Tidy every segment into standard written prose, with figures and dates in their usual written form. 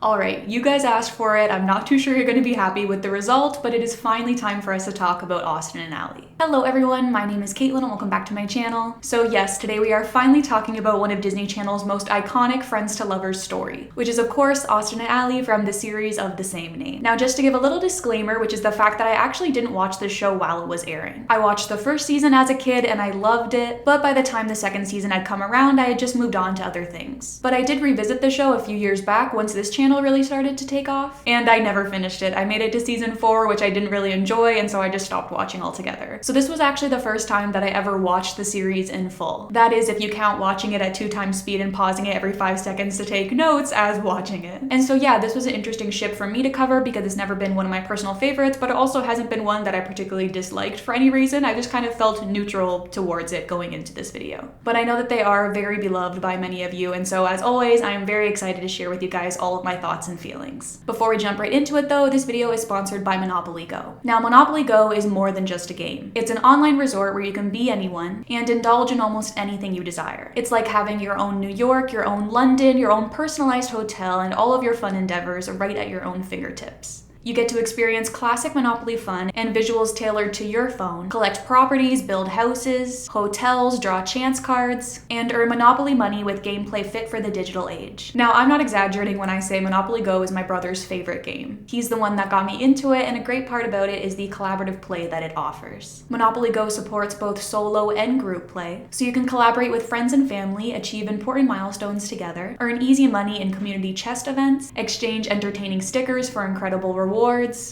Alright, you guys asked for it. I'm not too sure you're going to be happy with the result, but it is finally time for us to talk about Austin and Ally. Hello everyone, my name is Caitlin and welcome back to my channel. So yes, today we are finally talking about one of Disney Channel's most iconic friends to lovers story, which is of course Austin and Ally from the series of the same name. Now just to give a little disclaimer, which is the fact that I actually didn't watch the show while it was airing. I watched the first season as a kid and I loved it, but by the time the second season had come around, I had just moved on to other things. But I did revisit the show a few years back once this channel really started to take off, and I never finished it. I made it to season 4, which I didn't really enjoy, and so I just stopped watching altogether. So this was actually the first time that I ever watched the series in full. That is, if you count watching it at 2x speed and pausing it every 5 seconds to take notes as watching it. And so yeah, this was an interesting ship for me to cover because it's never been one of my personal favorites, but it also hasn't been one that I particularly disliked for any reason. I just kind of felt neutral towards it going into this video. But I know that they are very beloved by many of you, and so as always, I am very excited to share with you guys all of my thoughts and feelings. Before we jump right into it though, this video is sponsored by Monopoly Go. Now Monopoly Go is more than just a game. It's an online resort where you can be anyone and indulge in almost anything you desire. It's like having your own New York, your own London, your own personalized hotel, and all of your fun endeavors right at your own fingertips. You get to experience classic Monopoly fun and visuals tailored to your phone, collect properties, build houses, hotels, draw chance cards, and earn Monopoly money with gameplay fit for the digital age. Now, I'm not exaggerating when I say Monopoly Go is my brother's favorite game. He's the one that got me into it, and a great part about it is the collaborative play that it offers. Monopoly Go supports both solo and group play, so you can collaborate with friends and family, achieve important milestones together, earn easy money in community chest events, exchange entertaining stickers for incredible rewards,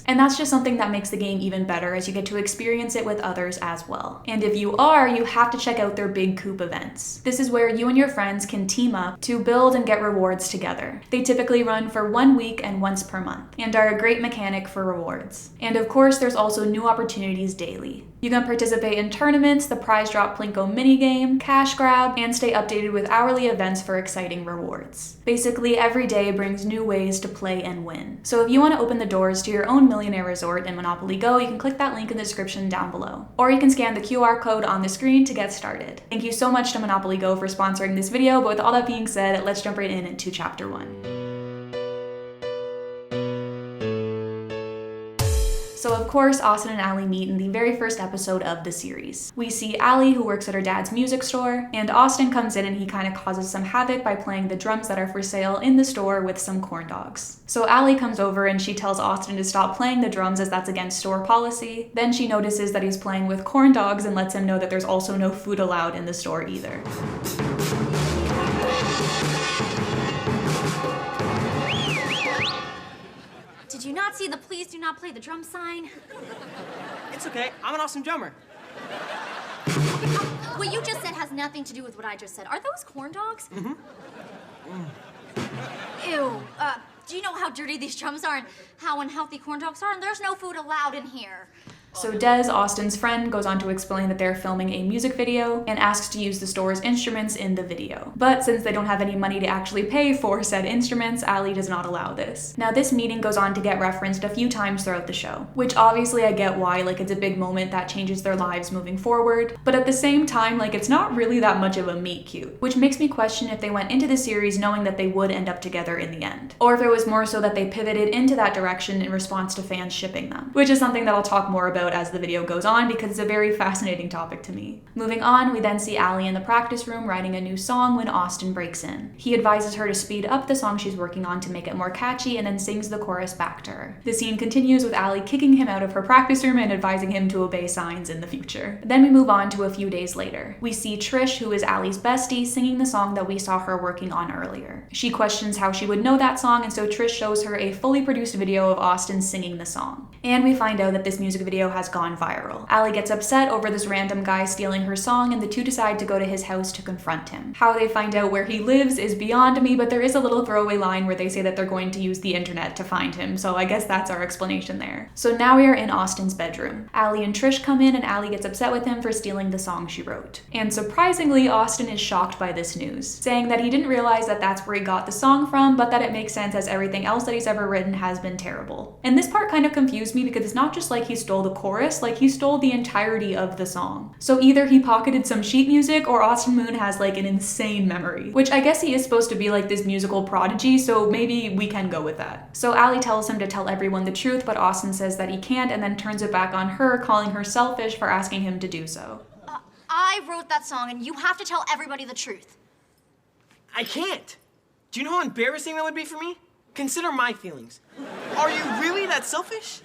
and that's just something that makes the game even better as you get to experience it with others as well. And if you have to check out their Big Coop events. This is where you and your friends can team up to build and get rewards together. They typically run for 1 week and once per month, and are a great mechanic for rewards. And of course, there's also new opportunities daily. You can participate in tournaments, the prize drop Plinko minigame, cash grab, and stay updated with hourly events for exciting rewards. Basically, every day brings new ways to play and win. So if you want to open the doors to your own millionaire resort in Monopoly Go, you can click that link in the description down below. Or you can scan the QR code on the screen to get started. Thank you so much to Monopoly Go for sponsoring this video, but with all that being said, let's jump right into chapter 1. So of course, Austin and Ally meet in the very first episode of the series. We see Ally, who works at her dad's music store, and Austin comes in and he kind of causes some havoc by playing the drums that are for sale in the store with some corn dogs. So Ally comes over and she tells Austin to stop playing the drums as that's against store policy. Then she notices that he's playing with corn dogs and lets him know that there's also no food allowed in the store either. Did you not see the please do not play the drum sign? It's okay, I'm an awesome drummer. What you just said has nothing to do with what I just said. Are those corn dogs? Ew. Do you know how dirty these drums are and how unhealthy corn dogs are? And there's no food allowed in here. So Des, Austin's friend, goes on to explain that they're filming a music video and asks to use the store's instruments in the video. But since they don't have any money to actually pay for said instruments, Ally does not allow this. Now this meeting goes on to get referenced a few times throughout the show, which obviously I get why, like it's a big moment that changes their lives moving forward, but at the same time, like it's not really that much of a meet cute, which makes me question if they went into the series knowing that they would end up together in the end, or if it was more so that they pivoted into that direction in response to fans shipping them, which is something that I'll talk more about as the video goes on because it's a very fascinating topic to me. Moving on, we then see Ally in the practice room writing a new song when Austin breaks in. He advises her to speed up the song she's working on to make it more catchy and then sings the chorus back to her. The scene continues with Ally kicking him out of her practice room and advising him to obey signs in the future. Then we move on to a few days later. We see Trish, who is Ally's bestie, singing the song that we saw her working on earlier. She questions how she would know that song, and so Trish shows her a fully produced video of Austin singing the song. And we find out that this music video has gone viral. Ally gets upset over this random guy stealing her song, and the two decide to go to his house to confront him. How they find out where he lives is beyond me, but there is a little throwaway line where they say that they're going to use the internet to find him, so I guess that's our explanation there. So now we are in Austin's bedroom. Ally and Trish come in, and Ally gets upset with him for stealing the song she wrote. And surprisingly, Austin is shocked by this news, saying that he didn't realize that that's where he got the song from, but that it makes sense as everything else that he's ever written has been terrible. And this part kind of confused me because it's not just like he stole the chorus, like he stole the entirety of the song. So either he pocketed some sheet music or Austin Moon has like an insane memory, which I guess he is supposed to be like this musical prodigy, so maybe we can go with that. So Allie tells him to tell everyone the truth, but Austin says that he can't and then turns it back on her, calling her selfish for asking him to do so. I wrote that song and you have to tell everybody the truth. I can't. Do you know how embarrassing that would be for me? Consider my feelings. Are you really that selfish?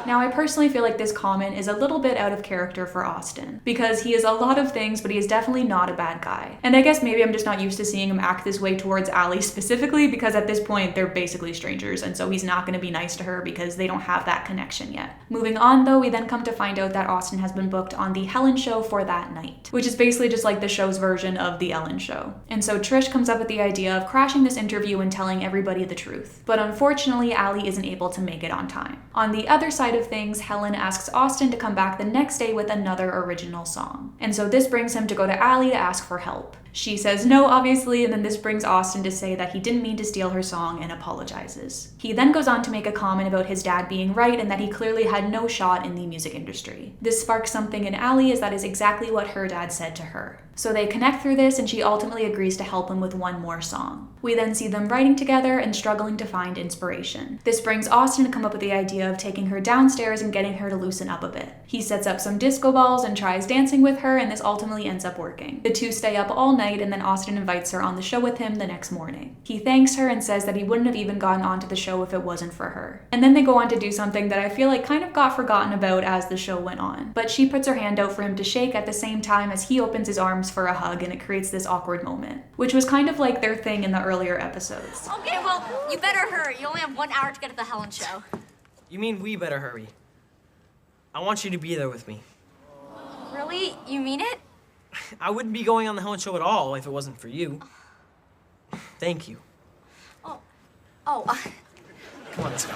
Now, I personally feel like this comment is a little bit out of character for Austin, because he is a lot of things, but he is definitely not a bad guy. And I guess maybe I'm just not used to seeing him act this way towards Allie specifically, because at this point, they're basically strangers, and so he's not going to be nice to her because they don't have that connection yet. Moving on, though, we then come to find out that Austin has been booked on The Helen Show for that night, which is basically just like the show's version of The Ellen Show. And so Trish comes up with the idea of crashing this interview and telling everybody the truth. But unfortunately, Allie isn't able to make it on time. On the other side of things, Helen asks Austin to come back the next day with another original song. And so this brings him to go to Allie to ask for help. She says no, obviously, and then this brings Austin to say that he didn't mean to steal her song and apologizes. He then goes on to make a comment about his dad being right and that he clearly had no shot in the music industry. This sparks something in Allie, as that is exactly what her dad said to her. So they connect through this, and she ultimately agrees to help him with one more song. We then see them writing together and struggling to find inspiration. This brings Austin to come up with the idea of taking her downstairs and getting her to loosen up a bit. He sets up some disco balls and tries dancing with her, and this ultimately ends up working. The two stay up all night, and then Austin invites her on the show with him the next morning. He thanks her and says that he wouldn't have even gotten onto the show if it wasn't for her. And then they go on to do something that I feel like kind of got forgotten about as the show went on. But she puts her hand out for him to shake at the same time as he opens his arms for a hug, and it creates this awkward moment, which was kind of like their thing in the earlier episodes. Okay, well, you better hurry. You only have 1 hour to get to the Helen Show. You mean we better hurry. I want you to be there with me. Really? You mean it? I wouldn't be going on the Helen Show at all if it wasn't for you. Thank you. Oh, Come on, let's go.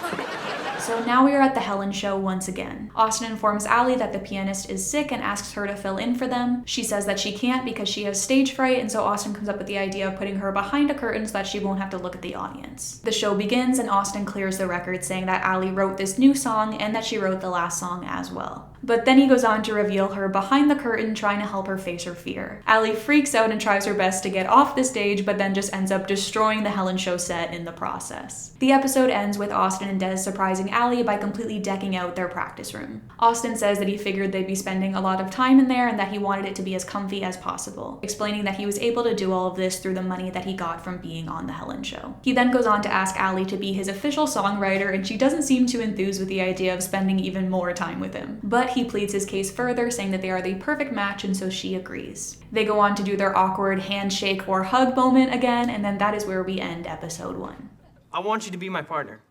So now we are at the Helen Show once again. Austin informs Allie that the pianist is sick and asks her to fill in for them. She says that she can't because she has stage fright, and so Austin comes up with the idea of putting her behind a curtain so that she won't have to look at the audience. The show begins, and Austin clears the record, saying that Allie wrote this new song and that she wrote the last song as well. But then he goes on to reveal her behind the curtain, trying to help her face her fear. Allie freaks out and tries her best to get off the stage, but then just ends up destroying the Helen Show set in the process. The episode ends with Austin and Des surprising Allie by completely decking out their practice room. Austin says that he figured they'd be spending a lot of time in there and that he wanted it to be as comfy as possible, explaining that he was able to do all of this through the money that he got from being on the Helen Show. He then goes on to ask Allie to be his official songwriter, and she doesn't seem too enthused with the idea of spending even more time with him. But he pleads his case further, saying that they are the perfect match, and so she agrees. They go on to do their awkward handshake or hug moment again, and then that is where we end episode 1. I want you to be my partner.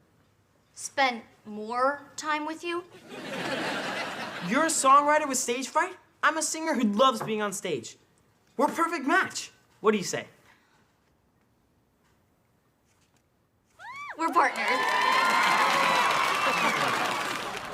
spend more time with you? You're a songwriter with stage fright? I'm a singer who loves being on stage. We're a perfect match. What do you say? We're partners.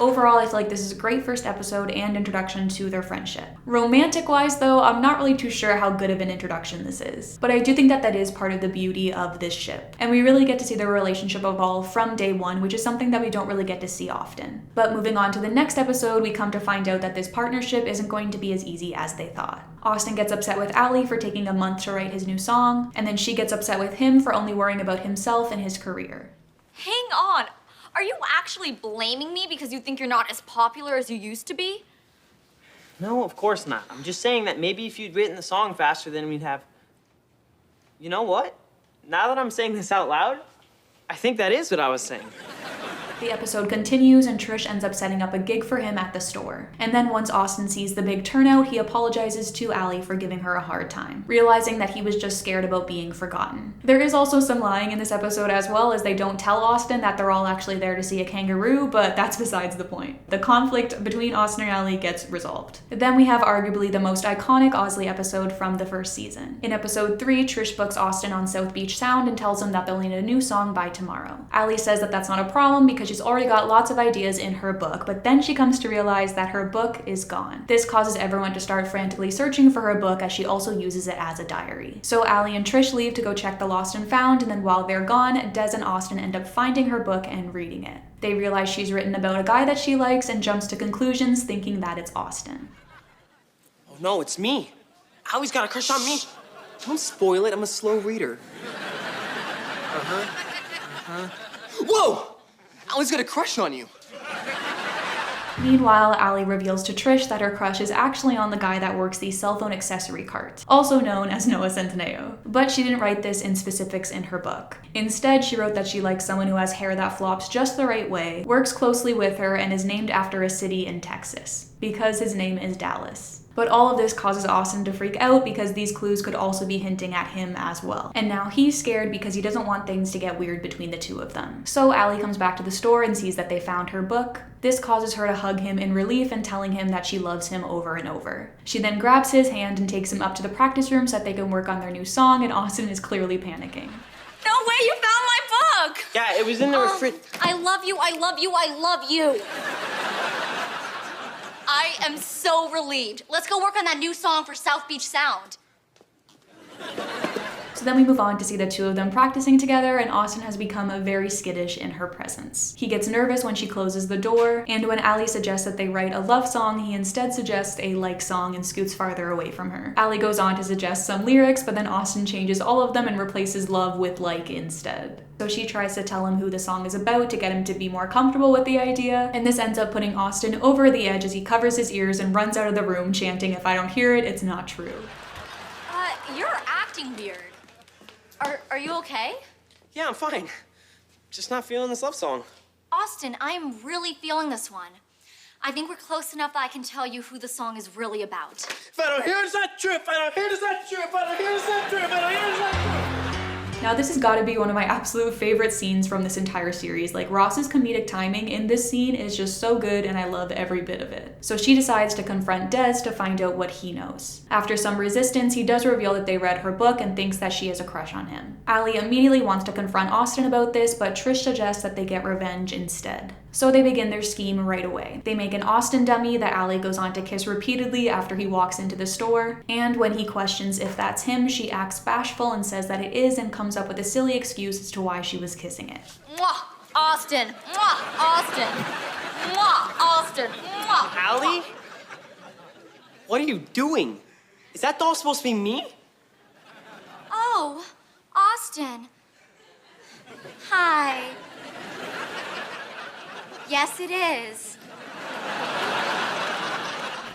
Overall, I feel like this is a great first episode and introduction to their friendship. Romantic-wise, though, I'm not really too sure how good of an introduction this is. But I do think that that is part of the beauty of this ship. And we really get to see their relationship evolve from day one, which is something that we don't really get to see often. But moving on to the next episode, we come to find out that this partnership isn't going to be as easy as they thought. Austin gets upset with Allie for taking a month to write his new song, and then she gets upset with him for only worrying about himself and his career. Hang on. Are you actually blaming me because you think you're not as popular as you used to be? No, of course not. I'm just saying that maybe if you'd written the song faster, then we'd have... You know what? Now that I'm saying this out loud, I think that is what I was saying. The episode continues, and Trish ends up setting up a gig for him at the store. And then once Austin sees the big turnout, he apologizes to Allie for giving her a hard time, realizing that he was just scared about being forgotten. There is also some lying in this episode as well, as they don't tell Austin that they're all actually there to see a kangaroo, but that's besides the point. The conflict between Austin and Allie gets resolved. Then we have arguably the most iconic Osley episode from the first season. In episode 3, Trish books Austin on South Beach Sound and tells him that they'll need a new song by tomorrow. Allie says that that's not a problem because because she's already got lots of ideas in her book, but then she comes to realize that her book is gone. This causes everyone to start frantically searching for her book, as she also uses it as a diary. So Allie and Trish leave to go check the lost and found, and then while they're gone, Des and Austin end up finding her book and reading it. They realize she's written about a guy that she likes and jumps to conclusions, thinking that it's Austin. Oh no, it's me. Allie's got a crush on me. Don't spoil it, I'm a slow reader. Whoa! Allie's got a crush on you. Meanwhile, Allie reveals to Trish that her crush is actually on the guy that works the cell phone accessory cart, also known as Noah Centineo. But she didn't write this in specifics in her book. Instead, she wrote that she likes someone who has hair that flops just the right way, works closely with her, and is named after a city in Texas, because his name is Dallas. But all of this causes Austin to freak out because these clues could also be hinting at him as well. And now he's scared because he doesn't want things to get weird between the two of them. So Allie comes back to the store and sees that they found her book. This causes her to hug him in relief and telling him that she loves him over and over. She then grabs his hand and takes him up to the practice room so that they can work on their new song, and Austin is clearly panicking. No way, you found my book! Yeah, it was in the I love you, I love you, I love you. I am so relieved. Let's go work on that new song for South Beach Sound. So then we move on to see the two of them practicing together, and Austin has become very skittish in her presence. He gets nervous when she closes the door, and when Allie suggests that they write a love song, he instead suggests a like song and scoots farther away from her. Allie goes on to suggest some lyrics, but then Austin changes all of them and replaces love with like instead. So she tries to tell him who the song is about to get him to be more comfortable with the idea, and this ends up putting Austin over the edge as he covers his ears and runs out of the room chanting, "If I don't hear it, it's not true." You're acting weird. Are you okay? Yeah, I'm fine. Just not feeling this love song. Austin, I'm really feeling this one. I think we're close enough that I can tell you who the song is really about. If I don't hear it, it's not true. If I don't hear it, it's not true. If I don't hear it, it's not true. If I don't hear it, it's not true. Now this has got to be one of my absolute favorite scenes from this entire series. Like, Ross's comedic timing in this scene is just so good, and I love every bit of it. So she decides to confront Des to find out what he knows. After some resistance, he does reveal that they read her book and thinks that she has a crush on him. Allie immediately wants to confront Austin about this, but Trish suggests that they get revenge instead. So they begin their scheme right away. They make an Austin dummy that Allie goes on to kiss repeatedly after he walks into the store, and when he questions if that's him, she acts bashful and says that it is and comes up with a silly excuse as to why she was kissing it. Mwah! Austin! Mwah! Austin! Mwah! Austin! Mwah! Allie? What are you doing? Is that doll supposed to be me? Oh, Austin. Hi. Yes, it is.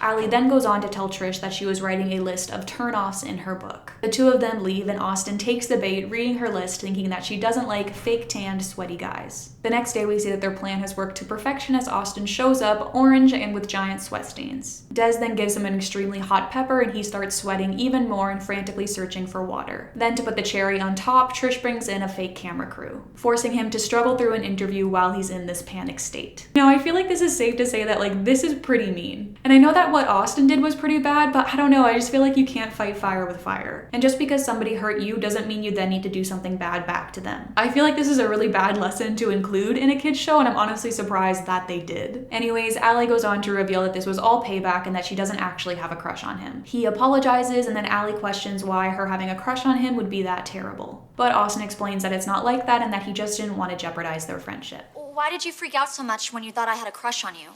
Allie then goes on to tell Trish that she was writing a list of turn-offs in her book. The two of them leave and Austin takes the bait, reading her list, thinking that she doesn't like fake tanned, sweaty guys. The next day we see that their plan has worked to perfection as Austin shows up, orange and with giant sweat stains. Des then gives him an extremely hot pepper and he starts sweating even more and frantically searching for water. Then to put the cherry on top, Trish brings in a fake camera crew, forcing him to struggle through an interview while he's in this panic state. Now I feel like this is safe to say that this is pretty mean. And I know that what Austin did was pretty bad, but I don't know, I just feel like you can't fight fire with fire. And just because somebody hurt you doesn't mean you then need to do something bad back to them. I feel like this is a really bad lesson to include in a kid's show, and I'm honestly surprised that they did. Anyways, Allie goes on to reveal that this was all payback and that she doesn't actually have a crush on him. He apologizes, and then Allie questions why her having a crush on him would be that terrible. But Austin explains that it's not like that and that he just didn't want to jeopardize their friendship. Why did you freak out so much when you thought I had a crush on you?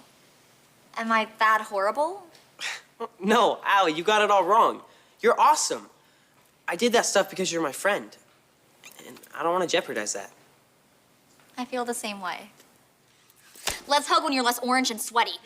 Am I that horrible? No, Allie, you got it all wrong. You're awesome. I did that stuff because you're my friend. And I don't want to jeopardize that. I feel the same way. Let's hug when you're less orange and sweaty.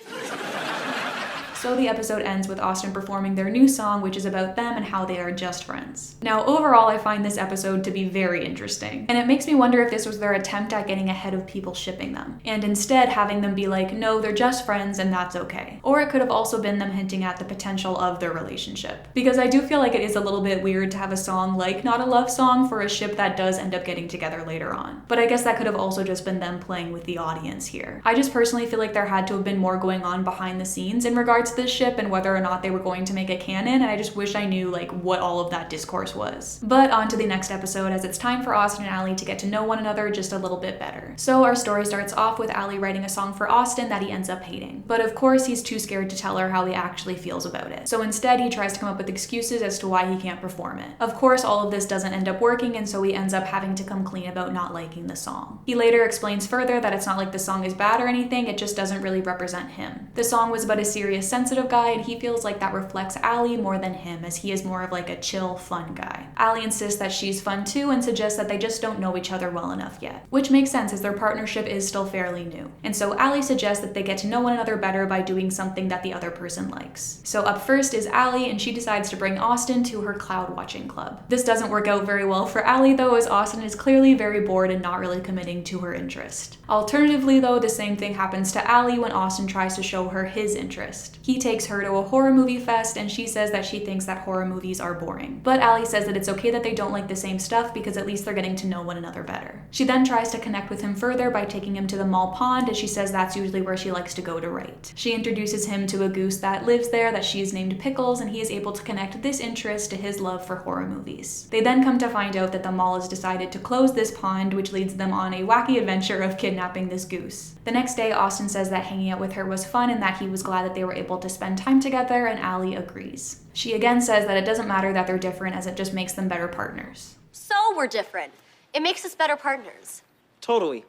So the episode ends with Austin performing their new song, which is about them and how they are just friends. Now, overall, I find this episode to be very interesting, and it makes me wonder if this was their attempt at getting ahead of people shipping them, and instead having them be like, no, they're just friends and that's okay. Or it could have also been them hinting at the potential of their relationship. Because I do feel like it is a little bit weird to have a song like Not a Love Song for a ship that does end up getting together later on. But I guess that could have also just been them playing with the audience here. I just personally feel like there had to have been more going on behind the scenes in regards towards this ship and whether or not they were going to make it canon, and I just wish I knew like what all of that discourse was. But on to the next episode, as it's time for Austin and Allie to get to know one another just a little bit better. So our story starts off with Allie writing a song for Austin that he ends up hating. But of course, he's too scared to tell her how he actually feels about it. So instead, he tries to come up with excuses as to why he can't perform it. Of course, all of this doesn't end up working, and so he ends up having to come clean about not liking the song. He later explains further that it's not like the song is bad or anything, it just doesn't really represent him. The song was about a serious, sensitive guy, and he feels like that reflects Allie more than him, as he is more of like a chill, fun guy. Allie insists that she's fun too and suggests that they just don't know each other well enough yet, which makes sense as their partnership is still fairly new. And so Allie suggests that they get to know one another better by doing something that the other person likes. So up first is Allie, and she decides to bring Austin to her cloud watching club. This doesn't work out very well for Allie though, as Austin is clearly very bored and not really committing to her interest. Alternatively though, the same thing happens to Allie when Austin tries to show her his interest. He takes her to a horror movie fest, and she says that she thinks that horror movies are boring. But Allie says that it's okay that they don't like the same stuff because at least they're getting to know one another better. She then tries to connect with him further by taking him to the mall pond, as she says that's usually where she likes to go to write. She introduces him to a goose that lives there that she is named Pickles, and he is able to connect this interest to his love for horror movies. They then come to find out that the mall has decided to close this pond, which leads them on a wacky adventure of kidnapping this goose. The next day, Austin says that hanging out with her was fun and that he was glad that they were able to spend time together, and Allie agrees. She again says that it doesn't matter that they're different, as it just makes them better partners. So we're different. It makes us better partners. Totally.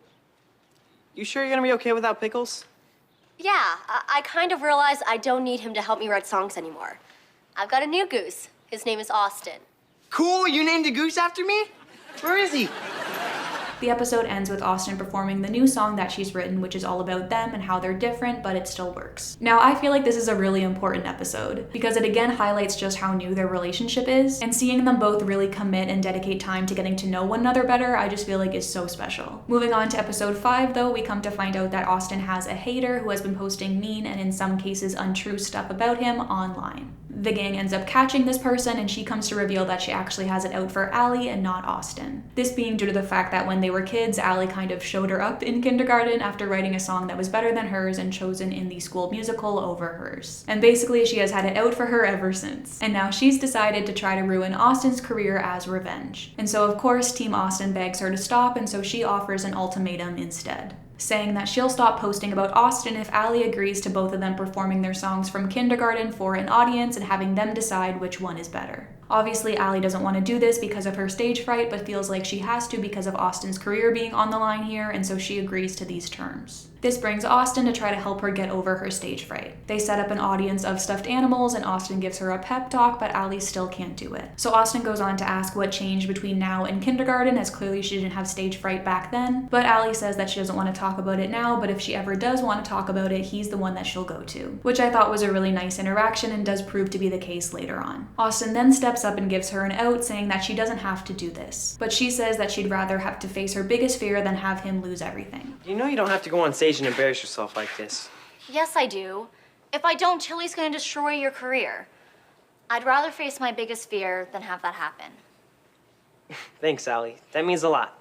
You sure you're gonna be okay without Pickles? Yeah, I kind of realized I don't need him to help me write songs anymore. I've got a new goose. His name is Austin. Cool, you named a goose after me? Where is he? The episode ends with Austin performing the new song that she's written, which is all about them and how they're different, but it still works. Now, I feel like this is a really important episode because it again highlights just how new their relationship is, and seeing them both really commit and dedicate time to getting to know one another better, I just feel like is so special. Moving on to episode 5 though, we come to find out that Austin has a hater who has been posting mean and in some cases untrue stuff about him online. The gang ends up catching this person, and she comes to reveal that she actually has it out for Allie and not Austin. This being due to the fact that when they were kids, Allie kind of showed her up in kindergarten after writing a song that was better than hers and chosen in the school musical over hers. And basically, she has had it out for her ever since. And now she's decided to try to ruin Austin's career as revenge. And so of course, Team Austin begs her to stop, and so she offers an ultimatum instead, saying that she'll stop posting about Austin if Allie agrees to both of them performing their songs from kindergarten for an audience and having them decide which one is better. Obviously, Allie doesn't want to do this because of her stage fright, but feels like she has to because of Austin's career being on the line here, and so she agrees to these terms. This brings Austin to try to help her get over her stage fright. They set up an audience of stuffed animals, and Austin gives her a pep talk, but Allie still can't do it. So Austin goes on to ask what changed between now and kindergarten, as clearly she didn't have stage fright back then, but Allie says that she doesn't want to talk about it now, but if she ever does want to talk about it, he's the one that she'll go to, which I thought was a really nice interaction and does prove to be the case later on. Austin then steps up and gives her an out, saying that she doesn't have to do this, but she says that she'd rather have to face her biggest fear than have him lose everything. You know you don't have to go on stage and embarrass yourself like this. Yes, I do. If I don't, Chili's gonna destroy your career. I'd rather face my biggest fear than have that happen. Thanks, Allie. That means a lot.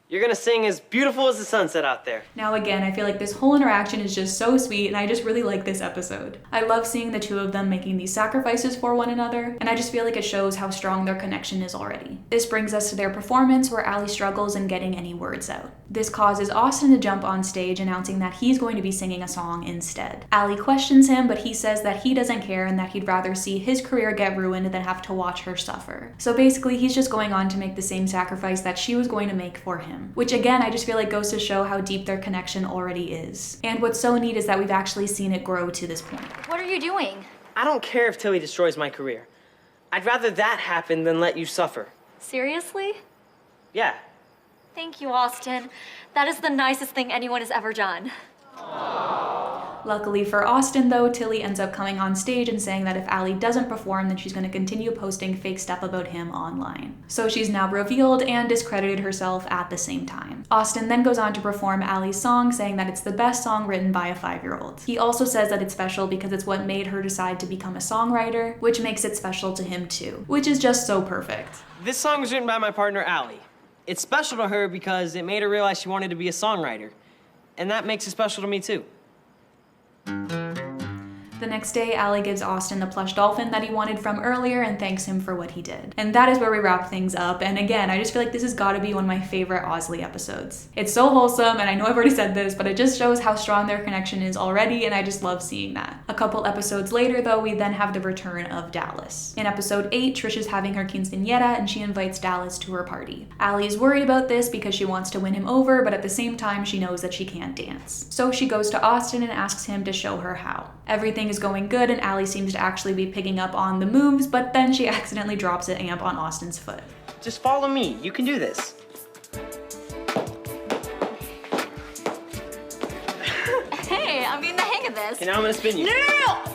You're gonna sing as beautiful as the sunset out there. Now again, I feel like this whole interaction is just so sweet, and I just really like this episode. I love seeing the two of them making these sacrifices for one another, and I just feel like it shows how strong their connection is already. This brings us to their performance, where Allie struggles in getting any words out. This causes Austin to jump on stage, announcing that he's going to be singing a song instead. Allie questions him, but he says that he doesn't care and that he'd rather see his career get ruined than have to watch her suffer. So basically, he's just going on to make the same sacrifice that she was going to make for him. Which again, I just feel like goes to show how deep their connection already is. And what's so neat is that we've actually seen it grow to this point. What are you doing? I don't care if Tilly destroys my career. I'd rather that happen than let you suffer. Seriously? Yeah. Thank you, Austin. That is the nicest thing anyone has ever done. Luckily for Austin though, Tilly ends up coming on stage and saying that if Allie doesn't perform, then she's going to continue posting fake stuff about him online. So she's now revealed and discredited herself at the same time. Austin then goes on to perform Allie's song, saying that it's the best song written by a 5-year-old. He also says that it's special because it's what made her decide to become a songwriter, which makes it special to him too, which is just so perfect. This song was written by my partner, Allie. It's special to her because it made her realize she wanted to be a songwriter. And that makes it special to me too. The next day, Allie gives Austin the plush dolphin that he wanted from earlier and thanks him for what he did. And that is where we wrap things up. And again, I just feel like this has got to be one of my favorite Osley episodes. It's so wholesome, and I know I've already said this, but it just shows how strong their connection is already, and I just love seeing that. A couple episodes later, though, we then have the return of Dallas. In episode 8, Trish is having her quinceañera, and she invites Dallas to her party. Allie is worried about this because she wants to win him over, but at the same time, she knows that she can't dance. So she goes to Austin and asks him to show her how. Everything is going good, and Allie seems to actually be picking up on the moves, but then she accidentally drops an amp on Austin's foot. Just follow me. You can do this. Hey, I'm getting the hang of this. Okay, now I'm gonna spin you. No!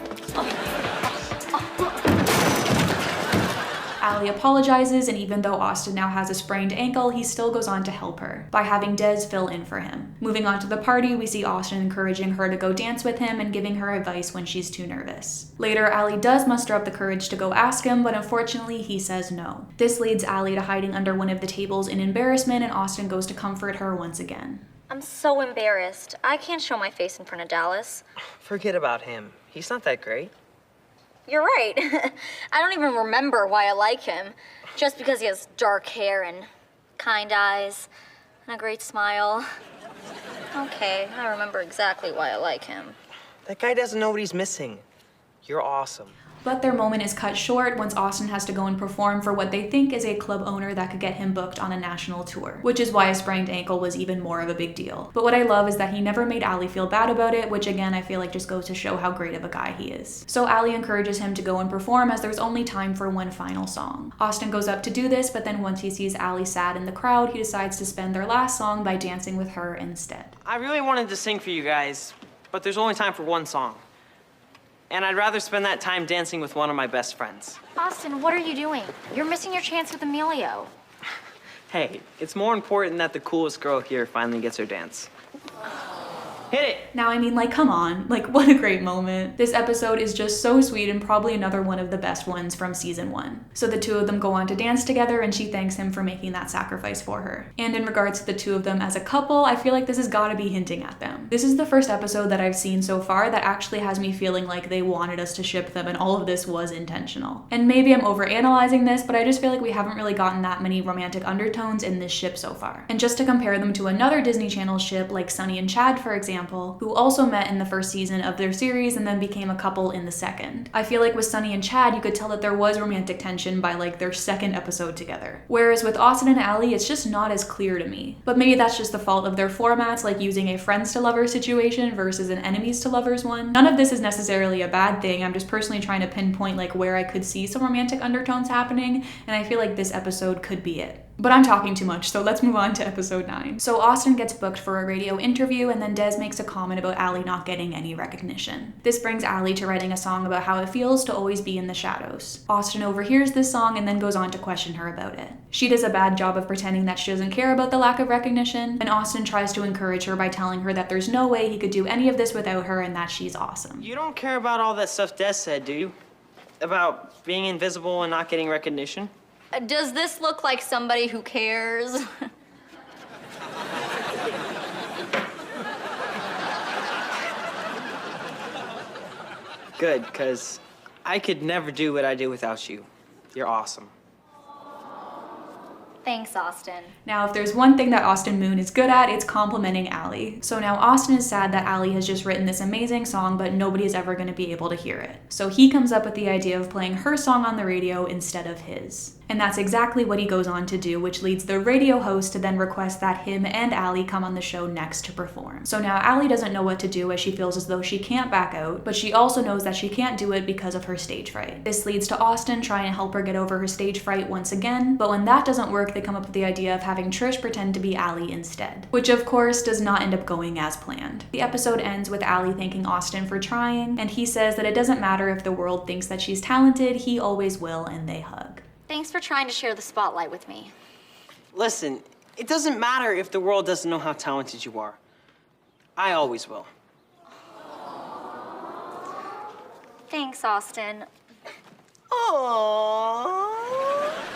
Allie apologizes, and even though Austin now has a sprained ankle, he still goes on to help her by having Des fill in for him. Moving on to the party, we see Austin encouraging her to go dance with him and giving her advice when she's too nervous. Later, Allie does muster up the courage to go ask him, but unfortunately, he says no. This leads Allie to hiding under one of the tables in embarrassment, and Austin goes to comfort her once again. I'm so embarrassed. I can't show my face in front of Dallas. Forget about him. He's not that great. You're right. I don't even remember why I like him. Just because he has dark hair and kind eyes and a great smile. Okay, I remember exactly why I like him. That guy doesn't know what he's missing. You're awesome. But their moment is cut short once Austin has to go and perform for what they think is a club owner that could get him booked on a national tour, which is why a sprained ankle was even more of a big deal. But what I love is that he never made Allie feel bad about it, which again I feel like just goes to show how great of a guy he is. So Allie encourages him to go and perform as there's only time for one final song. Austin goes up to do this, but then once he sees Allie sad in the crowd, he decides to spend their last song by dancing with her instead. I really wanted to sing for you guys, but there's only time for one song. And I'd rather spend that time dancing with one of my best friends. Austin, what are you doing? You're missing your chance with Emilio. Hey, it's more important that the coolest girl here finally gets her dance. Hit it! Now, I mean, like, come on. Like, what a great moment. This episode is just so sweet and probably another one of the best ones from season 1. So the two of them go on to dance together, and she thanks him for making that sacrifice for her. And in regards to the two of them as a couple, I feel like this has gotta be hinting at them. This is the first episode that I've seen so far that actually has me feeling like they wanted us to ship them, and all of this was intentional. And maybe I'm overanalyzing this, but I just feel like we haven't really gotten that many romantic undertones in this ship so far. And just to compare them to another Disney Channel ship like Sunny and Chad, for example, who also met in the first season of their series and then became a couple in the second. I feel like with Sunny and Chad, you could tell that there was romantic tension by like their second episode together. Whereas with Austin and Allie, it's just not as clear to me. But maybe that's just the fault of their formats, like using a friends to lovers situation versus an enemies to lovers one. None of this is necessarily a bad thing. I'm just personally trying to pinpoint like where I could see some romantic undertones happening, and I feel like this episode could be it. But I'm talking too much, so let's move on to episode 9. So Austin gets booked for a radio interview, and then Des makes a comment about Allie not getting any recognition. This brings Allie to writing a song about how it feels to always be in the shadows. Austin overhears this song and then goes on to question her about it. She does a bad job of pretending that she doesn't care about the lack of recognition, and Austin tries to encourage her by telling her that there's no way he could do any of this without her and that she's awesome. You don't care about all that stuff Des said, do you? About being invisible and not getting recognition? Does this look like somebody who cares? Good, because I could never do what I do without you. You're awesome. Thanks, Austin. Now, if there's one thing that Austin Moon is good at, it's complimenting Allie. So now Austin is sad that Allie has just written this amazing song, but nobody is ever going to be able to hear it. So he comes up with the idea of playing her song on the radio instead of his. And that's exactly what he goes on to do, which leads the radio host to then request that him and Allie come on the show next to perform. So now Allie doesn't know what to do, as she feels as though she can't back out, but she also knows that she can't do it because of her stage fright. This leads to Austin trying to help her get over her stage fright once again, but when that doesn't work, they come up with the idea of having Trish pretend to be Allie instead, which of course does not end up going as planned. The episode ends with Allie thanking Austin for trying, and he says that it doesn't matter if the world thinks that she's talented, he always will, and they hug. Thanks for trying to share the spotlight with me. Listen, it doesn't matter if the world doesn't know how talented you are. I always will. Thanks, Austin. Aww.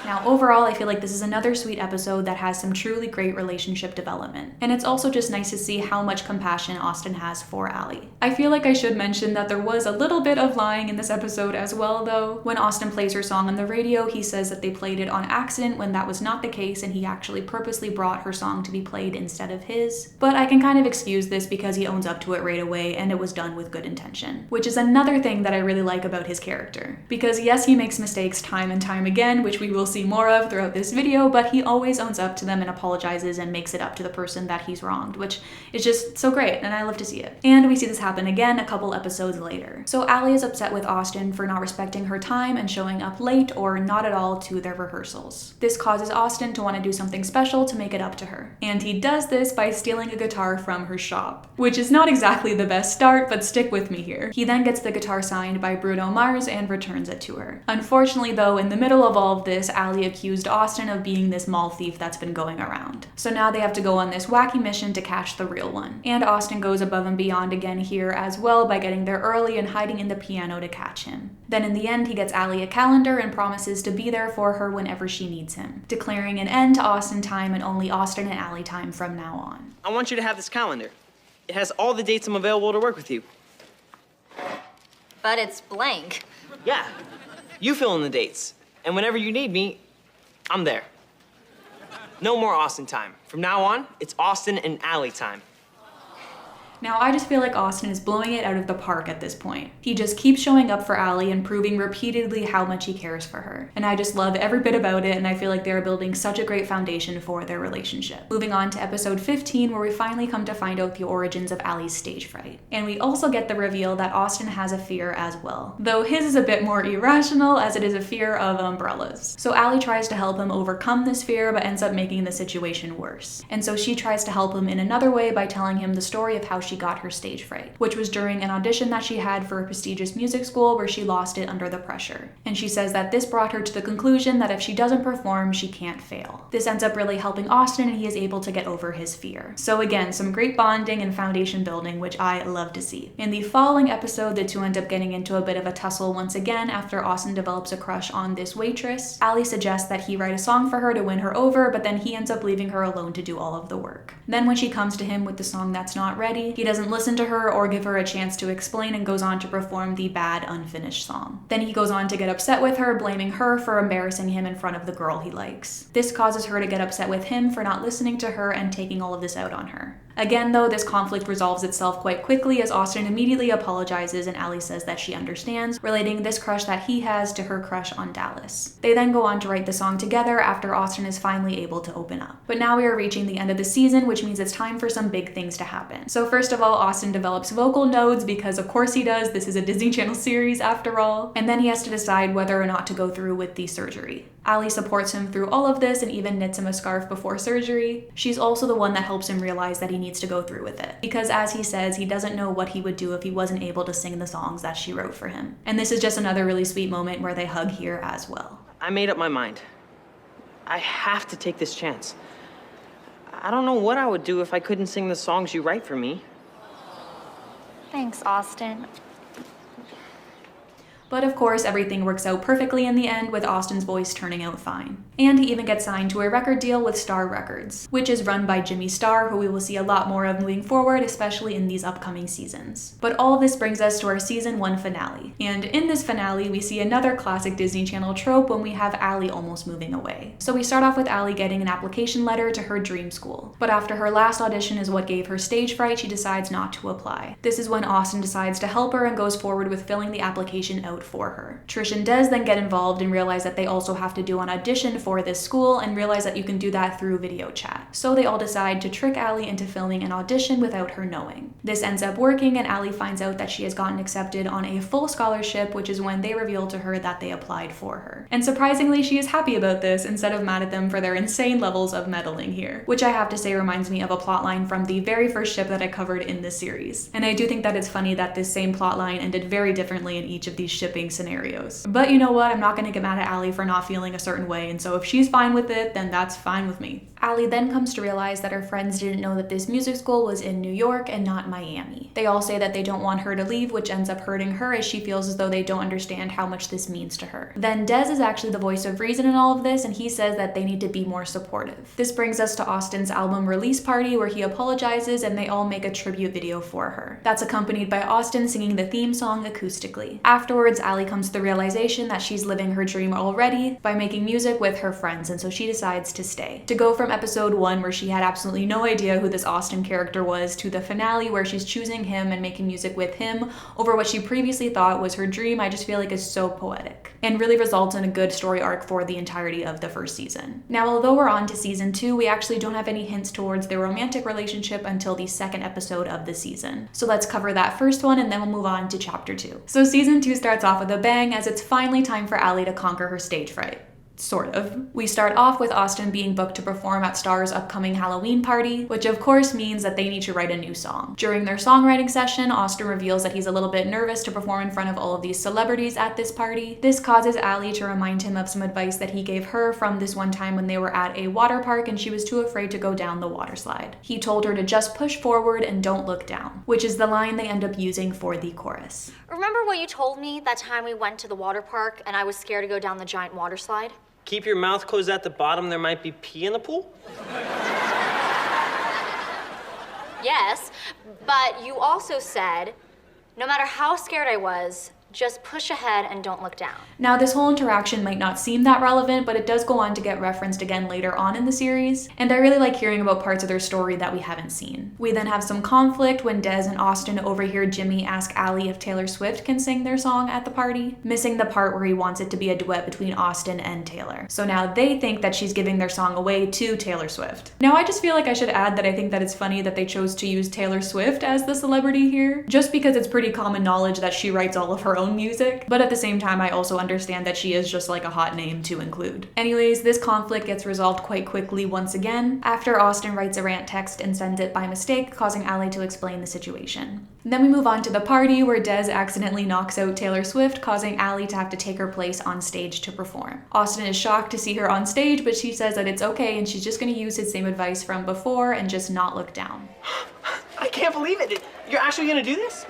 Now, overall, I feel like this is another sweet episode that has some truly great relationship development. And it's also just nice to see how much compassion Austin has for Allie. I feel like I should mention that there was a little bit of lying in this episode as well, though. When Austin plays her song on the radio, he says that they played it on accident when that was not the case, and he actually purposely brought her song to be played instead of his. But I can kind of excuse this because he owns up to it right away, and it was done with good intention. Which is another thing that I really like about his character. Because yes, he makes mistakes time and time again, which we will see more of throughout this video, but he always owns up to them and apologizes and makes it up to the person that he's wronged, which is just so great, and I love to see it. And we see this happen again a couple episodes later. So Allie is upset with Austin for not respecting her time and showing up late or not at all to their rehearsals. This causes Austin to want to do something special to make it up to her. And he does this by stealing a guitar from her shop, which is not exactly the best start, but stick with me here. He then gets the guitar signed by Bruno Mars and returns it to her. Unfortunately though, in the middle of all of this, Allie accused Austin of being this mall thief that's been going around. So now they have to go on this wacky mission to catch the real one. And Austin goes above and beyond again here as well by getting there early and hiding in the piano to catch him. Then in the end, he gets Allie a calendar and promises to be there for her whenever she needs him, declaring an end to Austin time and only Austin and Allie time from now on. I want you to have this calendar. It has all the dates I'm available to work with you. But it's blank. Yeah, you fill in the dates. And whenever you need me, I'm there. No more Austin time. From now on, it's Austin and Allie time. Now, I just feel like Austin is blowing it out of the park at this point. He just keeps showing up for Allie and proving repeatedly how much he cares for her. And I just love every bit about it, and I feel like they're building such a great foundation for their relationship. Moving on to episode 15, where we finally come to find out the origins of Allie's stage fright. And we also get the reveal that Austin has a fear as well. Though his is a bit more irrational, as it is a fear of umbrellas. So Allie tries to help him overcome this fear, but ends up making the situation worse. And so she tries to help him in another way by telling him the story of how she got her stage fright, which was during an audition that she had for a prestigious music school where she lost it under the pressure. And she says that this brought her to the conclusion that if she doesn't perform, she can't fail. This ends up really helping Austin, and he is able to get over his fear. So again, some great bonding and foundation building, which I love to see. In the following episode, the two end up getting into a bit of a tussle once again after Austin develops a crush on this waitress. Allie suggests that he write a song for her to win her over, but then he ends up leaving her alone to do all of the work. Then when she comes to him with the song that's not ready, he doesn't listen to her or give her a chance to explain and goes on to perform the bad, unfinished song. Then he goes on to get upset with her, blaming her for embarrassing him in front of the girl he likes. This causes her to get upset with him for not listening to her and taking all of this out on her. Again though, this conflict resolves itself quite quickly as Austin immediately apologizes and Allie says that she understands, relating this crush that he has to her crush on Dallas. They then go on to write the song together after Austin is finally able to open up. But now we are reaching the end of the season, which means it's time for some big things to happen. So first of all, Austin develops vocal nodes because of course he does, this is a Disney Channel series after all, and then he has to decide whether or not to go through with the surgery. Allie supports him through all of this and even knits him a scarf before surgery. She's also the one that helps him realize that he needs to go through with it, because as he says, he doesn't know what he would do if he wasn't able to sing the songs that she wrote for him. And this is just another really sweet moment where they hug here as well. I made up my mind. I have to take this chance. I don't know what I would do if I couldn't sing the songs you write for me. Thanks, Austin. But of course, everything works out perfectly in the end, with Austin's voice turning out fine. And he even gets signed to a record deal with Star Records, which is run by Jimmy Star, who we will see a lot more of moving forward, especially in these upcoming seasons. But all of this brings us to our season 1 finale. And in this finale, we see another classic Disney Channel trope when we have Allie almost moving away. So we start off with Allie getting an application letter to her dream school. But after her last audition is what gave her stage fright, she decides not to apply. This is when Austin decides to help her and goes forward with filling the application out for her. Trish and Des then get involved and realize that they also have to do an audition for this school and realize that you can do that through video chat. So they all decide to trick Allie into filming an audition without her knowing. This ends up working, and Allie finds out that she has gotten accepted on a full scholarship, which is when they reveal to her that they applied for her. And surprisingly, she is happy about this instead of mad at them for their insane levels of meddling here, which I have to say reminds me of a plotline from the very first ship that I covered in this series. And I do think that it's funny that this same plotline ended very differently in each of these shipping scenarios. But you know what? I'm not gonna get mad at Allie for not feeling a certain way, and so if she's fine with it, then that's fine with me. Allie then comes to realize that her friends didn't know that this music school was in New York and not Miami. They all say that they don't want her to leave, which ends up hurting her as she feels as though they don't understand how much this means to her. Then Des is actually the voice of reason in all of this, and he says that they need to be more supportive. This brings us to Austin's album release party where he apologizes and they all make a tribute video for her. That's accompanied by Austin singing the theme song acoustically. Afterwards, Allie comes to the realization that she's living her dream already by making music with her friends, and so she decides to stay. To go from episode 1 where she had absolutely no idea who this Austin character was to the finale where she's choosing him and making music with him over what she previously thought was her dream, I just feel like is so poetic and really results in a good story arc for the entirety of the first season. Now, although we're on to season 2, we actually don't have any hints towards their romantic relationship until the second episode of the season. So let's cover that first one and then we'll move on to chapter 2. So season 2 starts off with a bang as it's finally time for Allie to conquer her stage fright. Sort of. We start off with Austin being booked to perform at Star's upcoming Halloween party, which of course means that they need to write a new song. During their songwriting session, Austin reveals that he's a little bit nervous to perform in front of all of these celebrities at this party. This causes Allie to remind him of some advice that he gave her from this one time when they were at a water park and she was too afraid to go down the water slide. He told her to just push forward and don't look down, which is the line they end up using for the chorus. Remember what you told me that time we went to the water park and I was scared to go down the giant water slide? Keep your mouth closed at the bottom, there might be pee in the pool? Yes, but you also said, no matter how scared I was, just push ahead and don't look down. Now, this whole interaction might not seem that relevant, but it does go on to get referenced again later on in the series, and I really like hearing about parts of their story that we haven't seen. We then have some conflict when Des and Austin overhear Jimmy ask Allie if Taylor Swift can sing their song at the party, missing the part where he wants it to be a duet between Austin and Taylor. So now they think that she's giving their song away to Taylor Swift. Now, I just feel like I should add that I think that it's funny that they chose to use Taylor Swift as the celebrity here, just because it's pretty common knowledge that she writes all of her own music, but at the same time I also understand that she is just like a hot name to include. Anyways, this conflict gets resolved quite quickly once again, after Austin writes a rant text and sends it by mistake, causing Allie to explain the situation. Then we move on to the party where Des accidentally knocks out Taylor Swift, causing Allie to have to take her place on stage to perform. Austin is shocked to see her on stage, but she says that it's okay and she's just going to use his same advice from before and just not look down. I can't believe it! You're actually gonna do this?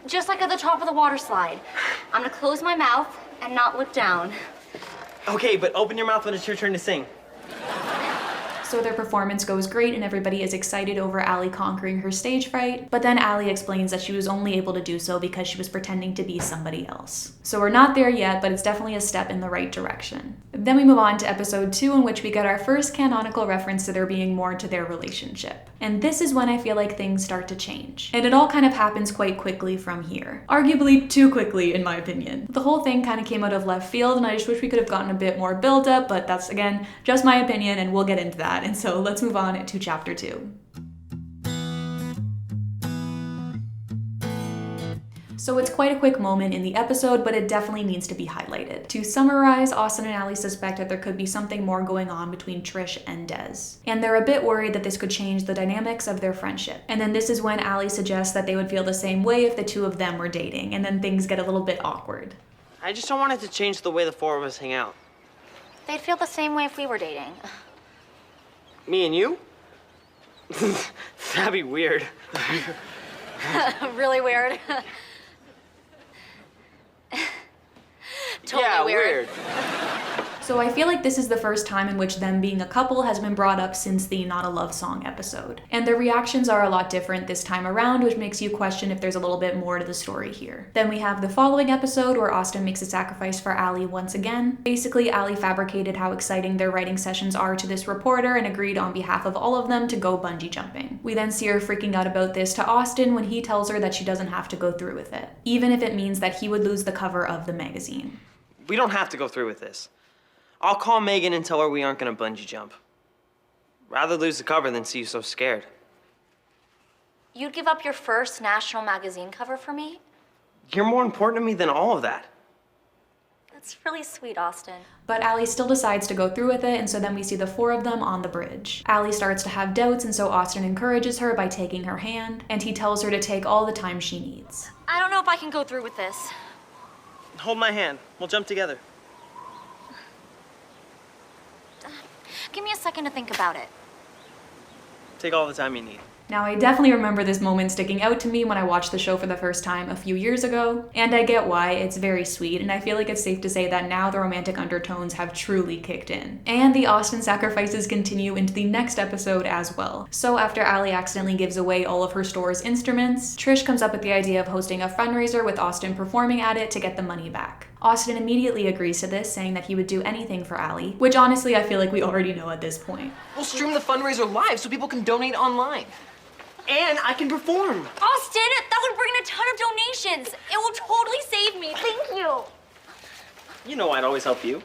Just like at the top of the water slide. I'm gonna close my mouth and not look down. Okay, but open your mouth when it's your turn to sing. So their performance goes great and everybody is excited over Allie conquering her stage fright, but then Allie explains that she was only able to do so because she was pretending to be somebody else. So we're not there yet, but it's definitely a step in the right direction. Then we move on to episode 2, in which we get our first canonical reference to there being more to their relationship. And this is when I feel like things start to change. And it all kind of happens quite quickly from here. Arguably too quickly, in my opinion. The whole thing kind of came out of left field, and I just wish we could have gotten a bit more build up, but that's, again, just my opinion, and we'll get into that. And so let's move on to chapter 2. So it's quite a quick moment in the episode, but it definitely needs to be highlighted. To summarize, Austin and Allie suspect that there could be something more going on between Trish and Des. And they're a bit worried that this could change the dynamics of their friendship. And then this is when Allie suggests that they would feel the same way if the two of them were dating, and then things get a little bit awkward. I just don't want it to change the way the four of us hang out. They'd feel the same way if we were dating. Me and you? That'd be weird. Really weird. Totally yeah, weird. So I feel like this is the first time in which them being a couple has been brought up since the Not a Love Song episode. And their reactions are a lot different this time around, which makes you question if there's a little bit more to the story here. Then we have the following episode where Austin makes a sacrifice for Allie once again. Basically, Allie fabricated how exciting their writing sessions are to this reporter and agreed on behalf of all of them to go bungee jumping. We then see her freaking out about this to Austin when he tells her that she doesn't have to go through with it, even if it means that he would lose the cover of the magazine. We don't have to go through with this. I'll call Megan and tell her we aren't gonna bungee jump. Rather lose the cover than see you so scared. You'd give up your first national magazine cover for me? You're more important to me than all of that. That's really sweet, Austin. But Allie still decides to go through with it, and so then we see the four of them on the bridge. Allie starts to have doubts, and so Austin encourages her by taking her hand, and he tells her to take all the time she needs. I don't know if I can go through with this. Hold my hand. We'll jump together. Give me a second to think about it. Take all the time you need. Now, I definitely remember this moment sticking out to me when I watched the show for the first time a few years ago, and I get why. It's very sweet, and I feel like it's safe to say that now the romantic undertones have truly kicked in. And the Austin sacrifices continue into the next episode as well. So after Allie accidentally gives away all of her store's instruments, Trish comes up with the idea of hosting a fundraiser with Austin performing at it to get the money back. Austin immediately agrees to this, saying that he would do anything for Allie, which honestly I feel like we already know at this point. We'll stream the fundraiser live so people can donate online. And I can perform. Austin, that would bring in a ton of donations. It will totally save me. Thank you. You know I'd always help you.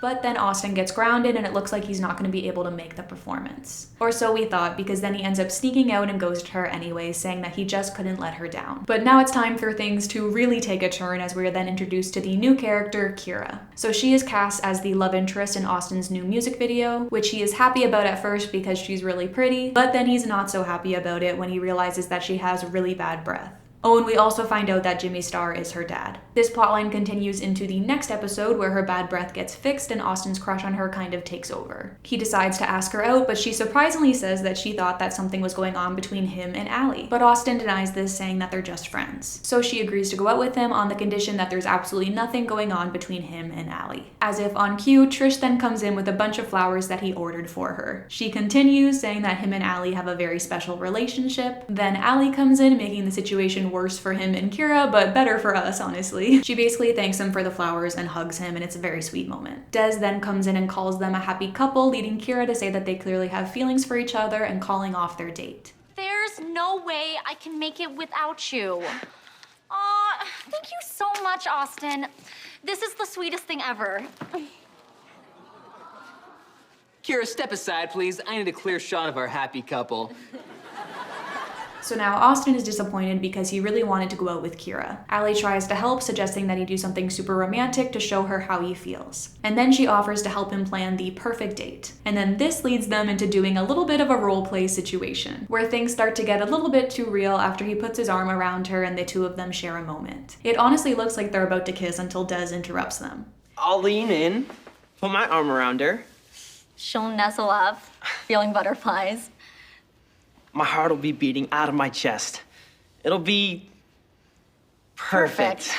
But then Austin gets grounded and it looks like he's not going to be able to make the performance. Or so we thought, because then he ends up sneaking out and goes to her anyway, saying that he just couldn't let her down. But now it's time for things to really take a turn as we are then introduced to the new character, Kira. So she is cast as the love interest in Austin's new music video, which he is happy about at first because she's really pretty, but then he's not so happy about it when he realizes that she has really bad breath. Oh, and we also find out that Jimmy Star is her dad. This plotline continues into the next episode where her bad breath gets fixed and Austin's crush on her kind of takes over. He decides to ask her out, but she surprisingly says that she thought that something was going on between him and Allie. But Austin denies this, saying that they're just friends. So she agrees to go out with him on the condition that there's absolutely nothing going on between him and Allie. As if on cue, Trish then comes in with a bunch of flowers that he ordered for her. She continues, saying that him and Allie have a very special relationship. Then Allie comes in, making the situation worse for him and Kira, but better for us, honestly. She basically thanks him for the flowers and hugs him, and it's a very sweet moment. Des then comes in and calls them a happy couple, leading Kira to say that they clearly have feelings for each other and calling off their date. There's no way I can make it without you. Aw, thank you so much, Austin. This is the sweetest thing ever. Kira, step aside, please. I need a clear shot of our happy couple. So now Austin is disappointed because he really wanted to go out with Kira. Allie tries to help, suggesting that he do something super romantic to show her how he feels. And then she offers to help him plan the perfect date. And then this leads them into doing a little bit of a role play situation, where things start to get a little bit too real after he puts his arm around her and the two of them share a moment. It honestly looks like they're about to kiss until Des interrupts them. I'll lean in, put my arm around her. She'll nuzzle up, feeling butterflies. My heart will be beating out of my chest. It'll be perfect.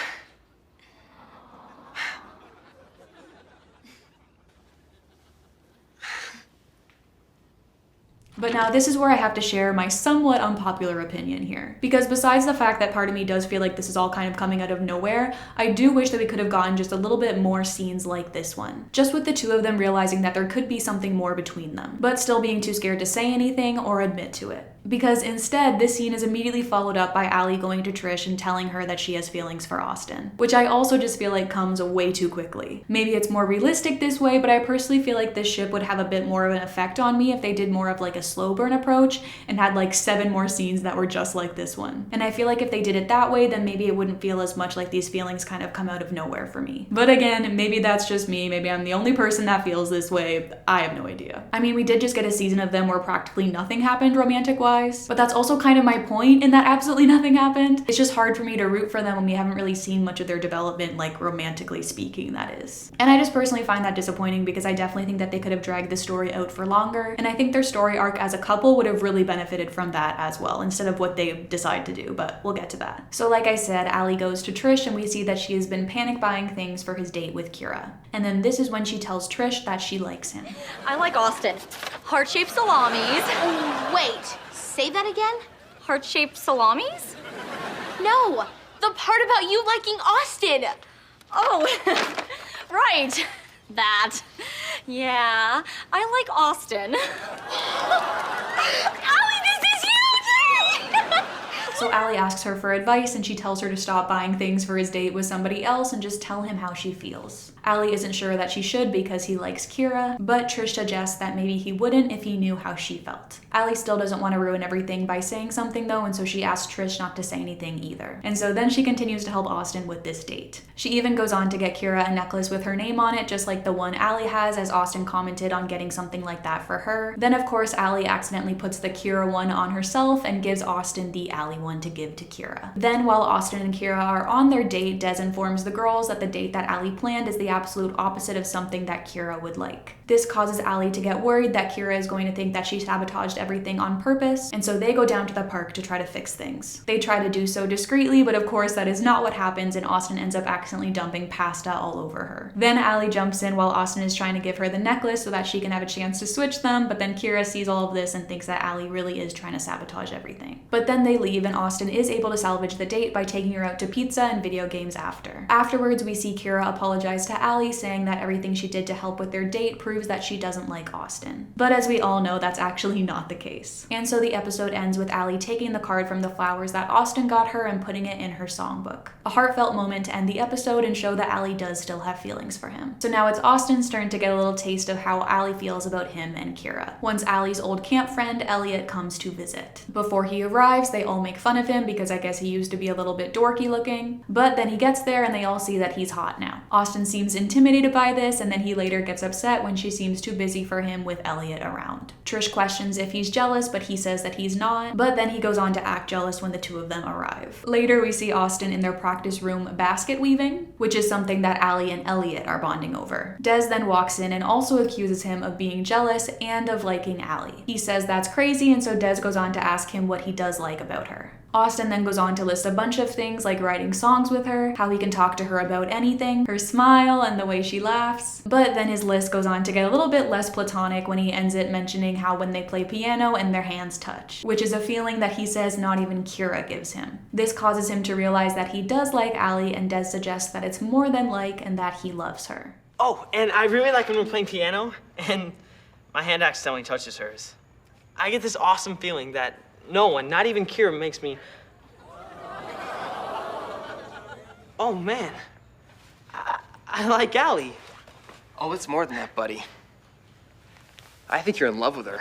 But now this is where I have to share my somewhat unpopular opinion here. Because besides the fact that part of me does feel like this is all kind of coming out of nowhere, I do wish that we could have gotten just a little bit more scenes like this one. Just with the two of them realizing that there could be something more between them, but still being too scared to say anything or admit to it. Because instead, this scene is immediately followed up by Allie going to Trish and telling her that she has feelings for Austin, which I also just feel like comes way too quickly. Maybe it's more realistic this way, but I personally feel like this ship would have a bit more of an effect on me if they did more of like a slow burn approach and had like 7 more scenes that were just like this one. And I feel like if they did it that way, then maybe it wouldn't feel as much like these feelings kind of come out of nowhere for me. But again, maybe that's just me. Maybe I'm the only person that feels this way. I have no idea. I mean, we did just get a season of them where practically nothing happened romantic-wise, but that's also kind of my point in that absolutely nothing happened. It's just hard for me to root for them when we haven't really seen much of their development, like romantically speaking, that is. And I just personally find that disappointing because I definitely think that they could have dragged the story out for longer, and I think their story arc as a couple would have really benefited from that as well, instead of what they decide to do, but we'll get to that. So like I said, Allie goes to Trish and we see that she has been panic buying things for his date with Kira. And then this is when she tells Trish that she likes him. I like Austin. Heart-shaped salamis. Wait, say that again? Heart-shaped salamis? No, the part about you liking Austin. Oh, right. That. Yeah, I like Austin. Allie, this is huge! So Allie asks her for advice and she tells her to stop buying things for his date with somebody else and just tell him how she feels. Allie isn't sure that she should because he likes Kira, but Trish suggests that maybe he wouldn't if he knew how she felt. Allie still doesn't want to ruin everything by saying something though, and so she asks Trish not to say anything either. And so then she continues to help Austin with this date. She even goes on to get Kira a necklace with her name on it, just like the one Allie has, as Austin commented on getting something like that for her. Then of course Allie accidentally puts the Kira one on herself and gives Austin the Allie one to give to Kira. Then while Austin and Kira are on their date, Des informs the girls that the date that Allie planned is the absolute opposite of something that Kira would like. This causes Allie to get worried that Kira is going to think that she sabotaged everything on purpose, and so they go down to the park to try to fix things. They try to do so discreetly, but of course that is not what happens, and Austin ends up accidentally dumping pasta all over her. Then Allie jumps in while Austin is trying to give her the necklace so that she can have a chance to switch them, but then Kira sees all of this and thinks that Allie really is trying to sabotage everything. But then they leave, and Austin is able to salvage the date by taking her out to pizza and video games after. Afterwards, we see Kira apologize to Allie, saying that everything she did to help with their date proves that she doesn't like Austin. But as we all know, that's actually not the case. And so the episode ends with Allie taking the card from the flowers that Austin got her and putting it in her songbook. A heartfelt moment to end the episode and show that Allie does still have feelings for him. So now it's Austin's turn to get a little taste of how Allie feels about him and Kira. Once Allie's old camp friend, Elliot, comes to visit. Before he arrives, they all make fun of him because I guess he used to be a little bit dorky looking, but then he gets there and they all see that he's hot now. Austin seems intimidated by this, and then he later gets upset when she seems too busy for him with Elliot around. Trish questions if he's jealous, but he says that he's not, but then he goes on to act jealous when the two of them arrive. Later, we see Austin in their practice room basket weaving, which is something that Allie and Elliot are bonding over. Des then walks in and also accuses him of being jealous and of liking Allie. He says that's crazy, and so Des goes on to ask him what he does like about her. Austin then goes on to list a bunch of things like writing songs with her, how he can talk to her about anything, her smile, and the way she laughs. But then his list goes on to get a little bit less platonic when he ends it mentioning how when they play piano and their hands touch, which is a feeling that he says not even Kira gives him. This causes him to realize that he does like Allie, and Des suggests that it's more than like and that he loves her. Oh, and I really like when we're playing piano and my hand accidentally touches hers. I get this awesome feeling that no one, not even Kira, makes me... Oh, man. I like Allie. Oh, it's more than that, buddy. I think you're in love with her.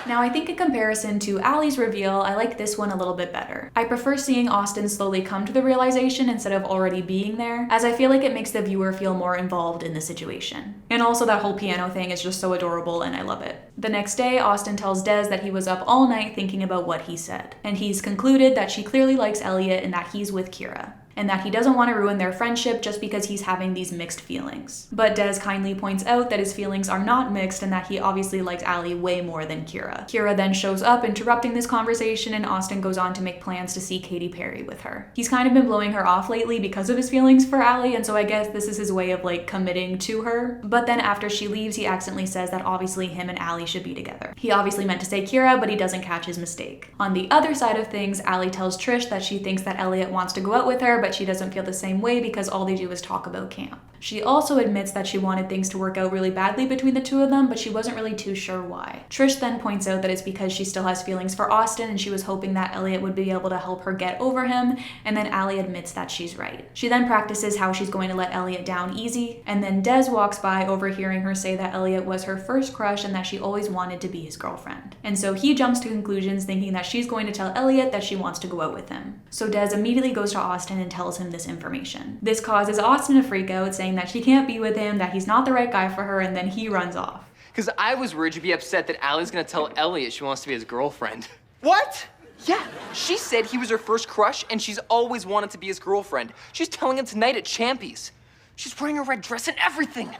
Now, I think in comparison to Allie's reveal, I like this one a little bit better. I prefer seeing Austin slowly come to the realization instead of already being there, as I feel like it makes the viewer feel more involved in the situation. And also that whole piano thing is just so adorable and I love it. The next day, Austin tells Des that he was up all night thinking about what he said, and he's concluded that she clearly likes Elliot and that he's with Kira, and that he doesn't want to ruin their friendship just because he's having these mixed feelings. But Des kindly points out that his feelings are not mixed and that he obviously likes Allie way more than Kira. Kira then shows up, interrupting this conversation, and Austin goes on to make plans to see Katy Perry with her. He's kind of been blowing her off lately because of his feelings for Allie, and so I guess this is his way of like committing to her. But then after she leaves, he accidentally says that obviously him and Allie should be together. He obviously meant to say Kira, but he doesn't catch his mistake. On the other side of things, Allie tells Trish that she thinks that Elliot wants to go out with her, but she doesn't feel the same way because all they do is talk about camp. She also admits that she wanted things to work out really badly between the two of them, but she wasn't really too sure why. Trish then points out that it's because she still has feelings for Austin and she was hoping that Elliot would be able to help her get over him, and then Allie admits that she's right. She then practices how she's going to let Elliot down easy, and then Des walks by, overhearing her say that Elliot was her first crush and that she always wanted to be his girlfriend. And so he jumps to conclusions, thinking that she's going to tell Elliot that she wants to go out with him. So Des immediately goes to Austin and tells him this information. This causes Austin to freak out, saying that she can't be with him, that he's not the right guy for her, and then he runs off. Because I was worried you'd be upset that Allie's gonna tell Elliot she wants to be his girlfriend. What? Yeah, she said he was her first crush and she's always wanted to be his girlfriend. She's telling him tonight at Champy's. She's wearing a red dress and everything.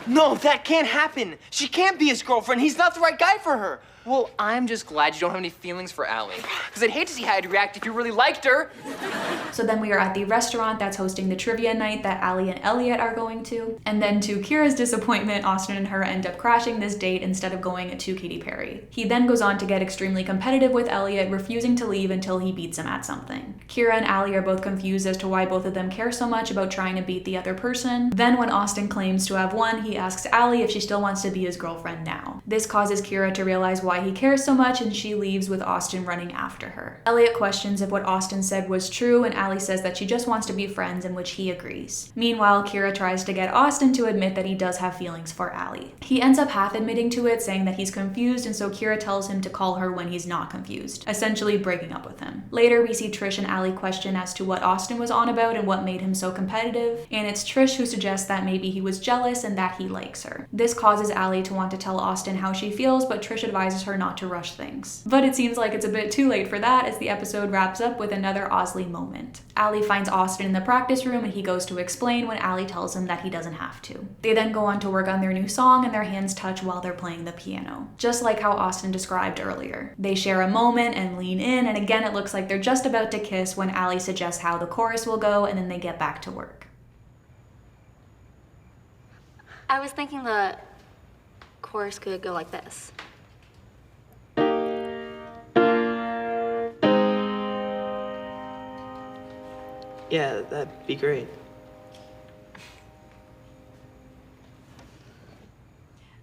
No, that can't happen. She can't be his girlfriend. He's not the right guy for her. Well, I'm just glad you don't have any feelings for Allie. Because I'd hate to see how you'd react if you really liked her. So then we are at the restaurant that's hosting the trivia night that Allie and Elliot are going to. And then to Kira's disappointment, Austin and her end up crashing this date instead of going to Katy Perry. He then goes on to get extremely competitive with Elliot, refusing to leave until he beats him at something. Kira and Allie are both confused as to why both of them care so much about trying to beat the other person. Then when Austin claims to have won, he asks Allie if she still wants to be his girlfriend now. This causes Kira to realize why he cares so much, and she leaves with Austin running after her. Elliot questions if what Austin said was true, and Allie says that she just wants to be friends, in which he agrees. Meanwhile, Kira tries to get Austin to admit that he does have feelings for Allie. He ends up half admitting to it, saying that he's confused, and so Kira tells him to call her when he's not confused, essentially breaking up with him. Later, we see Trish and Allie question as to what Austin was on about and what made him so competitive, and it's Trish who suggests that maybe he was jealous and that he likes her. This causes Allie to want to tell Austin how she feels, but Trish advises her not to rush things. But it seems like it's a bit too late for that, as the episode wraps up with another Osley moment. Allie finds Austin in the practice room and he goes to explain when Allie tells him that he doesn't have to. They then go on to work on their new song and their hands touch while they're playing the piano, just like how Austin described earlier. They share a moment and lean in, and again it looks like they're just about to kiss when Allie suggests how the chorus will go, and then they get back to work. I was thinking the chorus could go like this. Yeah, that'd be great.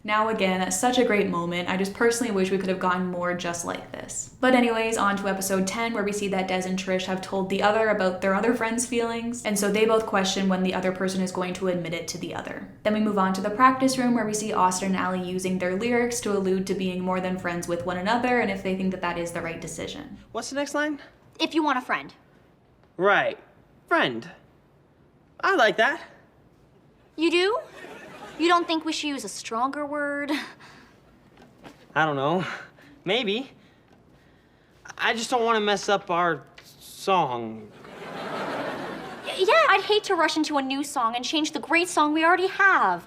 Now again, such a great moment. I just personally wish we could have gotten more just like this. But anyways, on to episode 10, where we see that Des and Trish have told the other about their other friend's feelings, and so they both question when the other person is going to admit it to the other. Then we move on to the practice room, where we see Austin and Allie using their lyrics to allude to being more than friends with one another, and if they think that that is the right decision. What's the next line? If you want a friend. Right. Friend. I like that. You do? You don't think we should use a stronger word? I don't know. Maybe. I just don't want to mess up our song. Yeah, I'd hate to rush into a new song and change the great song we already have.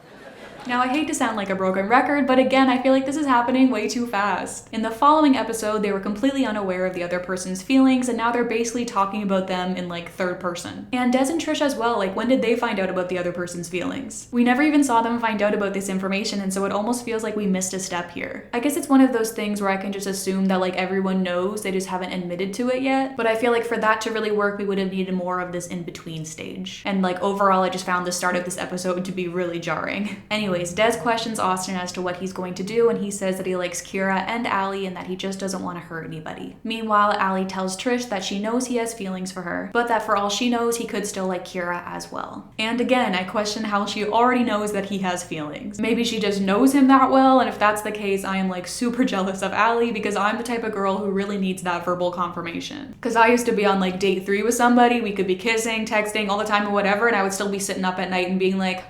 Now, I hate to sound like a broken record, but again, I feel like this is happening way too fast. In the following episode, they were completely unaware of the other person's feelings, and now they're basically talking about them in like third person. And Des and Trish as well, like when did they find out about the other person's feelings? We never even saw them find out about this information, and so it almost feels like we missed a step here. I guess it's one of those things where I can just assume that like everyone knows, they just haven't admitted to it yet, but I feel like for that to really work, we would have needed more of this in-between stage. And like overall, I just found the start of this episode to be really jarring. Anyways, Des questions Austin as to what he's going to do, and he says that he likes Kira and Allie and that he just doesn't want to hurt anybody. Meanwhile, Allie tells Trish that she knows he has feelings for her, but that for all she knows, he could still like Kira as well. And again, I question how she already knows that he has feelings. Maybe she just knows him that well, and if that's the case, I am like super jealous of Allie because I'm the type of girl who really needs that verbal confirmation. Because I used to be on like date 3 with somebody, we could be kissing, texting all the time or whatever, and I would still be sitting up at night and being like,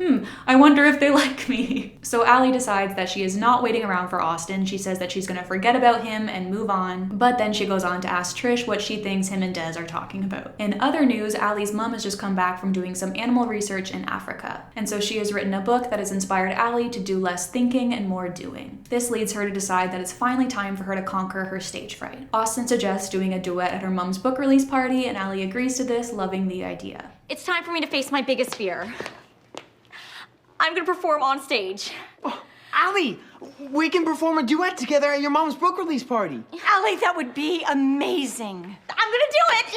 I wonder if they like me. So Allie decides that she is not waiting around for Austin. She says that she's gonna forget about him and move on, but then she goes on to ask Trish what she thinks him and Des are talking about. In other news, Allie's mom has just come back from doing some animal research in Africa, and so she has written a book that has inspired Allie to do less thinking and more doing. This leads her to decide that it's finally time for her to conquer her stage fright. Austin suggests doing a duet at her mom's book release party, and Allie agrees to this, loving the idea. It's time for me to face my biggest fear. I'm gonna perform on stage. Oh, Allie, we can perform a duet together at your mom's book release party. Allie, that would be amazing. I'm gonna do it!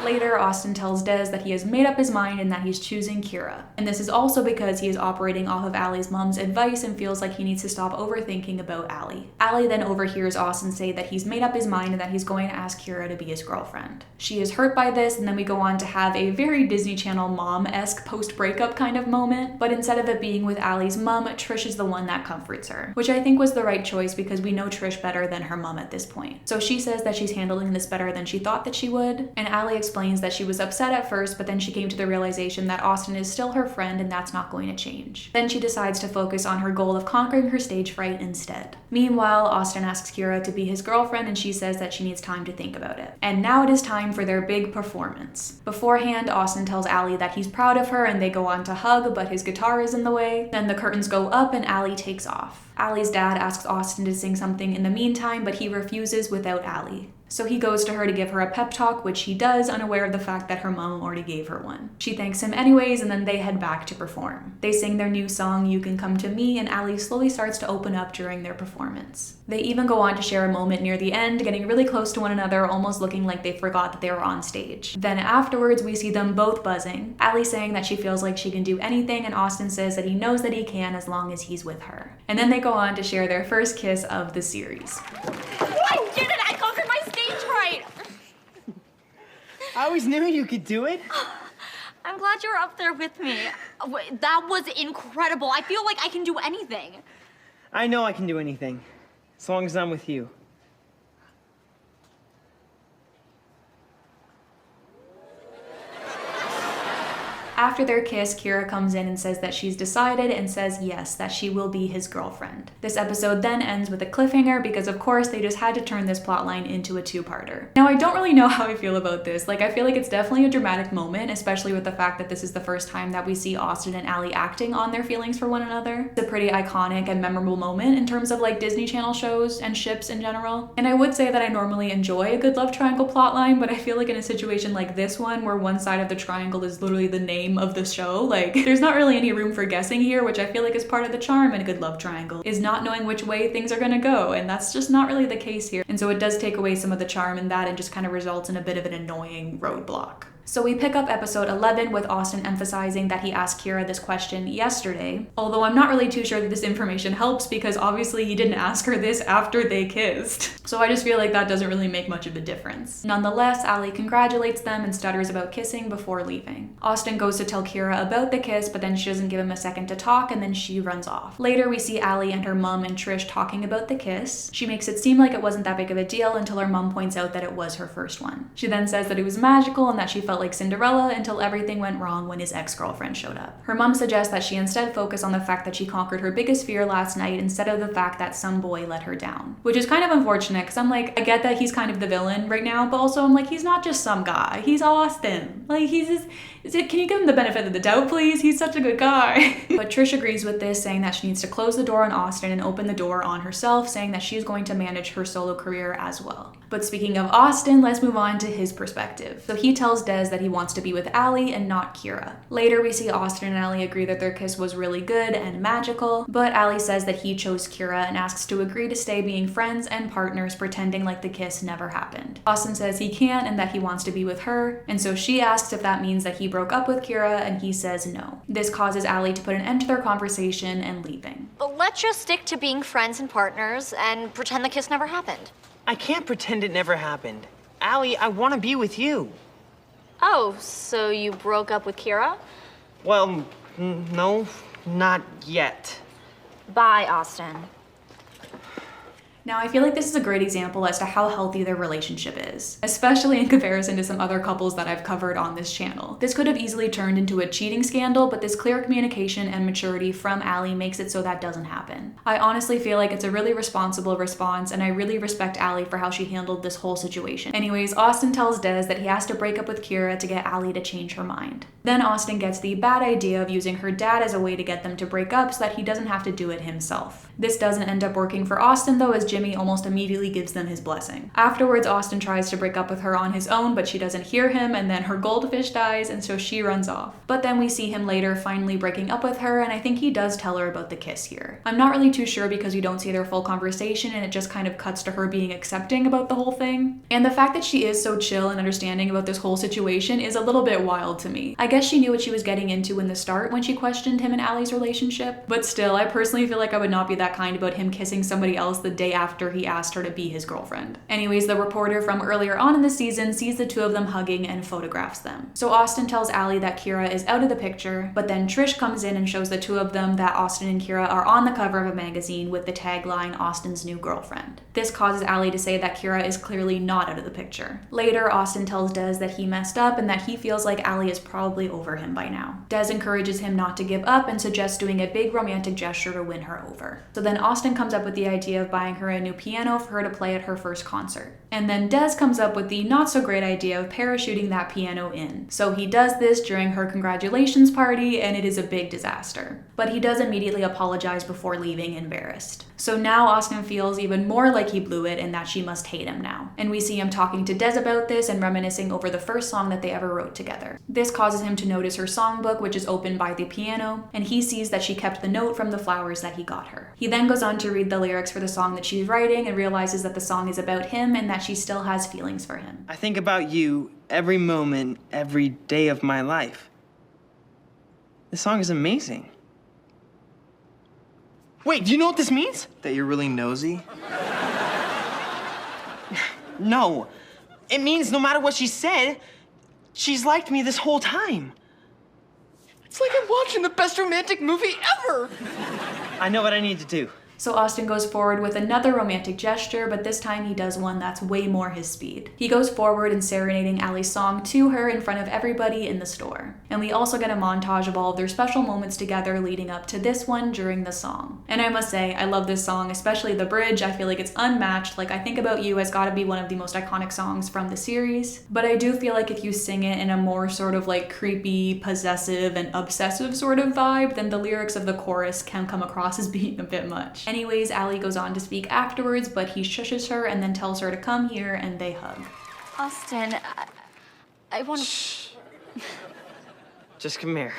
Later, Austin tells Des that he has made up his mind and that he's choosing Kira. And this is also because he is operating off of Allie's mom's advice and feels like he needs to stop overthinking about Allie. Allie then overhears Austin say that he's made up his mind and that he's going to ask Kira to be his girlfriend. She is hurt by this, and then we go on to have a very Disney Channel mom-esque post-breakup kind of moment, but instead of it being with Allie's mom, Trish is the one that comforts her, which I think was the right choice because we know Trish better than her mom at this point. So she says that she's handling this better than she thought that she would, and Allie explains that she was upset at first, but then she came to the realization that Austin is still her friend and that's not going to change. Then she decides to focus on her goal of conquering her stage fright instead. Meanwhile, Austin asks Kira to be his girlfriend and she says that she needs time to think about it. And now it is time for their big performance. Beforehand, Austin tells Allie that he's proud of her and they go on to hug, but his guitar is in the way. Then the curtains go up and Allie takes off. Allie's dad asks Austin to sing something in the meantime, but he refuses without Allie. So he goes to her to give her a pep talk, which he does, unaware of the fact that her mom already gave her one. She thanks him anyways, and then they head back to perform. They sing their new song, You Can Come to Me, and Allie slowly starts to open up during their performance. They even go on to share a moment near the end, getting really close to one another, almost looking like they forgot that they were on stage. Then afterwards, we see them both buzzing. Allie saying that she feels like she can do anything, and Austin says that he knows that he can as long as he's with her. And then they go on to share their first kiss of the series. I did it! I conquered my stage fright! I always knew you could do it. I'm glad you're up there with me. That was incredible. I feel like I can do anything. I know I can do anything, as long as I'm with you. After their kiss, Kira comes in and says that she's decided and says yes, that she will be his girlfriend. This episode then ends with a cliffhanger because of course they just had to turn this plotline into a two-parter. Now I don't really know how I feel about this. Like, I feel like it's definitely a dramatic moment, especially with the fact that this is the first time that we see Austin and Allie acting on their feelings for one another. It's a pretty iconic and memorable moment in terms of like Disney Channel shows and ships in general. And I would say that I normally enjoy a good love triangle plotline, but I feel like in a situation like this one where one side of the triangle is literally the name of the show, like there's not really any room for guessing here, which I feel like is part of the charm in a good love triangle, is not knowing which way things are gonna go, and that's just not really the case here. And so it does take away some of the charm in that and just kind of results in a bit of an annoying roadblock. So we pick up episode 11 with Austin emphasizing that he asked Kira this question yesterday, although I'm not really too sure that this information helps because obviously he didn't ask her this after they kissed. So I just feel like that doesn't really make much of a difference. Nonetheless, Allie congratulates them and stutters about kissing before leaving. Austin goes to tell Kira about the kiss, but then she doesn't give him a second to talk and then she runs off. Later we see Allie and her mom and Trish talking about the kiss. She makes it seem like it wasn't that big of a deal until her mom points out that it was her first one. She then says that it was magical and that she felt like Cinderella until everything went wrong when his ex-girlfriend showed up. Her mom suggests that she instead focus on the fact that she conquered her biggest fear last night instead of the fact that some boy let her down. Which is kind of unfortunate because I'm like, I get that he's kind of the villain right now, but also I'm like, he's not just some guy, he's Austin. Like, he's just, can you give him the benefit of the doubt, please? He's such a good guy. But Trish agrees with this, saying that she needs to close the door on Austin and open the door on herself, saying that she's going to manage her solo career as well. But speaking of Austin, let's move on to his perspective. So he tells Des that he wants to be with Allie and not Kira. Later, we see Austin and Allie agree that their kiss was really good and magical, but Allie says that he chose Kira and asks to agree to stay being friends and partners, pretending like the kiss never happened. Austin says he can't and that he wants to be with her, and so she asks if that means that he broke up with Kira, and he says no. This causes Allie to put an end to their conversation and leaving. But let's just stick to being friends and partners and pretend the kiss never happened. I can't pretend it never happened. Allie, I want to be with you. Oh, so you broke up with Kira? Well, no, not yet. Bye, Austin. Now, I feel like this is a great example as to how healthy their relationship is, especially in comparison to some other couples that I've covered on this channel. This could have easily turned into a cheating scandal, but this clear communication and maturity from Allie makes it so that doesn't happen. I honestly feel like it's a really responsible response, and I really respect Allie for how she handled this whole situation. Anyways, Austin tells Des that he has to break up with Kira to get Allie to change her mind. Then Austin gets the bad idea of using her dad as a way to get them to break up so that he doesn't have to do it himself. This doesn't end up working for Austin though, as Jimmy almost immediately gives them his blessing. Afterwards, Austin tries to break up with her on his own, but she doesn't hear him, and then her goldfish dies, and so she runs off. But then we see him later finally breaking up with her, and I think he does tell her about the kiss here. I'm not really too sure because we don't see their full conversation, and it just kind of cuts to her being accepting about the whole thing. And the fact that she is so chill and understanding about this whole situation is a little bit wild to me. I guess she knew what she was getting into in the start when she questioned him and Allie's relationship, but still, I personally feel like I would not be that kind about him kissing somebody else the day after he asked her to be his girlfriend. Anyways, the reporter from earlier on in the season sees the two of them hugging and photographs them. So Austin tells Allie that Kira is out of the picture, but then Trish comes in and shows the two of them that Austin and Kira are on the cover of a magazine with the tagline, Austin's new girlfriend. This causes Allie to say that Kira is clearly not out of the picture. Later, Austin tells Des that he messed up and that he feels like Allie is probably over him by now. Des encourages him not to give up and suggests doing a big romantic gesture to win her over. So then Austin comes up with the idea of buying her a new piano for her to play at her first concert. And then Des comes up with the not so great idea of parachuting that piano in. So he does this during her congratulations party, and it is a big disaster. But he does immediately apologize before leaving, embarrassed. So now Austin feels even more like he blew it and that she must hate him now. And we see him talking to Des about this and reminiscing over the first song that they ever wrote together. This causes him to notice her songbook, which is open by the piano, and he sees that she kept the note from the flowers that he got her. He then goes on to read the lyrics for the song that she's writing and realizes that the song is about him and that she still has feelings for him. I think about you every moment, every day of my life. This song is amazing. Wait, do you know what this means? That you're really nosy? No. It means no matter what she said, she's liked me this whole time. It's like I'm watching the best romantic movie ever. I know what I need to do. So Austin goes forward with another romantic gesture, but this time he does one that's way more his speed. He goes forward and serenading Allie's song to her in front of everybody in the store. And we also get a montage of all of their special moments together leading up to this one during the song. And I must say, I love this song, especially the bridge. I feel like it's unmatched. Like, I Think About You has gotta be one of the most iconic songs from the series. But I do feel like if you sing it in a more sort of like creepy, possessive, and obsessive sort of vibe, then the lyrics of the chorus can come across as being a bit much. Anyways, Allie goes on to speak afterwards, but he shushes her and then tells her to come here, and they hug. Austin, I want to... Shh. Just come here.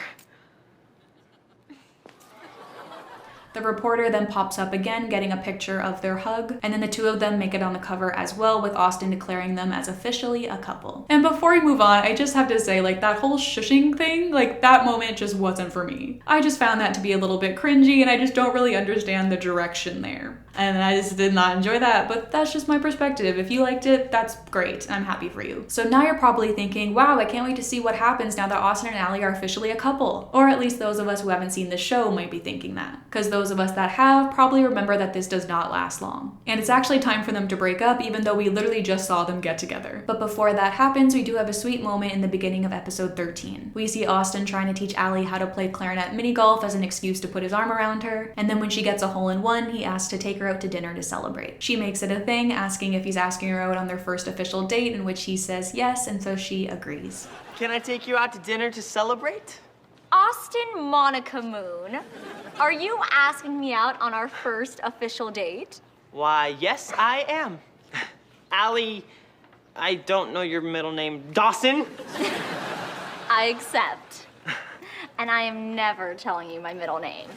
The reporter then pops up again, getting a picture of their hug, and then the two of them make it on the cover as well, with Austin declaring them as officially a couple. And before we move on, I just have to say, like, that whole shushing thing, like, that moment just wasn't for me. I just found that to be a little bit cringy, and I just don't really understand the direction there. And I just did not enjoy that, but that's just my perspective. If you liked it, that's great. I'm happy for you. So now you're probably thinking, wow, I can't wait to see what happens now that Austin and Allie are officially a couple. Or at least those of us who haven't seen the show might be thinking that. Because those of us that have probably remember that this does not last long. And it's actually time for them to break up, even though we literally just saw them get together. But before that happens, we do have a sweet moment in the beginning of episode 13. We see Austin trying to teach Allie how to play clarinet mini golf as an excuse to put his arm around her. And then when she gets a hole-in-one, he asks to take her out to dinner to celebrate. She makes it a thing, asking if he's asking her out on their first official date, in which he says yes, and so she agrees. Can I take you out to dinner to celebrate? Austin Monica Moon, are you asking me out on our first official date? Why, yes, I am. Allie, I don't know your middle name. Dawson? I accept. And I am never telling you my middle name.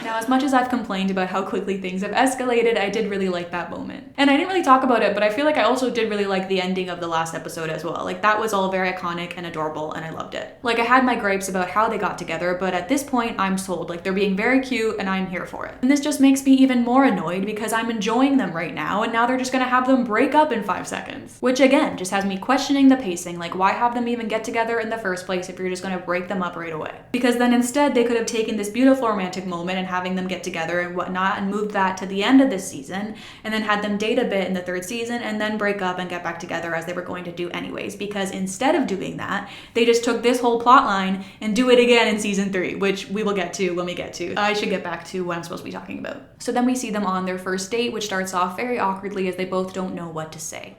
Now, as much as I've complained about how quickly things have escalated, I did really like that moment. And I didn't really talk about it, but I feel like I also did really like the ending of the last episode as well. Like, that was all very iconic and adorable, and I loved it. Like, I had my gripes about how they got together, but at this point, I'm sold. Like, they're being very cute, and I'm here for it. And this just makes me even more annoyed because I'm enjoying them right now, and now they're just gonna have them break up in 5 seconds. Which, again, just has me questioning the pacing. Like, why have them even get together in the first place if you're just gonna break them up right away? Because then instead they could have taken this beautiful romantic moment and having them get together and whatnot and moved that to the end of this season and then had them date a bit in the 3rd season and then break up and get back together as they were going to do anyways. Because instead of doing that, they just took this whole plot line and do it again in season 3, which we will get to when we get to. I should get back to what I'm supposed to be talking about. So then we see them on their first date, which starts off very awkwardly as they both don't know what to say.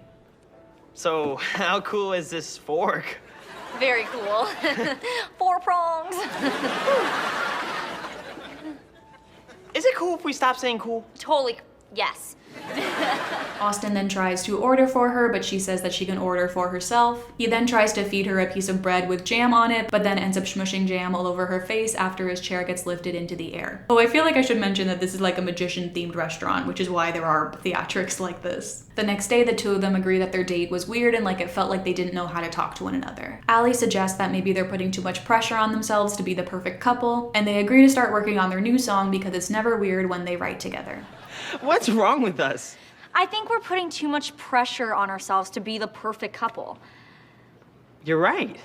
So, how cool is this fork? Very cool. 4 prongs. Is it cool if we stop saying cool? Totally, yes. Austin then tries to order for her, but she says that she can order for herself. He then tries to feed her a piece of bread with jam on it, but then ends up smushing jam all over her face after his chair gets lifted into the air. Oh, I feel like I should mention that this is like a magician-themed restaurant, which is why there are theatrics like this. The next day, the two of them agree that their date was weird and like it felt like they didn't know how to talk to one another. Allie suggests that maybe they're putting too much pressure on themselves to be the perfect couple, and they agree to start working on their new song because it's never weird when they write together. What's wrong with us? I think we're putting too much pressure on ourselves to be the perfect couple. You're right.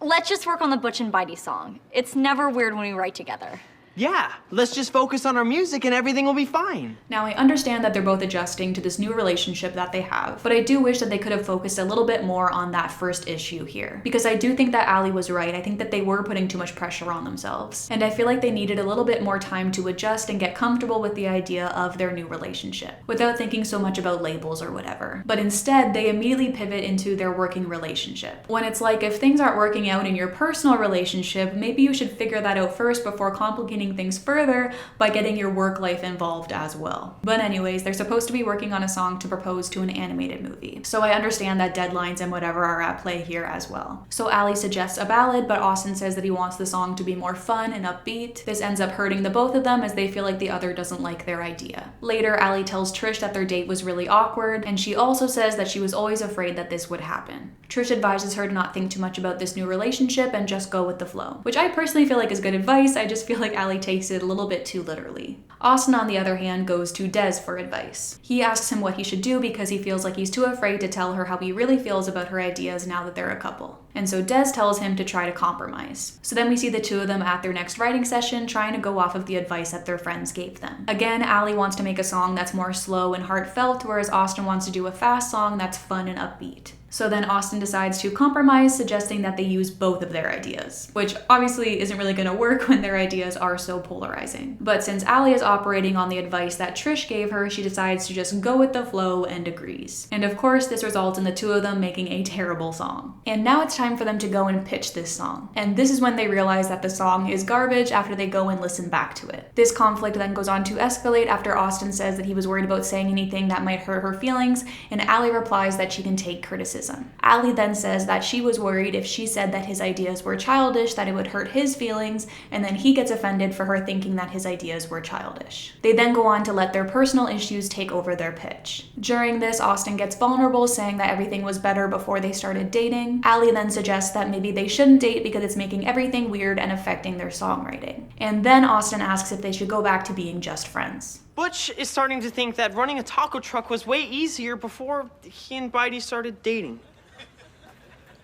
Let's just work on the Butch and Bitey song. It's never weird when we write together. Yeah, let's just focus on our music and everything will be fine. Now, I understand that they're both adjusting to this new relationship that they have, but I do wish that they could have focused a little bit more on that first issue here. Because I do think that Allie was right. I think that they were putting too much pressure on themselves. And I feel like they needed a little bit more time to adjust and get comfortable with the idea of their new relationship, without thinking so much about labels or whatever. But instead, they immediately pivot into their working relationship. When it's like, if things aren't working out in your personal relationship, maybe you should figure that out first before complicating things further by getting your work life involved as well. But anyways, they're supposed to be working on a song to propose to an animated movie. So I understand that deadlines and whatever are at play here as well. So Allie suggests a ballad, but Austin says that he wants the song to be more fun and upbeat. This ends up hurting the both of them as they feel like the other doesn't like their idea. Later, Allie tells Trish that their date was really awkward, and she also says that she was always afraid that this would happen. Trish advises her to not think too much about this new relationship and just go with the flow, which I personally feel like is good advice. I just feel like Allie takes it a little bit too literally. Austin, on the other hand, goes to Des for advice. He asks him what he should do because he feels like he's too afraid to tell her how he really feels about her ideas now that they're a couple. And so Des tells him to try to compromise. So then we see the two of them at their next writing session trying to go off of the advice that their friends gave them. Again, Allie wants to make a song that's more slow and heartfelt, whereas Austin wants to do a fast song that's fun and upbeat. So then Austin decides to compromise, suggesting that they use both of their ideas, which obviously isn't really going to work when their ideas are so polarizing. But since Allie is operating on the advice that Trish gave her, she decides to just go with the flow and agrees. And of course, this results in the two of them making a terrible song. And now it's time for them to go and pitch this song. And this is when they realize that the song is garbage after they go and listen back to it. This conflict then goes on to escalate after Austin says that he was worried about saying anything that might hurt her feelings, and Allie replies that she can take criticism. Allie then says that she was worried if she said that his ideas were childish, that it would hurt his feelings, and then he gets offended for her thinking that his ideas were childish. They then go on to let their personal issues take over their pitch. During this, Austin gets vulnerable, saying that everything was better before they started dating. Allie then suggests that maybe they shouldn't date because it's making everything weird and affecting their songwriting. And then Austin asks if they should go back to being just friends. Butch is starting to think that running a taco truck was way easier before he and Bidey started dating.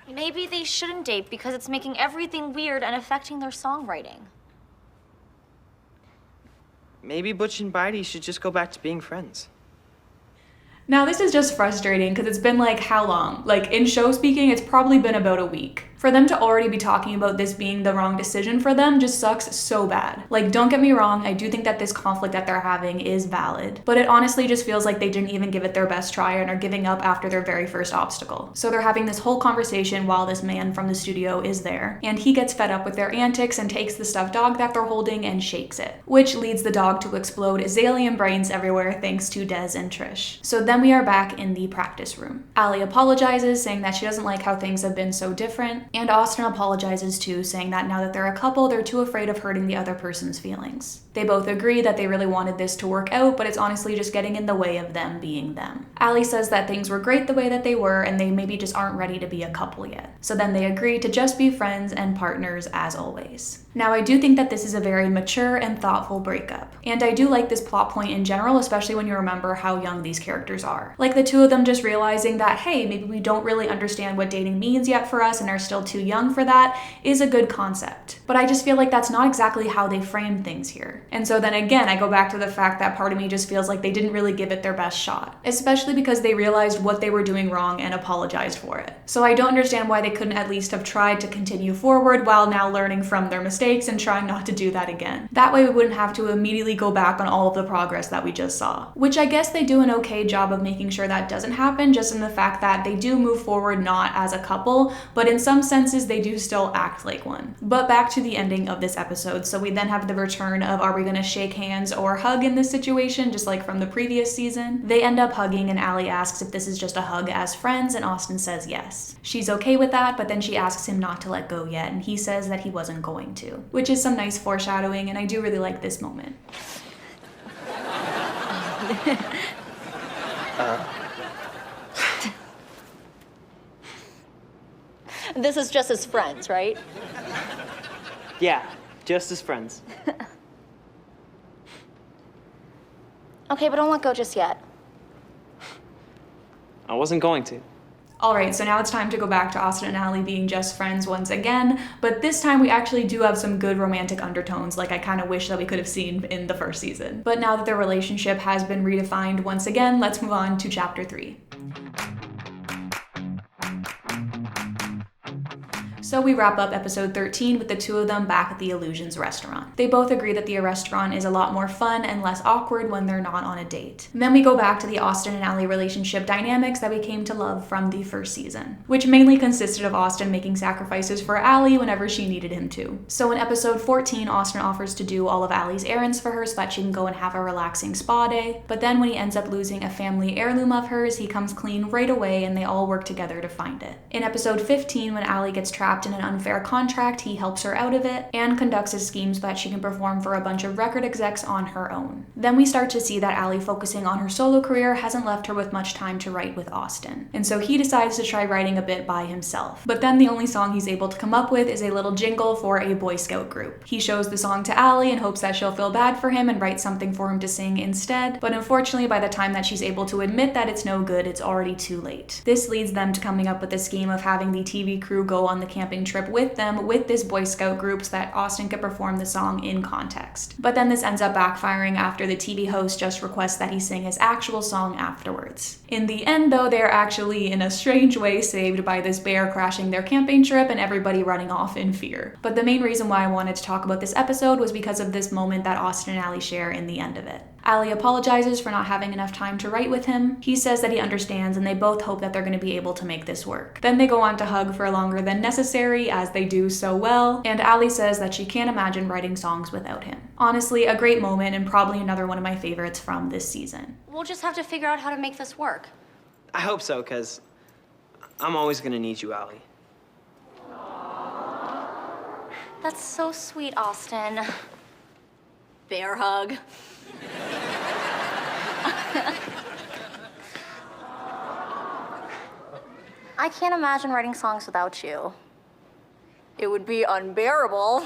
Maybe they shouldn't date because it's making everything weird and affecting their songwriting. Maybe Butch and Bidey should just go back to being friends. Now this is just frustrating because it's been like how long? Like in show speaking, it's probably been about a week. For them to already be talking about this being the wrong decision for them just sucks so bad. Like, don't get me wrong, I do think that this conflict that they're having is valid, but it honestly just feels like they didn't even give it their best try and are giving up after their very first obstacle. So they're having this whole conversation while this man from the studio is there, and he gets fed up with their antics and takes the stuffed dog that they're holding and shakes it, which leads the dog to explode Azalean brains everywhere thanks to Des and Trish. So then we are back in the practice room. Allie apologizes, saying that she doesn't like how things have been so different, and Austin apologizes too, saying that now that they're a couple, they're too afraid of hurting the other person's feelings. They both agree that they really wanted this to work out, but it's honestly just getting in the way of them being them. Allie says that things were great the way that they were, and they maybe just aren't ready to be a couple yet. So then they agree to just be friends and partners as always. Now, I do think that this is a very mature and thoughtful breakup. And I do like this plot point in general, especially when you remember how young these characters are. Like the two of them just realizing that, hey, maybe we don't really understand what dating means yet for us and are still too young for that is a good concept. But I just feel like that's not exactly how they frame things here. And so then again, I go back to the fact that part of me just feels like they didn't really give it their best shot, especially because they realized what they were doing wrong and apologized for it. So I don't understand why they couldn't at least have tried to continue forward while now learning from their mistakes and trying not to do that again. That way we wouldn't have to immediately go back on all of the progress that we just saw. Which I guess they do an okay job of making sure that doesn't happen, just in the fact that they do move forward not as a couple, but in some senses they do still act like one. But back to the ending of this episode. So we then have the return of are we gonna shake hands or hug in this situation, just like from the previous season. They end up hugging and Allie asks if this is just a hug as friends, and Austin says yes. She's okay with that, but then she asks him not to let go yet, and he says that he wasn't going to, which is some nice foreshadowing, and I do really like this moment. This is just as friends, right? Yeah, just as friends. Okay, but don't let go just yet. I wasn't going to. Alright, so now it's time to go back to Austin and Allie being just friends once again, but this time we actually do have some good romantic undertones like I kind of wish that we could have seen in the first season. But now that their relationship has been redefined once again, let's move on to chapter 3. So we wrap up episode 13 with the two of them back at the Illusions restaurant. They both agree that the restaurant is a lot more fun and less awkward when they're not on a date. And then we go back to the Austin and Allie relationship dynamics that we came to love from the first season, which mainly consisted of Austin making sacrifices for Allie whenever she needed him to. So in episode 14, Austin offers to do all of Allie's errands for her so that she can go and have a relaxing spa day. But then when he ends up losing a family heirloom of hers, he comes clean right away and they all work together to find it. In episode 15, when Allie gets trapped trapped in an unfair contract, he helps her out of it and conducts his schemes so that she can perform for a bunch of record execs on her own. Then we start to see that Allie focusing on her solo career hasn't left her with much time to write with Austin. And so he decides to try writing a bit by himself. But then the only song he's able to come up with is a little jingle for a Boy Scout group. He shows the song to Allie in hopes that she'll feel bad for him and write something for him to sing instead. But unfortunately, by the time that she's able to admit that it's no good, it's already too late. This leads them to coming up with the scheme of having the TV crew go on the camping trip with them with this Boy Scout group so that Austin could perform the song in context. But then this ends up backfiring after the TV host just requests that he sing his actual song afterwards. In the end though, they're actually in a strange way saved by this bear crashing their camping trip and everybody running off in fear. But the main reason why I wanted to talk about this episode was because of this moment that Austin and Allie share in the end of it. Allie apologizes for not having enough time to write with him. He says that he understands and they both hope that they're going to be able to make this work. Then they go on to hug for longer than necessary, as they do so well, and Allie says that she can't imagine writing songs without him. Honestly, a great moment and probably another one of my favorites from this season. We'll just have to figure out how to make this work. I hope so, because I'm always gonna need you, Allie. That's so sweet, Austin. Bear hug. I can't imagine writing songs without you. It would be unbearable.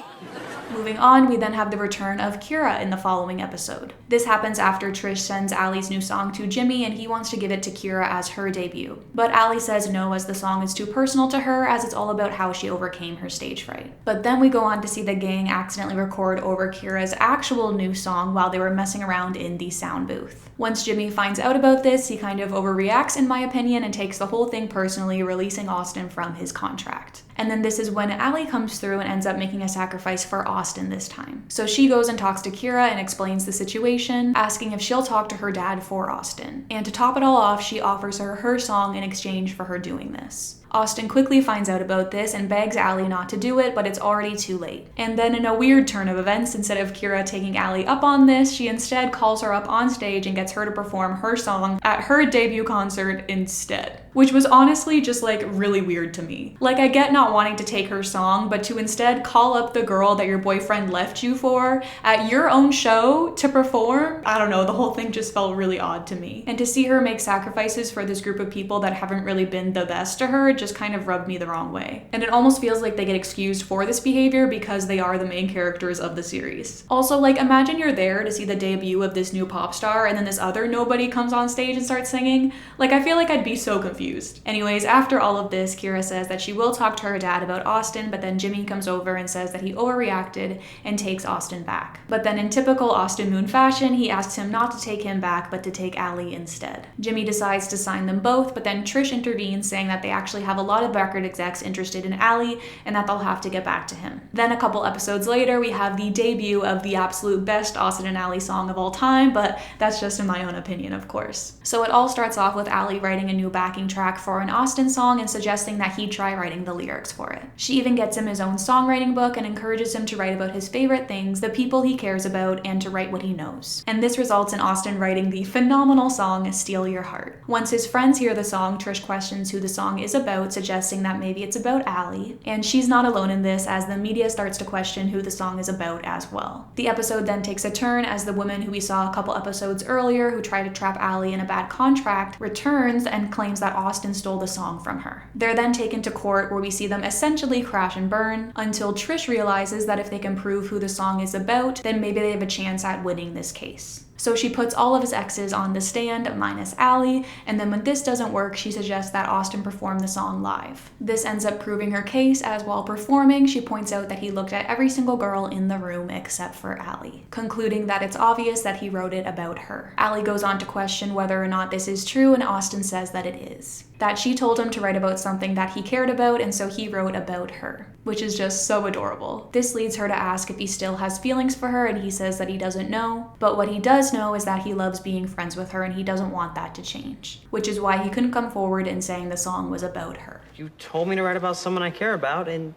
Moving on, we then have the return of Kira in the following episode. This happens after Trish sends Allie's new song to Jimmy and he wants to give it to Kira as her debut. But Allie says no, as the song is too personal to her, as it's all about how she overcame her stage fright. But then we go on to see the gang accidentally record over Kira's actual new song while they were messing around in the sound booth. Once Jimmy finds out about this, he kind of overreacts in my opinion and takes the whole thing personally, releasing Austin from his contract. And then this is when Allie comes through and ends up making a sacrifice for Austin this time. So she goes and talks to Kira and explains the situation, asking if she'll talk to her dad for Austin. And to top it all off, she offers her song in exchange for her doing this. Austin quickly finds out about this and begs Allie not to do it, but it's already too late. And then in a weird turn of events, instead of Kira taking Allie up on this, she instead calls her up on stage and gets her to perform her song at her debut concert instead. Which was honestly just like really weird to me. Like, I get not wanting to take her song, but to instead call up the girl that your boyfriend left you for at your own show to perform, I don't know, the whole thing just felt really odd to me. And to see her make sacrifices for this group of people that haven't really been the best to her just kind of rubbed me the wrong way. And it almost feels like they get excused for this behavior because they are the main characters of the series. Also, like, imagine you're there to see the debut of this new pop star and then this other nobody comes on stage and starts singing. Like, I feel like I'd be so confused. Anyways, after all of this, Kira says that she will talk to her dad about Austin, but then Jimmy comes over and says that he overreacted and takes Austin back. But then in typical Austin Moon fashion, he asks him not to take him back, but to take Allie instead. Jimmy decides to sign them both, but then Trish intervenes, saying that they actually have a lot of record execs interested in Allie and that they'll have to get back to him. Then a couple episodes later, we have the debut of the absolute best Austin and Allie song of all time, but that's just in my own opinion, of course. So it all starts off with Allie writing a new backing track for an Austin song and suggesting that he try writing the lyrics for it. She even gets him his own songwriting book and encourages him to write about his favorite things, the people he cares about, and to write what he knows. And this results in Austin writing the phenomenal song Steal Your Heart. Once his friends hear the song, Trish questions who the song is about, suggesting that maybe it's about Allie. And she's not alone in this, as the media starts to question who the song is about as well. The episode then takes a turn as the woman who we saw a couple episodes earlier who tried to trap Allie in a bad contract returns and claims that Austin stole the song from her. They're then taken to court where we see them essentially crash and burn until Trish realizes that if they can prove who the song is about, then maybe they have a chance at winning this case. So she puts all of his exes on the stand, minus Allie, and then when this doesn't work, she suggests that Austin perform the song live. This ends up proving her case, as while performing, she points out that he looked at every single girl in the room except for Allie, concluding that it's obvious that he wrote it about her. Allie goes on to question whether or not this is true, and Austin says that it is. That she told him to write about something that he cared about, and so he wrote about her, which is just so adorable. This leads her to ask if he still has feelings for her, and he says that he doesn't know, but what he does know is that he loves being friends with her and he doesn't want that to change, which is why he couldn't come forward in saying the song was about her. You told me to write about someone I care about, and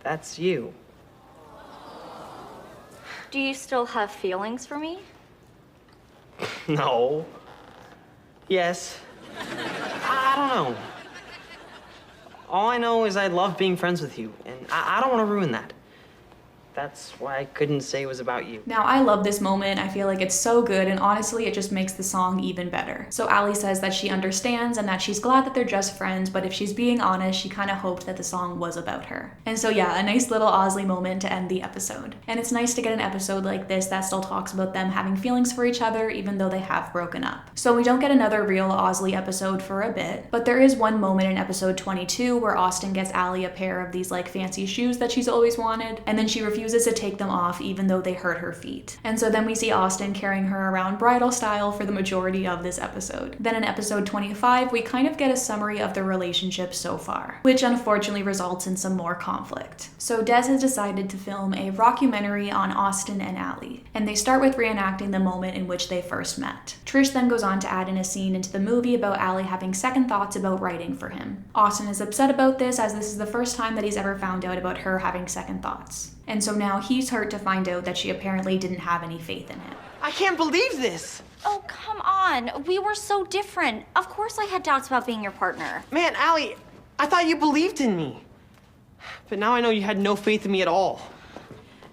that's you. Do you still have feelings for me? No. Yes. I don't know. All I know is I love being friends with you, and I don't want to ruin that. That's why I couldn't say it was about you. Now, I love this moment. I feel like it's so good, and honestly, it just makes the song even better. So Allie says that she understands and that she's glad that they're just friends, but if she's being honest, she kind of hoped that the song was about her. And so yeah, a nice little Osley moment to end the episode. And it's nice to get an episode like this that still talks about them having feelings for each other, even though they have broken up. So we don't get another real Osley episode for a bit, but there is one moment in episode 22 where Austin gets Allie a pair of these like fancy shoes that she's always wanted, and then she refuses to take them off even though they hurt her feet. And so then we see Austin carrying her around bridal style for the majority of this episode. Then in episode 25, we kind of get a summary of the relationship so far, which unfortunately results in some more conflict. So Des has decided to film a rockumentary on Austin and Allie, and they start with reenacting the moment in which they first met. Trish then goes on to add in a scene into the movie about Allie having second thoughts about writing for him. Austin is upset about this as this is the first time that he's ever found out about her having second thoughts. And so now he's hurt to find out that she apparently didn't have any faith in him. I can't believe this! Oh, come on. We were so different. Of course I had doubts about being your partner. Man, Allie, I thought you believed in me. But now I know you had no faith in me at all.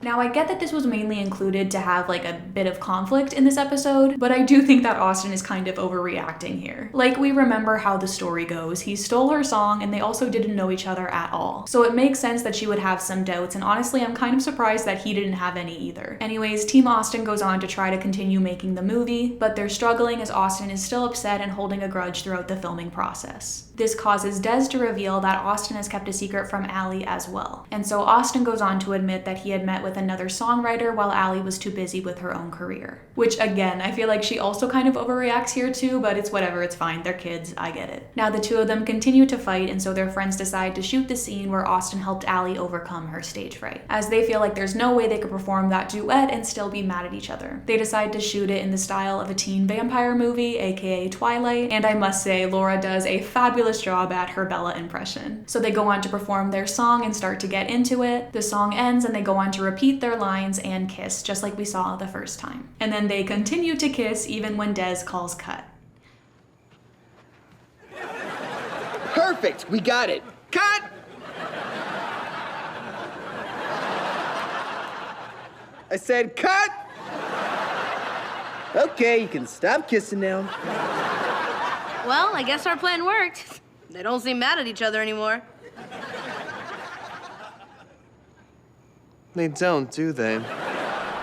Now, I get that this was mainly included to have like a bit of conflict in this episode, but I do think that Austin is kind of overreacting here. Like, we remember how the story goes. He stole her song and they also didn't know each other at all. So it makes sense that she would have some doubts, and honestly, I'm kind of surprised that he didn't have any either. Anyways, Team Austin goes on to try to continue making the movie, but they're struggling as Austin is still upset and holding a grudge throughout the filming process. This causes Des to reveal that Austin has kept a secret from Allie as well. And so Austin goes on to admit that he had met with another songwriter while Allie was too busy with her own career. Which again, I feel like she also kind of overreacts here too, but it's whatever, it's fine, they're kids, I get it. Now the two of them continue to fight, and so their friends decide to shoot the scene where Austin helped Allie overcome her stage fright, as they feel like there's no way they could perform that duet and still be mad at each other. They decide to shoot it in the style of a teen vampire movie, aka Twilight, and I must say, Laura does a fabulous job at her Bella impression. So they go on to perform their song and start to get into it. The song ends and they go on to repeat their lines and kiss, just like we saw the first time. And then they continue to kiss even when Des calls cut. Perfect, we got it. Cut! I said cut! Okay, you can stop kissing now. Well, I guess our plan worked. They don't seem mad at each other anymore. They don't, do they?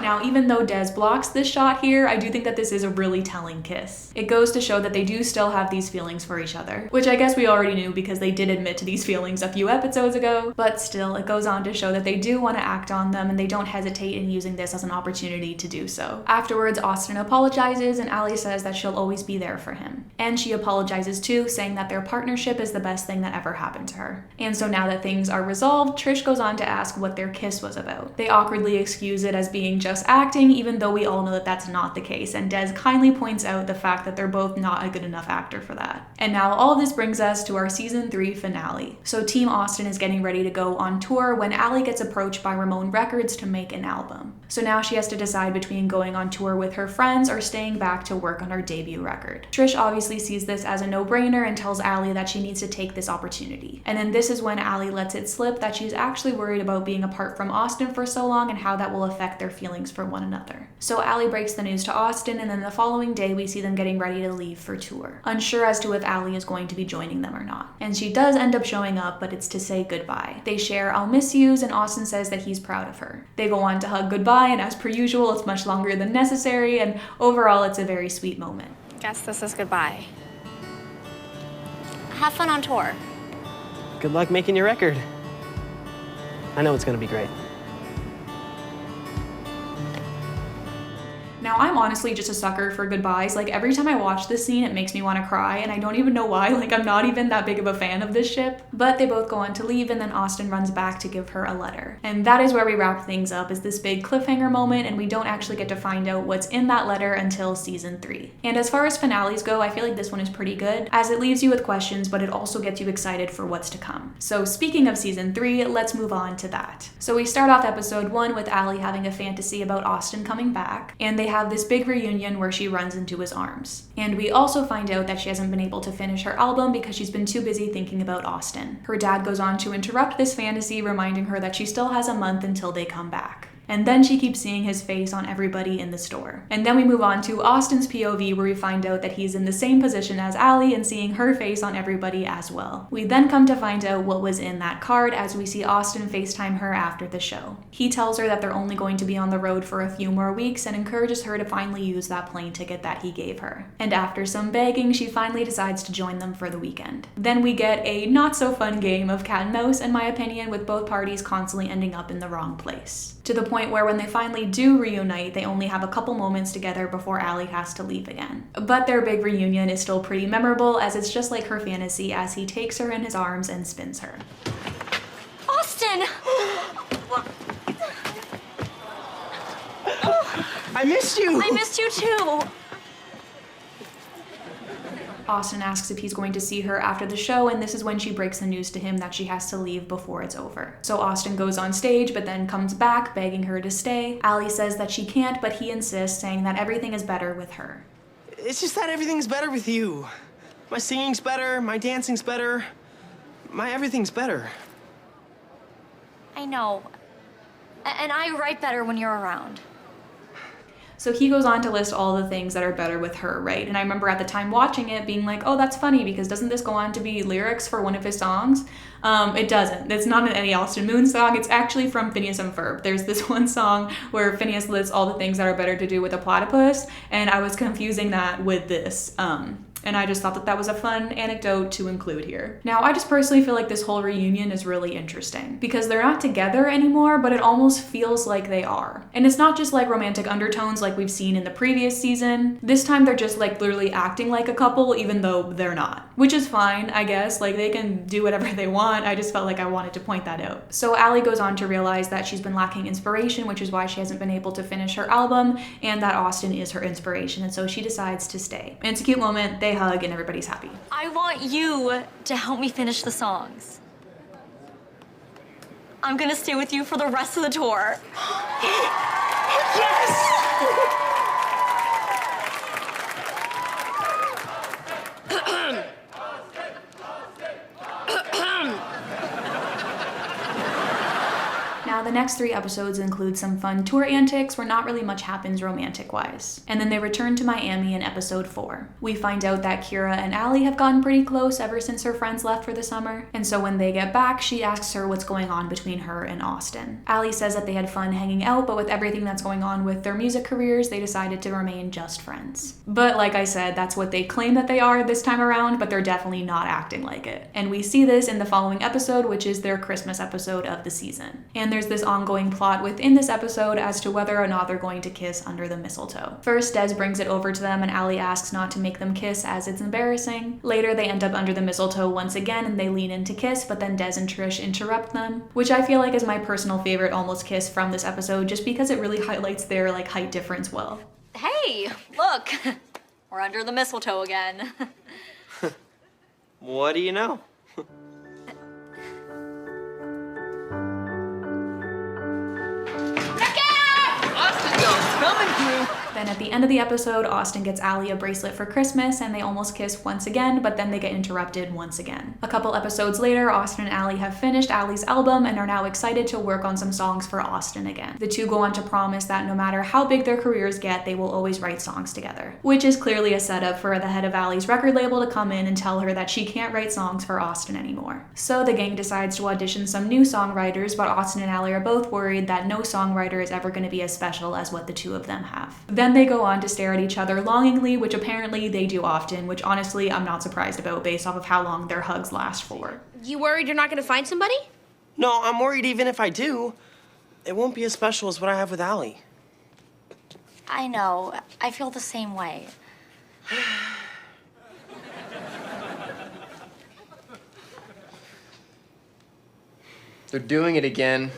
Now, even though Des blocks this shot here, I do think that this is a really telling kiss. It goes to show that they do still have these feelings for each other, which I guess we already knew because they did admit to these feelings a few episodes ago, but still, it goes on to show that they do want to act on them and they don't hesitate in using this as an opportunity to do so. Afterwards, Austin apologizes and Allie says that she'll always be there for him. And she apologizes too, saying that their partnership is the best thing that ever happened to her. And so now that things are resolved, Trish goes on to ask what their kiss was about. They awkwardly excuse it as being just acting, even though we all know that that's not the case, and Des kindly points out the fact that they're both not a good enough actor for that. And now all this brings us to our season 3 finale. So Team Austin is getting ready to go on tour when Allie gets approached by Ramone Records to make an album. So now she has to decide between going on tour with her friends or staying back to work on her debut record. Trish obviously sees this as a no-brainer and tells Allie that she needs to take this opportunity. And then this is when Allie lets it slip that she's actually worried about being apart from Austin for so long and how that will affect their feelings for one another. So Allie breaks the news to Austin, and then the following day we see them getting ready to leave for tour, unsure as to if Allie is going to be joining them or not. And she does end up showing up, but it's to say goodbye. They share "I'll miss yous," and Austin says that he's proud of her. They go on to hug goodbye, and as per usual, it's much longer than necessary, and overall it's a very sweet moment. Guess this is goodbye. Have fun on tour. Good luck making your record. I know it's gonna be great. Now, I'm honestly just a sucker for goodbyes. Like, every time I watch this scene, it makes me want to cry, and I don't even know why. Like, I'm not even that big of a fan of this ship. But they both go on to leave, and then Austin runs back to give her a letter. And that is where we wrap things up, is this big cliffhanger moment, and we don't actually get to find out what's in that letter until season 3. And as far as finales go, I feel like this one is pretty good, as it leaves you with questions, but it also gets you excited for what's to come. So speaking of season 3, let's move on to that. So we start off episode 1 with Allie having a fantasy about Austin coming back, and they have have this big reunion where she runs into his arms. And we also find out that she hasn't been able to finish her album because she's been too busy thinking about Austin. Her dad goes on to interrupt this fantasy, reminding her that she still has a month until they come back. And then she keeps seeing his face on everybody in the store. And then we move on to Austin's POV, where we find out that he's in the same position as Allie and seeing her face on everybody as well. We then come to find out what was in that card as we see Austin FaceTime her after the show. He tells her that they're only going to be on the road for a few more weeks and encourages her to finally use that plane ticket that he gave her. And after some begging, she finally decides to join them for the weekend. Then we get a not so fun game of cat and mouse, in my opinion, with both parties constantly ending up in the wrong place. To the point where when they finally do reunite, they only have a couple moments together before Allie has to leave again. But their big reunion is still pretty memorable, as it's just like her fantasy as he takes her in his arms and spins her. Austin! I missed you! I missed you too! Austin asks if he's going to see her after the show, and this is when she breaks the news to him that she has to leave before it's over. So Austin goes on stage, but then comes back, begging her to stay. Allie says that she can't, but he insists, saying that everything is better with her. It's just that everything's better with you. My singing's better, my dancing's better, my everything's better. I know. And I write better when you're around. So he goes on to list all the things that are better with her, right? And I remember at the time watching it being like, oh, that's funny, because doesn't this go on to be lyrics for one of his songs? It doesn't. It's not an any Austin Moon song. It's actually from Phineas and Ferb. There's this one song where Phineas lists all the things that are better to do with a platypus, and I was confusing that with this. And I just thought that that was a fun anecdote to include here. Now, I just personally feel like this whole reunion is really interesting because they're not together anymore, but it almost feels like they are. And it's not just like romantic undertones like we've seen in the previous season. This time they're just like literally acting like a couple even though they're not, which is fine, I guess. Like they can do whatever they want. I just felt like I wanted to point that out. So Allie goes on to realize that she's been lacking inspiration, which is why she hasn't been able to finish her album, and that Austin is her inspiration, and so she decides to stay. And it's a cute moment. They hug and everybody's happy. I want you to help me finish the songs. I'm gonna stay with you for the rest of the tour. Now, the next 3 episodes include some fun tour antics where not really much happens romantic-wise. And then they return to Miami in episode 4. We find out that Kira and Allie have gotten pretty close ever since her friends left for the summer. And so when they get back, she asks her what's going on between her and Austin. Allie says that they had fun hanging out, but with everything that's going on with their music careers, they decided to remain just friends. But like I said, that's what they claim that they are this time around, but they're definitely not acting like it. And we see this in the following episode, which is their Christmas episode of the season. And there's this ongoing plot within this episode as to whether or not they're going to kiss under the mistletoe. First, Des brings it over to them and Allie asks not to make them kiss as it's embarrassing. Later, they end up under the mistletoe once again and they lean in to kiss, but then Des and Trish interrupt them, which I feel like is my personal favorite almost kiss from this episode just because it really highlights their height difference well. Hey, look, we're under the mistletoe again. What do you know? Then at the end of the episode, Austin gets Allie a bracelet for Christmas and they almost kiss once again, but then they get interrupted once again. A couple episodes later, Austin and Allie have finished Allie's album and are now excited to work on some songs for Austin again. The two go on to promise that no matter how big their careers get, they will always write songs together, which is clearly a setup for the head of Allie's record label to come in and tell her that she can't write songs for Austin anymore. So the gang decides to audition some new songwriters, but Austin and Allie are both worried that no songwriter is ever going to be as special as what the two of them have. Then they go on to stare at each other longingly, which apparently they do often, which honestly I'm not surprised about based off of how long their hugs last for. You worried you're not gonna find somebody? No, I'm worried even if I do, it won't be as special as what I have with Allie. I know, I feel the same way. They're doing it again.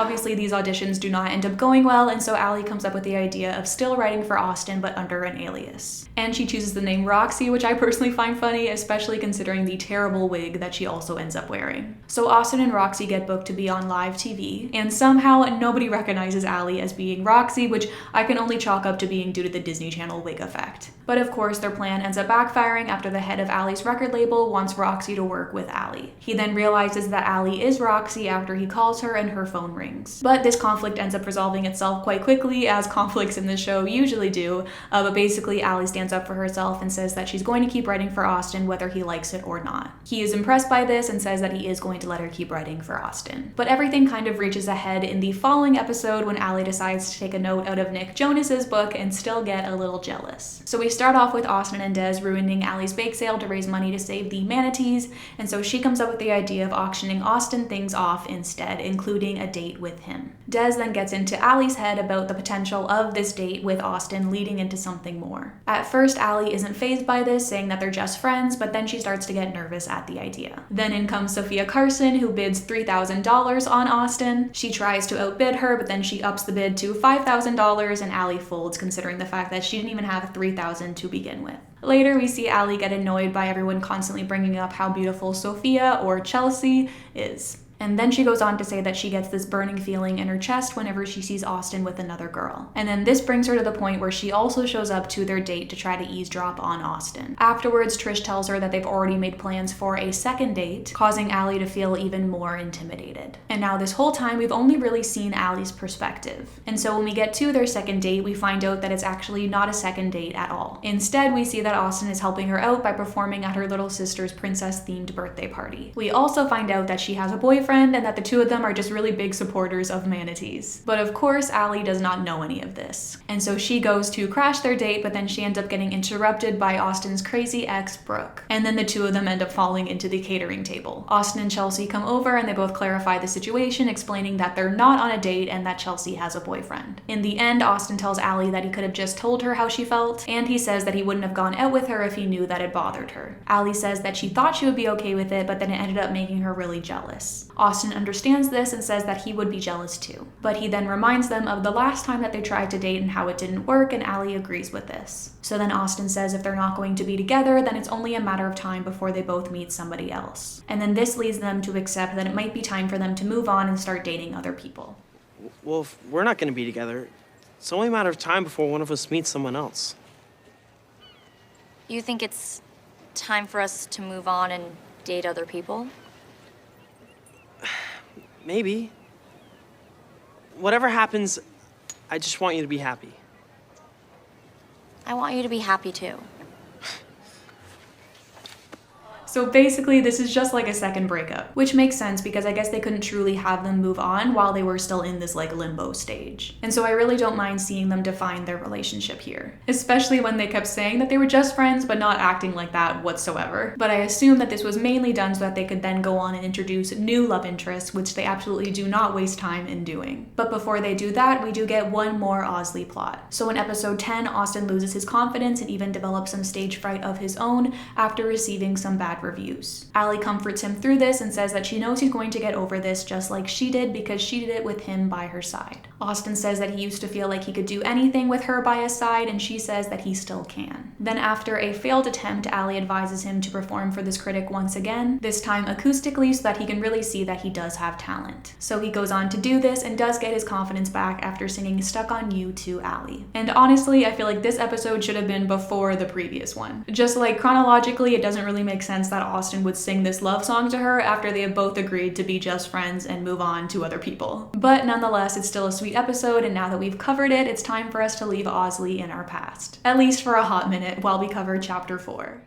Obviously, these auditions do not end up going well, and so Allie comes up with the idea of still writing for Austin but under an alias. And she chooses the name Roxy, which I personally find funny, especially considering the terrible wig that she also ends up wearing. So Austin and Roxy get booked to be on live TV, and somehow nobody recognizes Allie as being Roxy, which I can only chalk up to being due to the Disney Channel wig effect. But of course, their plan ends up backfiring after the head of Allie's record label wants Roxy to work with Allie. He then realizes that Allie is Roxy after he calls her and her phone rings. But this conflict ends up resolving itself quite quickly, as conflicts in the show usually do, but basically Allie stands up for herself and says that she's going to keep writing for Austin whether he likes it or not. He is impressed by this and says that he is going to let her keep writing for Austin. But everything kind of reaches a head in the following episode when Allie decides to take a note out of Nick Jonas's book and still get a little jealous. So we start off with Austin and Des ruining Allie's bake sale to raise money to save the manatees, and so she comes up with the idea of auctioning Austin things off instead, including a date with him. Des then gets into Allie's head about the potential of this date with Austin leading into something more. At first, Allie isn't fazed by this, saying that they're just friends, but then she starts to get nervous at the idea. Then in comes Sophia Carson, who bids $3,000 on Austin. She tries to outbid her, but then she ups the bid to $5,000, and Allie folds, considering the fact that she didn't even have $3,000 to begin with. Later, we see Allie get annoyed by everyone constantly bringing up how beautiful Sophia, or Chelsea, is. And then she goes on to say that she gets this burning feeling in her chest whenever she sees Austin with another girl. And then this brings her to the point where she also shows up to their date to try to eavesdrop on Austin. Afterwards, Trish tells her that they've already made plans for a second date, causing Allie to feel even more intimidated. And now this whole time, we've only really seen Allie's perspective. And so when we get to their second date, we find out that it's actually not a second date at all. Instead, we see that Austin is helping her out by performing at her little sister's princess-themed birthday party. We also find out that she has a boyfriend and that the two of them are just really big supporters of manatees. But of course, Allie does not know any of this. And so she goes to crash their date, but then she ends up getting interrupted by Austin's crazy ex, Brooke. And then the two of them end up falling into the catering table. Austin and Chelsea come over and they both clarify the situation, explaining that they're not on a date and that Chelsea has a boyfriend. In the end, Austin tells Allie that he could have just told her how she felt, and he says that he wouldn't have gone out with her if he knew that it bothered her. Allie says that she thought she would be okay with it, but then it ended up making her really jealous. Austin understands this and says that he would be jealous too. But he then reminds them of the last time that they tried to date and how it didn't work, and Allie agrees with this. So then Austin says if they're not going to be together, then it's only a matter of time before they both meet somebody else. And then this leads them to accept that it might be time for them to move on and start dating other people. Well, if we're not gonna be together, it's only a matter of time before one of us meets someone else. You think it's time for us to move on and date other people? Maybe. Whatever happens, I just want you to be happy. I want you to be happy too. So basically, this is just like a second breakup, which makes sense because I guess they couldn't truly have them move on while they were still in this like limbo stage. And so I really don't mind seeing them define their relationship here, especially when they kept saying that they were just friends but not acting like that whatsoever. But I assume that this was mainly done so that they could then go on and introduce new love interests, which they absolutely do not waste time in doing. But before they do that, we do get one more Osley plot. So in episode 10, Austin loses his confidence and even develops some stage fright of his own after receiving some bad reviews. Allie comforts him through this and says that she knows he's going to get over this just like she did because she did it with him by her side. Austin says that he used to feel like he could do anything with her by his side, and she says that he still can. Then after a failed attempt, Allie advises him to perform for this critic once again, this time acoustically so that he can really see that he does have talent. So he goes on to do this and does get his confidence back after singing Stuck on You to Allie. And honestly, I feel like this episode should have been before the previous one. Just like chronologically, it doesn't really make sense that Austin would sing this love song to her after they have both agreed to be just friends and move on to other people. But nonetheless, it's still a sweet episode, and now that we've covered it, it's time for us to leave Osley in our past. At least for a hot minute while we cover chapter 4.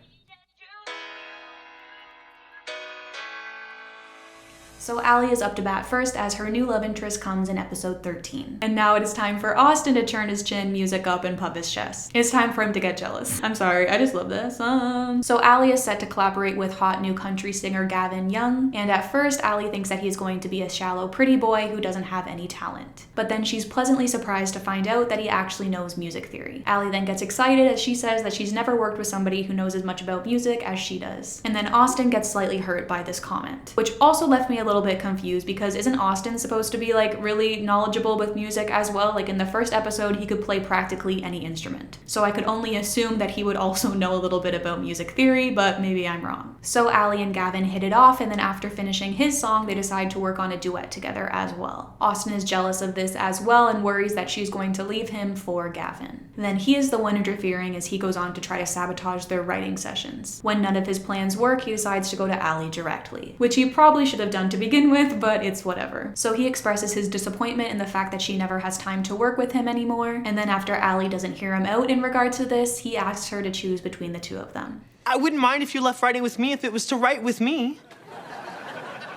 So Allie is up to bat first as her new love interest comes in episode 13. And now it is time for Austin to turn his chin, music up, and puff his chest. It's time for him to get jealous. I'm sorry, I just love this. So Allie is set to collaborate with hot new country singer Gavin Young, and at first Allie thinks that he's going to be a shallow pretty boy who doesn't have any talent. But then she's pleasantly surprised to find out that he actually knows music theory. Allie then gets excited as she says that she's never worked with somebody who knows as much about music as she does. And then Austin gets slightly hurt by this comment, which also left me a little little bit confused because isn't Austin supposed to be like really knowledgeable with music as well? Like in the first episode, he could play practically any instrument. So I could only assume that he would also know a little bit about music theory, but maybe I'm wrong. So Allie and Gavin hit it off, and then after finishing his song, they decide to work on a duet together as well. Austin is jealous of this as well and worries that she's going to leave him for Gavin. Then he is the one interfering as he goes on to try to sabotage their writing sessions. When none of his plans work, he decides to go to Allie directly, which he probably should have done to begin with, but it's whatever. So he expresses his disappointment in the fact that she never has time to work with him anymore, and then after Allie doesn't hear him out in regard to this, he asks her to choose between the two of them. I wouldn't mind if you left writing with me if it was to write with me.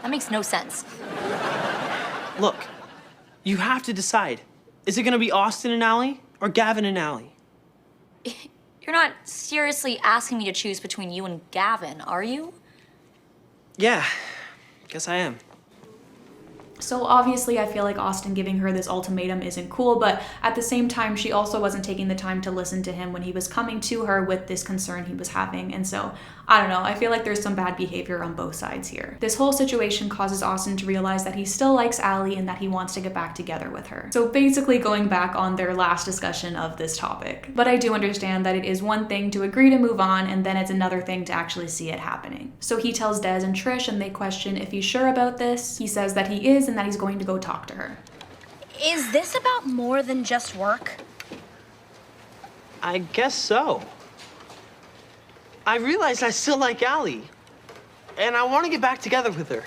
That makes no sense. Look, you have to decide. Is it gonna be Austin and Allie or Gavin and Allie? You're not seriously asking me to choose between you and Gavin, are you? Yeah, guess I am. So obviously I feel like Austin giving her this ultimatum isn't cool, but at the same time, she also wasn't taking the time to listen to him when he was coming to her with this concern he was having. And so, I don't know, I feel like there's some bad behavior on both sides here. This whole situation causes Austin to realize that he still likes Allie and that he wants to get back together with her. So basically going back on their last discussion of this topic. But I do understand that it is one thing to agree to move on, and then it's another thing to actually see it happening. So he tells Des and Trish, and they question if he's sure about this. He says that he is and that he's going to go talk to her. Is this about more than just work? I guess so. I realized I still like Allie, and I want to get back together with her.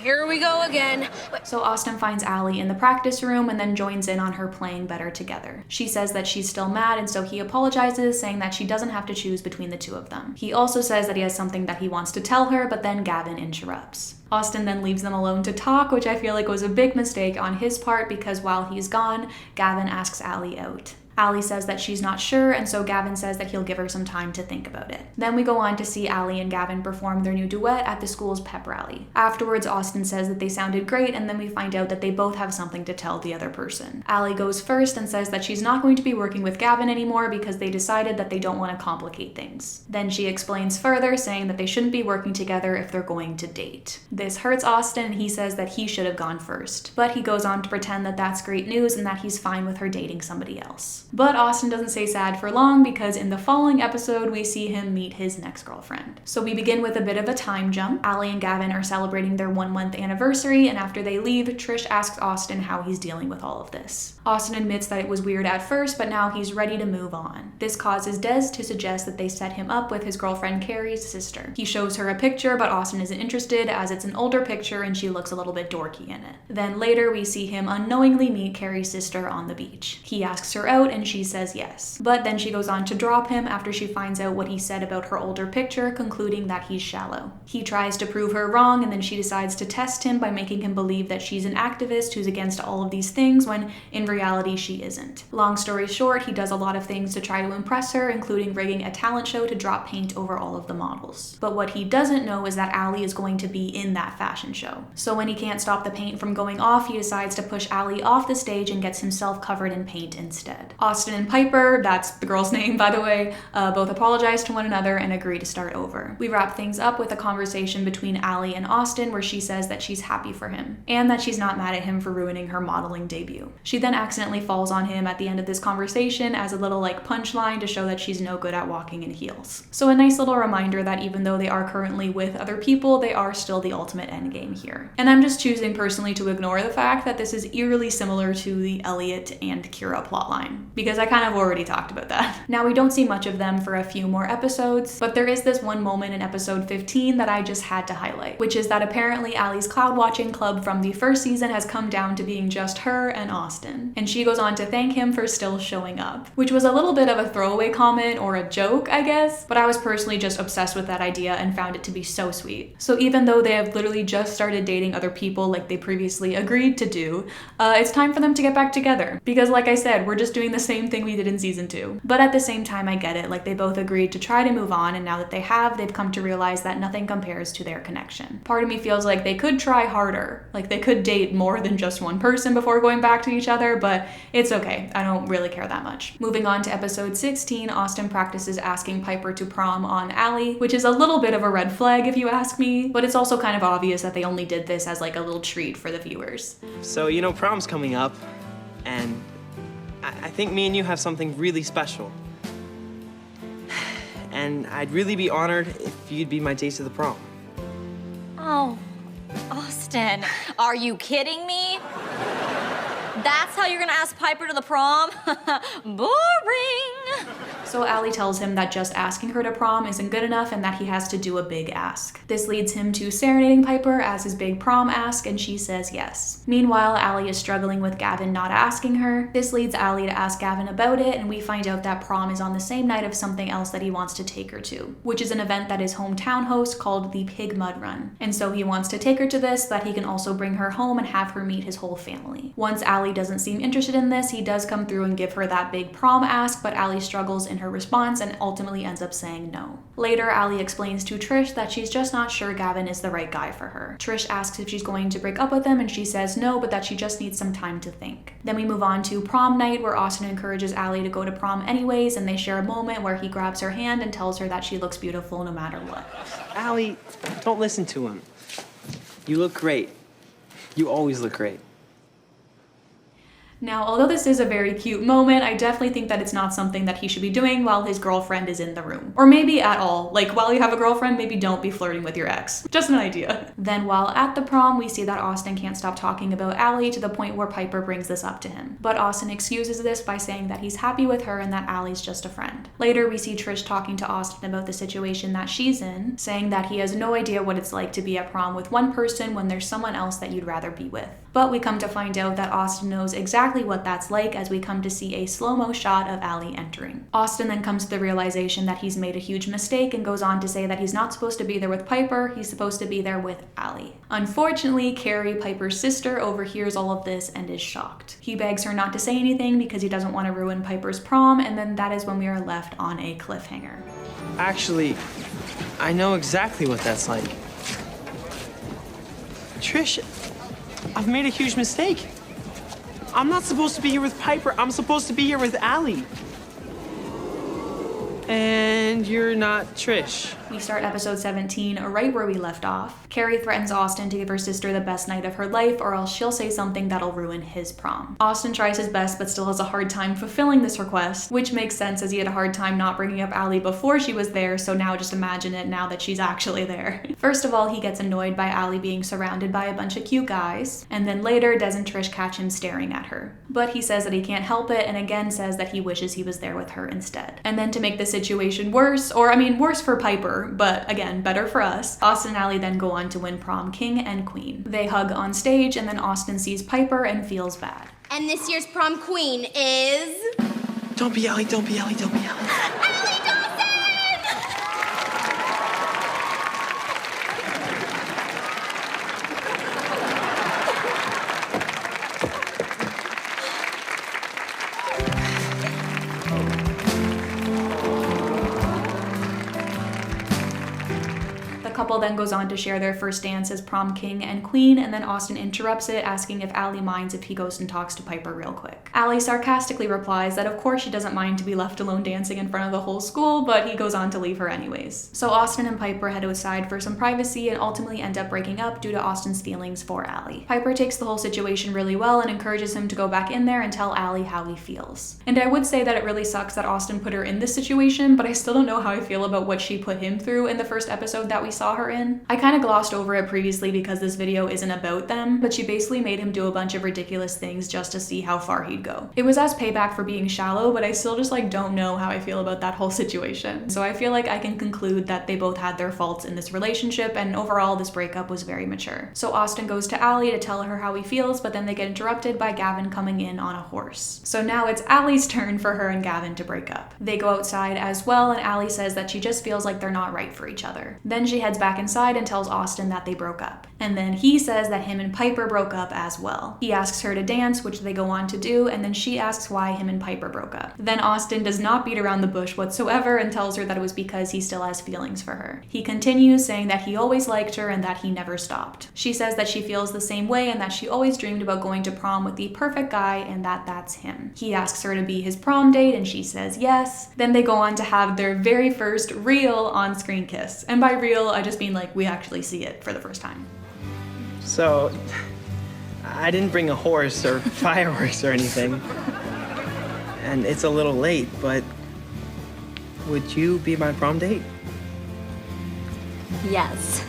Here we go again. So Austin finds Allie in the practice room and then joins in on her playing better together. She says that she's still mad, and so he apologizes, saying that she doesn't have to choose between the two of them. He also says that he has something that he wants to tell her, but then Gavin interrupts. Austin then leaves them alone to talk, which I feel like was a big mistake on his part because while he's gone, Gavin asks Allie out. Allie says that she's not sure, and so Gavin says that he'll give her some time to think about it. Then we go on to see Allie and Gavin perform their new duet at the school's pep rally. Afterwards, Austin says that they sounded great, and then we find out that they both have something to tell the other person. Allie goes first and says that she's not going to be working with Gavin anymore because they decided that they don't want to complicate things. Then she explains further, saying that they shouldn't be working together if they're going to date. This hurts Austin, and he says that he should have gone first. But he goes on to pretend that that's great news and that he's fine with her dating somebody else. But Austin doesn't stay sad for long because in the following episode, we see him meet his next girlfriend. So we begin with a bit of a time jump. Allie and Gavin are celebrating their 1-month anniversary, and after they leave, Trish asks Austin how he's dealing with all of this. Austin admits that it was weird at first, but now he's ready to move on. This causes Des to suggest that they set him up with his girlfriend Carrie's sister. He shows her a picture, but Austin isn't interested as it's an older picture and she looks a little bit dorky in it. Then later, we see him unknowingly meet Carrie's sister on the beach. He asks her out and she says yes. But then she goes on to drop him after she finds out what he said about her older picture, concluding that he's shallow. He tries to prove her wrong, and then she decides to test him by making him believe that she's an activist who's against all of these things when in reality she isn't. Long story short, he does a lot of things to try to impress her, including rigging a talent show to drop paint over all of the models. But what he doesn't know is that Allie is going to be in that fashion show. So when he can't stop the paint from going off, he decides to push Allie off the stage and gets himself covered in paint instead. Austin and Piper, that's the girl's name by the way, both apologize to one another and agree to start over. We wrap things up with a conversation between Allie and Austin where she says that she's happy for him and that she's not mad at him for ruining her modeling debut. She then accidentally falls on him at the end of this conversation as a little like punchline to show that she's no good at walking in heels. So a nice little reminder that even though they are currently with other people, they are still the ultimate endgame here. And I'm just choosing personally to ignore the fact that this is eerily similar to the Elliot and Kira plotline, because I kind of already talked about that. Now we don't see much of them for a few more episodes, but there is this one moment in episode 15 that I just had to highlight, which is that apparently Allie's cloud watching club from the first season has come down to being just her and Austin. And she goes on to thank him for still showing up, which was a little bit of a throwaway comment or a joke, I guess, but I was personally just obsessed with that idea and found it to be so sweet. So even though they have literally just started dating other people like they previously agreed to do, it's time for them to get back together. Because like I said, we're just doing the same thing we did in season 2. But at the same time, I get it. Like, they both agreed to try to move on, and now that they have, they've come to realize that nothing compares to their connection. Part of me feels like they could try harder. Like, they could date more than just one person before going back to each other, but it's okay. I don't really care that much. Moving on to episode 16, Austin practices asking Piper to prom on Allie, which is a little bit of a red flag if you ask me, but it's also kind of obvious that they only did this as like a little treat for the viewers. So, you know, prom's coming up, and I think me and you have something really special. And I'd really be honored if you'd be my date to the prom. Oh, Austin, are you kidding me? That's how you're gonna ask Piper to the prom? Boring! So Allie tells him that just asking her to prom isn't good enough and that he has to do a big ask. This leads him to serenading Piper as his big prom ask, and she says yes. Meanwhile, Allie is struggling with Gavin not asking her. This leads Allie to ask Gavin about it, and we find out that prom is on the same night of something else that he wants to take her to, which is an event that his hometown hosts called the Pig Mud Run. And so he wants to take her to this so that he can also bring her home and have her meet his whole family. Once Allie doesn't seem interested in this, he does come through and give her that big prom ask, but Allie struggles in her response and ultimately ends up saying no. Later, Allie explains to Trish that she's just not sure Gavin is the right guy for her. Trish asks if she's going to break up with him, and she says no, but that she just needs some time to think. Then we move on to prom night, where Austin encourages Allie to go to prom anyways, and they share a moment where he grabs her hand and tells her that she looks beautiful no matter what. Allie, don't listen to him. You look great. You always look great. Now, although this is a very cute moment, I definitely think that it's not something that he should be doing while his girlfriend is in the room. Or maybe at all. Like, while you have a girlfriend, maybe don't be flirting with your ex. Just an idea. Then while at the prom, we see that Austin can't stop talking about Allie to the point where Piper brings this up to him. But Austin excuses this by saying that he's happy with her and that Allie's just a friend. Later, we see Trish talking to Austin about the situation that she's in, saying that he has no idea what it's like to be at prom with one person when there's someone else that you'd rather be with. But we come to find out that Austin knows exactly what that's like as we come to see a slow-mo shot of Allie entering. Austin then comes to the realization that he's made a huge mistake and goes on to say that he's not supposed to be there with Piper, he's supposed to be there with Allie. Unfortunately, Carrie, Piper's sister, overhears all of this and is shocked. He begs her not to say anything because he doesn't want to ruin Piper's prom, and then that is when we are left on a cliffhanger. Actually, I know exactly what that's like. Trish, I've made a huge mistake. I'm not supposed to be here with Piper. I'm supposed to be here with Allie. And you're not Trish. We start episode 17 right where we left off. Carrie threatens Austin to give her sister the best night of her life, or else she'll say something that'll ruin his prom. Austin tries his best but still has a hard time fulfilling this request, which makes sense as he had a hard time not bringing up Allie before she was there, so now just imagine it now that she's actually there. First of all, he gets annoyed by Allie being surrounded by a bunch of cute guys, and then later Des and Trish catch him staring at her. But he says that he can't help it, and again says that he wishes he was there with her instead. And then to make the situation worse, or I mean worse for Piper, but again, better for us, Austin and Allie then go on to win prom king and queen. They hug on stage, and then Austin sees Piper and feels bad. And this year's prom queen is... Don't be Allie, don't be Allie, don't be Allie. Couple then goes on to share their first dance as prom king and queen, and then Austin interrupts it, asking if Allie minds if he goes and talks to Piper real quick. Allie sarcastically replies that of course she doesn't mind to be left alone dancing in front of the whole school, but he goes on to leave her anyways. So Austin and Piper head outside for some privacy and ultimately end up breaking up due to Austin's feelings for Allie. Piper takes the whole situation really well and encourages him to go back in there and tell Allie how he feels. And I would say that it really sucks that Austin put her in this situation, but I still don't know how I feel about what she put him through in the first episode that we saw her in. I kind of glossed over it previously because this video isn't about them, but she basically made him do a bunch of ridiculous things just to see how far he'd go. It was as payback for being shallow, but I still just don't know how I feel about that whole situation. So I feel like I can conclude that they both had their faults in this relationship, and overall this breakup was very mature. So Austin goes to Allie to tell her how he feels, but then they get interrupted by Gavin coming in on a horse. So now it's Allie's turn for her and Gavin to break up. They go outside as well, and Allie says that she just feels like they're not right for each other. Then she heads heads back inside and tells Austin that they broke up. And then he says that him and Piper broke up as well. He asks her to dance, which they go on to do, and then she asks why him and Piper broke up. Then Austin does not beat around the bush whatsoever and tells her that it was because he still has feelings for her. He continues saying that he always liked her and that he never stopped. She says that she feels the same way and that she always dreamed about going to prom with the perfect guy and that that's him. He asks her to be his prom date and she says yes. Then they go on to have their very first real on-screen kiss. And by real, I just mean like we actually see it for the first time. So, I didn't bring a horse or fireworks or anything. And it's a little late, but would you be my prom date? Yes.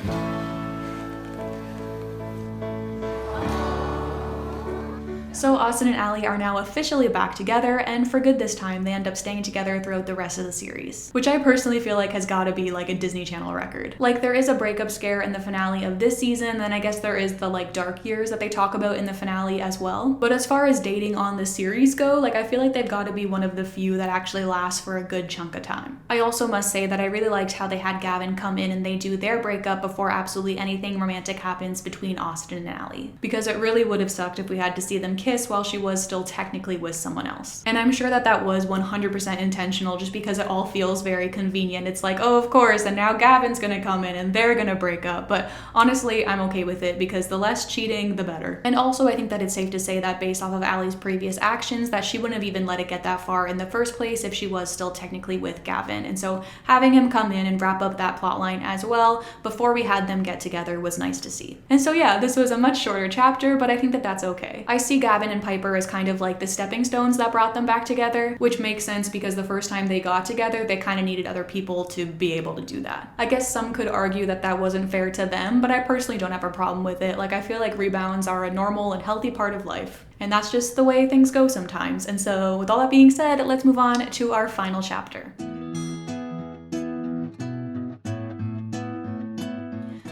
So Austin and Allie are now officially back together, and for good this time, they end up staying together throughout the rest of the series, which I personally feel like has gotta be like a Disney Channel record. Like there is a breakup scare in the finale of this season, then I guess there is the like dark years that they talk about in the finale as well. But as far as dating on the series go, like I feel like they've gotta be one of the few that actually last for a good chunk of time. I also must say that I really liked how they had Gavin come in and they do their breakup before absolutely anything romantic happens between Austin and Allie, because it really would have sucked if we had to see them kiss while she was still technically with someone else. And I'm sure that that was 100% intentional just because it all feels very convenient. It's like, oh, of course, and now Gavin's gonna come in and they're gonna break up. But honestly, I'm okay with it because the less cheating, the better. And also, I think that it's safe to say that based off of Allie's previous actions, that she wouldn't have even let it get that far in the first place if she was still technically with Gavin. And so having him come in and wrap up that plotline as well before we had them get together was nice to see. And so yeah, this was a much shorter chapter, but I think that that's okay. I see Gavin and Piper as kind of like the stepping stones that brought them back together, which makes sense because the first time they got together, they kind of needed other people to be able to do that. I guess some could argue that that wasn't fair to them, but I personally don't have a problem with it. Like I feel like rebounds are a normal and healthy part of life. And that's just the way things go sometimes. And so with all that being said, let's move on to our final chapter.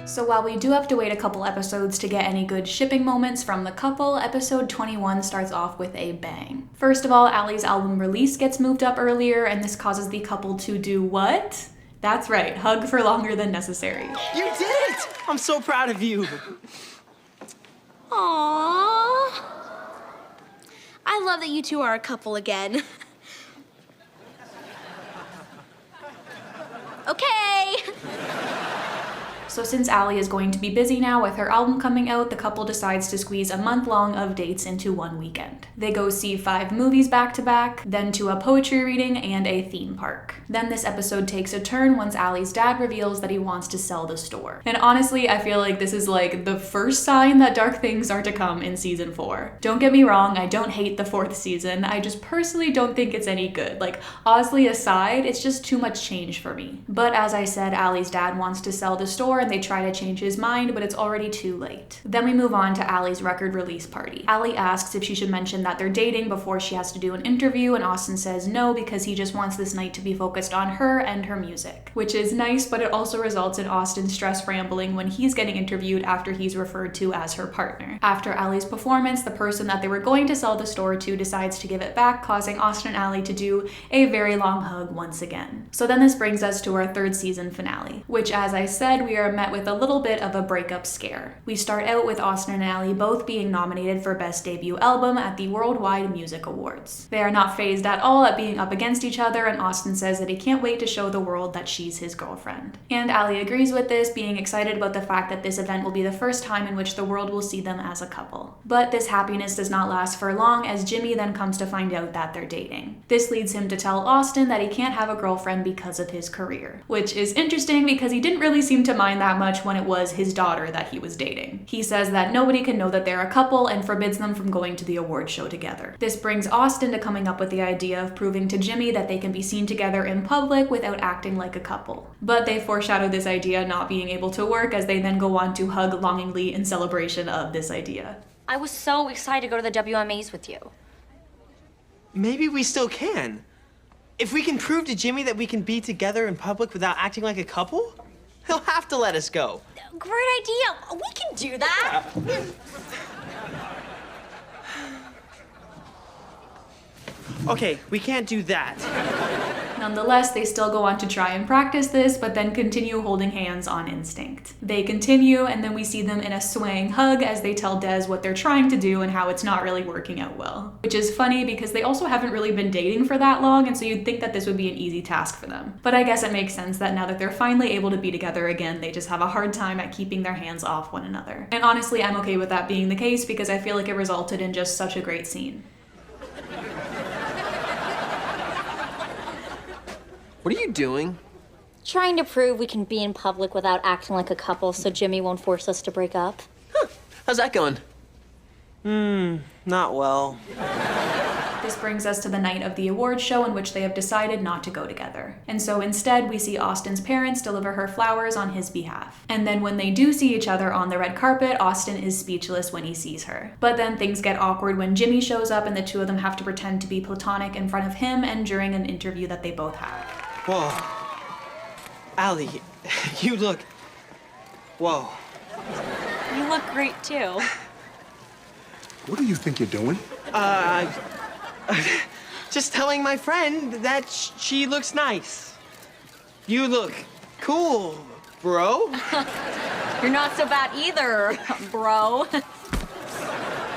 So while we do have to wait a couple episodes to get any good shipping moments from the couple, episode 21 starts off with a bang. First of all, Allie's album release gets moved up earlier, and this causes the couple to do what? That's right, hug for longer than necessary. You did it! I'm so proud of you. Aww. I love that you two are a couple again. Okay. So since Allie is going to be busy now with her album coming out, the couple decides to squeeze a month long of dates into one weekend. They go see 5 movies back to back, then to a poetry reading and a theme park. Then this episode takes a turn once Allie's dad reveals that he wants to sell the store. And honestly, I feel like this is like the first sign that dark things are to come in season 4. Don't get me wrong, I don't hate the 4th season, I just personally don't think it's any good. Like, Osley aside, it's just too much change for me. But as I said, Allie's dad wants to sell the store and they try to change his mind, but it's already too late. Then we move on to Allie's record release party. Allie asks if she should mention that they're dating before she has to do an interview, and Austin says no because he just wants this night to be focused on her and her music. Which is nice, but it also results in Austin stress rambling when he's getting interviewed after he's referred to as her partner. After Allie's performance, the person that they were going to sell the store to decides to give it back, causing Austin and Allie to do a very long hug once again. So then this brings us to our 3rd season finale, which, as I said, we are met with a little bit of a breakup scare. We start out with Austin and Allie both being nominated for Best Debut Album at the Worldwide Music Awards. They are not fazed at all at being up against each other, and Austin says that he can't wait to show the world that she's his girlfriend. And Allie agrees with this, being excited about the fact that this event will be the first time in which the world will see them as a couple. But this happiness does not last for long, as Jimmy then comes to find out that they're dating. This leads him to tell Austin that he can't have a girlfriend because of his career, which is interesting because he didn't really seem to mind that much when it was his daughter that he was dating. He says that nobody can know that they're a couple and forbids them from going to the award show together. This brings Austin to coming up with the idea of proving to Jimmy that they can be seen together in public without acting like a couple. But they foreshadow this idea not being able to work as they then go on to hug longingly in celebration of this idea. I was so excited to go to the WMAs with you. Maybe we still can. If we can prove to Jimmy that we can be together in public without acting like a couple, he'll have to let us go. Great idea. We can do that. Okay, we can't do that. Nonetheless, they still go on to try and practice this, but then continue holding hands on instinct. They continue, and then we see them in a swaying hug as they tell Des what they're trying to do and how it's not really working out well. Which is funny because they also haven't really been dating for that long, and so you'd think that this would be an easy task for them. But I guess it makes sense that now that they're finally able to be together again, they just have a hard time at keeping their hands off one another. And honestly, I'm okay with that being the case because I feel like it resulted in just such a great scene. What are you doing? Trying to prove we can be in public without acting like a couple so Jimmy won't force us to break up. How's that going? Not well. This brings us to the night of the awards show in which they have decided not to go together. And so instead, we see Austin's parents deliver her flowers on his behalf. And then when they do see each other on the red carpet, Austin is speechless when he sees her. But then things get awkward when Jimmy shows up and the two of them have to pretend to be platonic in front of him and during an interview that they both have. Whoa. Allie, you look... Whoa. You look great too. What do you think you're doing? Just telling my friend that she looks nice. You look cool, bro. You're not so bad either, bro.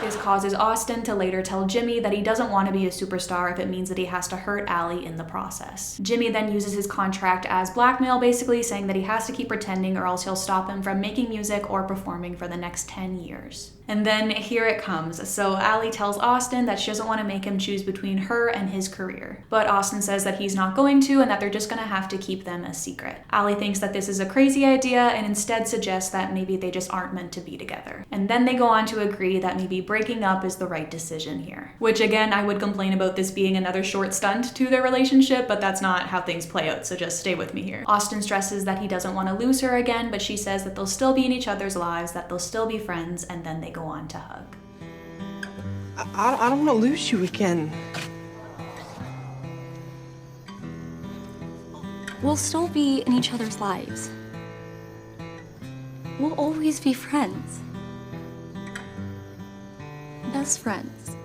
This causes Austin to later tell Jimmy that he doesn't want to be a superstar if it means that he has to hurt Allie in the process. Jimmy then uses his contract as blackmail, basically saying that he has to keep pretending or else he'll stop him from making music or performing for the next 10 years. And then here it comes. So Allie tells Austin that she doesn't want to make him choose between her and his career. But Austin says that he's not going to and that they're just going to have to keep them a secret. Allie thinks that this is a crazy idea and instead suggests that maybe they just aren't meant to be together. And then they go on to agree that maybe breaking up is the right decision here. Which again, I would complain about this being another short stunt to their relationship, but that's not how things play out, so just stay with me here. Austin stresses that he doesn't want to lose her again, but she says that they'll still be in each other's lives, that they'll still be friends, and then they go on to hug. I don't want to lose you again. We'll still be in each other's lives. We'll always be friends. Best friends.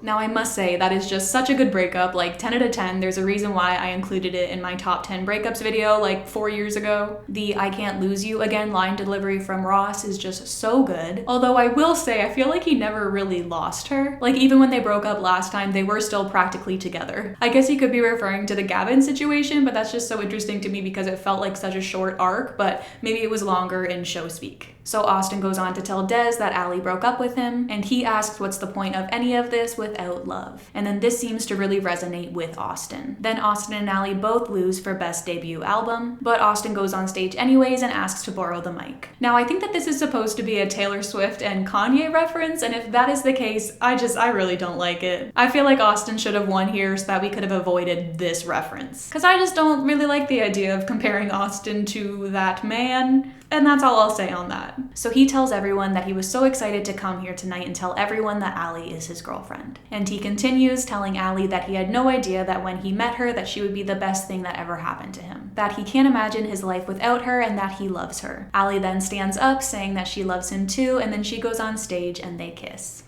Now I must say, that is just such a good breakup, like 10 out of 10. There's a reason why I included it in my top 10 breakups video like 4 years ago. The "I can't lose you again" line delivery from Ross is just so good. Although I will say, I feel like he never really lost her. Like even when they broke up last time, they were still practically together. I guess he could be referring to the Gavin situation, but that's just so interesting to me because it felt like such a short arc, but maybe it was longer in show speak. So Austin goes on to tell Des that Allie broke up with him, and he asks what's the point of any of this without love. And then this seems to really resonate with Austin. Then Austin and Allie both lose for Best Debut Album, but Austin goes on stage anyways and asks to borrow the mic. Now I think that this is supposed to be a Taylor Swift and Kanye reference, and if that is the case, I really don't like it. I feel like Austin should have won here so that we could have avoided this reference. Because I just don't really like the idea of comparing Austin to that man. And that's all I'll say on that. So he tells everyone that he was so excited to come here tonight and tell everyone that Allie is his girlfriend. And he continues telling Allie that he had no idea that when he met her that she would be the best thing that ever happened to him. That he can't imagine his life without her and that he loves her. Allie then stands up saying that she loves him too, and then she goes on stage and they kiss.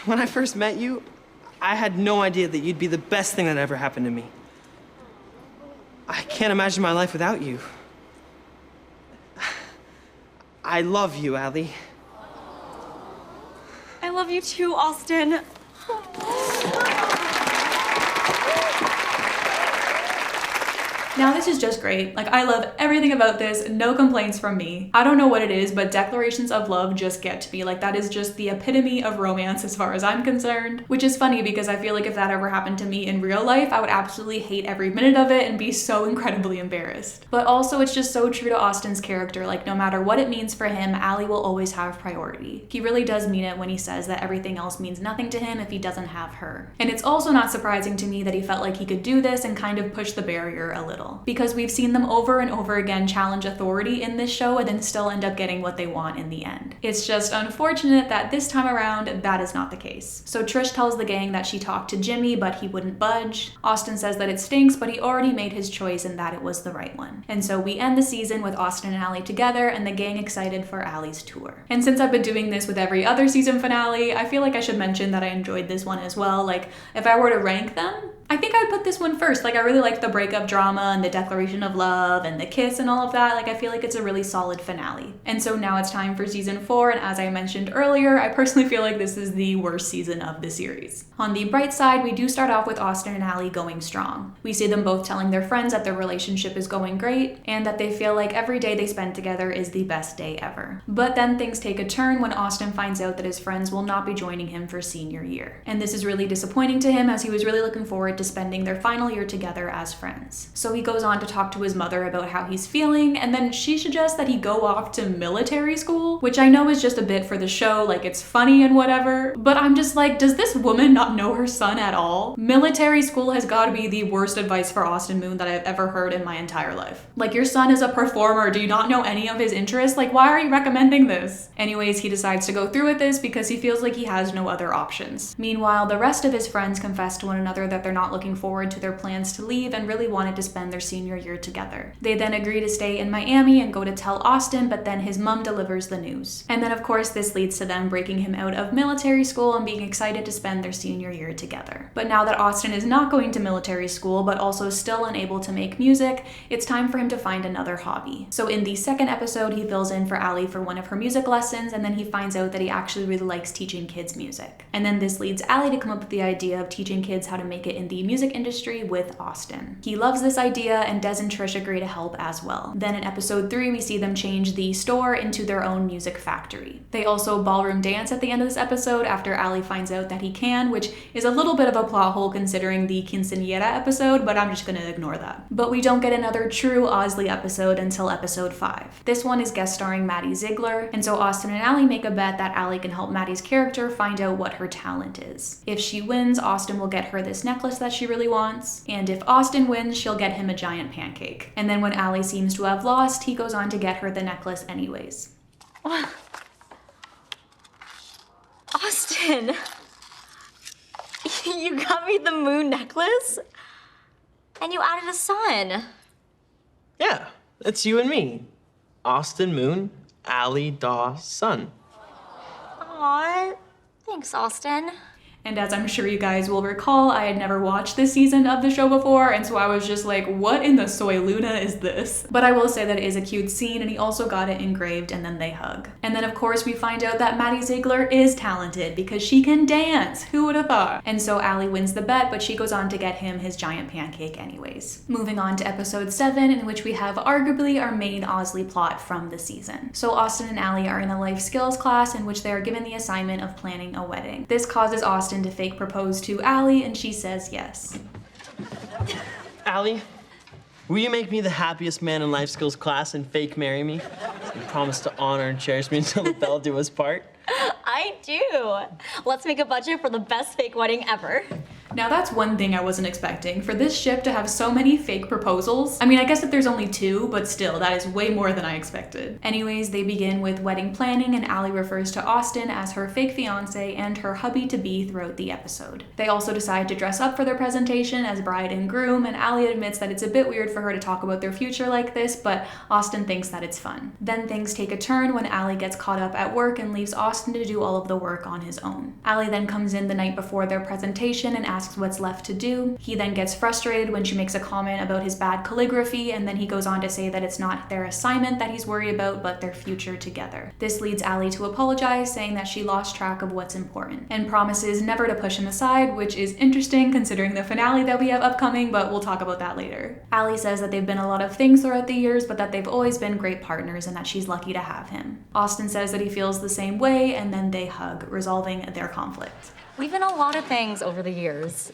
When I first met you, I had no idea that you'd be the best thing that ever happened to me. I can't imagine my life without you. I love you, Allie. I love you too, Austin. Now this is just great. Like I love everything about this, no complaints from me. I don't know what it is, but declarations of love just get to me. Like that is just the epitome of romance as far as I'm concerned, which is funny because I feel like if that ever happened to me in real life, I would absolutely hate every minute of it and be so incredibly embarrassed. But also it's just so true to Austin's character. Like no matter what it means for him, Allie will always have priority. He really does mean it when he says that everything else means nothing to him if he doesn't have her. And it's also not surprising to me that he felt like he could do this and kind of push the barrier a little. handle. Because we've seen them over and over again challenge authority in this show and then still end up getting what they want in the end. It's just unfortunate that this time around, that is not the case. So Trish tells the gang that she talked to Jimmy, but he wouldn't budge. Austin says that it stinks, but he already made his choice and that it was the right one. And so we end the season with Austin and Allie together and the gang excited for Allie's tour. And since I've been doing this with every other season finale, I feel like I should mention that I enjoyed this one as well. Like, if I were to rank them, I think I would put this one first. Like, I really liked the breakup drama and the declaration of love and the kiss and all of that. Like, I feel like it's a really solid finale. And so now it's time for season 4, and as I mentioned earlier, I personally feel like this is the worst season of the series. On the bright side, we do start off with Austin and Allie going strong. We see them both telling their friends that their relationship is going great and that they feel like every day they spend together is the best day ever. But then things take a turn when Austin finds out that his friends will not be joining him for senior year. And this is really disappointing to him as he was really looking forward to spending their final year together as friends. So he goes on to talk to his mother about how he's feeling, and then she suggests that he go off to military school, which I know is just a bit for the show, like it's funny and whatever, but I'm just like, does this woman not know her son at all? Military school has got to be the worst advice for Austin Moon that I've ever heard in my entire life. Like, your son is a performer, do you not know any of his interests? Like, why are you recommending this? Anyways, he decides to go through with this because he feels like he has no other options. Meanwhile, the rest of his friends confess to one another that they're not looking forward to their plans to leave and really wanted to spend their senior year together. They then agree to stay in Miami and go to tell Austin, but then his mom delivers the news. And then of course this leads to them breaking him out of military school and being excited to spend their senior year together. But now that Austin is not going to military school but also still unable to make music, it's time for him to find another hobby. So in the second episode, he fills in for Allie for one of her music lessons, and then he finds out that he actually really likes teaching kids music. And then this leads Allie to come up with the idea of teaching kids how to make it in the music industry with Austin. He loves this idea, and Des and Trish agree to help as well. Then in episode 3, we see them change the store into their own music factory. They also ballroom dance at the end of this episode after Allie finds out that he can, which is a little bit of a plot hole considering the quinceañera episode, but I'm just gonna ignore that. But we don't get another true Osley episode until episode 5. This one is guest starring Maddie Ziegler, and so Austin and Allie make a bet that Allie can help Maddie's character find out what her talent is. If she wins, Austin will get her this necklace that she really wants, and if Austin wins, she'll get him a giant pancake. And then when Allie seems to have lost, he goes on to get her the necklace anyways. Austin, you got me the moon necklace? And you added a sun. Yeah, it's you and me. Austin Moon, Allie Daw Sun. Aw, thanks, Austin. And as I'm sure you guys will recall, I had never watched this season of the show before, and so I was just like, what in the soy Luna is this? But I will say that it is a cute scene, and he also got it engraved, and then they hug. And then of course we find out that Maddie Ziegler is talented because she can dance. Who would have thought? And so Allie wins the bet, but she goes on to get him his giant pancake anyways. Moving on to episode 7, in which we have arguably our main Osley plot from the season. So Austin and Allie are in a life skills class in which they are given the assignment of planning a wedding. This causes Austin to fake propose to Allie, and she says yes. Allie, will you make me the happiest man in life skills class and fake marry me? And promise to honor and cherish me until the bell do us part? I do. Let's make a budget for the best fake wedding ever. Now that's one thing I wasn't expecting, for this ship to have so many fake proposals. I mean, I guess if there's only 2, but still, that is way more than I expected. Anyways, they begin with wedding planning, and Allie refers to Austin as her fake fiance and her hubby-to-be throughout the episode. They also decide to dress up for their presentation as bride and groom, and Allie admits that it's a bit weird for her to talk about their future like this, but Austin thinks that it's fun. Then things take a turn when Allie gets caught up at work and leaves Austin to do all of the work on his own. Allie then comes in the night before their presentation and asks what's left to do. He then gets frustrated when she makes a comment about his bad calligraphy, and then he goes on to say that it's not their assignment that he's worried about, but their future together. This leads Allie to apologize, saying that she lost track of what's important, and promises never to push him aside, which is interesting considering the finale that we have upcoming, but we'll talk about that later. Allie says that they've been a lot of things throughout the years, but that they've always been great partners and that she's lucky to have him. Austin says that he feels the same way, and then they hug, resolving their conflict. We've been a lot of things over the years.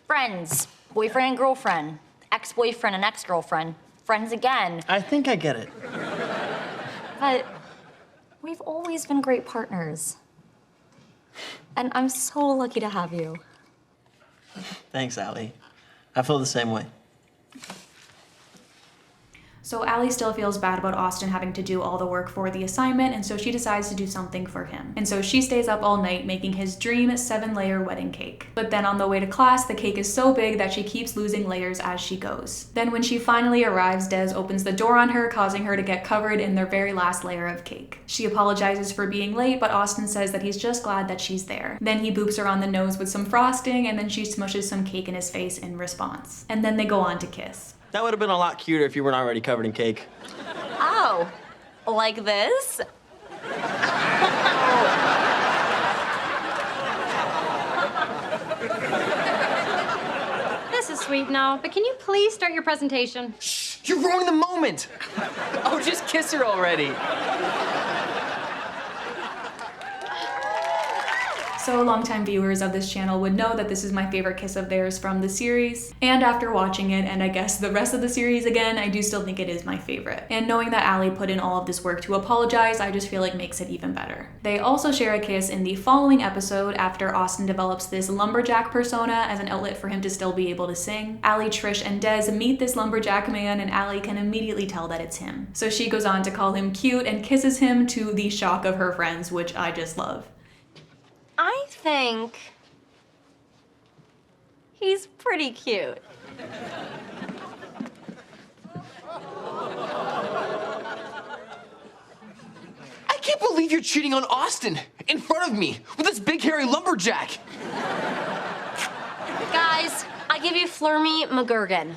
Friends, boyfriend and girlfriend, ex-boyfriend and ex-girlfriend, friends again. I think I get it. But we've always been great partners. And I'm so lucky to have you. Thanks, Allie. I feel the same way. So Allie still feels bad about Austin having to do all the work for the assignment, and so she decides to do something for him. And so she stays up all night making his dream 7-layer wedding cake. But then on the way to class, the cake is so big that she keeps losing layers as she goes. Then when she finally arrives, Des opens the door on her, causing her to get covered in their very last layer of cake. She apologizes for being late, but Austin says that he's just glad that she's there. Then he boops her on the nose with some frosting, and then she smushes some cake in his face in response. And then they go on to kiss. That would have been a lot cuter if you weren't already covered in cake. Oh, like this? This is sweet now, but can you please start your presentation? Shh, you're ruining the moment. Oh, just kiss her already. So longtime viewers of this channel would know that this is my favorite kiss of theirs from the series. And after watching it, and I guess the rest of the series again, I do still think it is my favorite. And knowing that Allie put in all of this work to apologize, I just feel like makes it even better. They also share a kiss in the following episode after Austin develops this lumberjack persona as an outlet for him to still be able to sing. Allie, Trish, and Des meet this lumberjack man, and Allie can immediately tell that it's him. So she goes on to call him cute and kisses him to the shock of her friends, which I just love. I think he's pretty cute. I can't believe you're cheating on Austin in front of me with this big hairy lumberjack. Guys, I give you Flurmy McGurgan.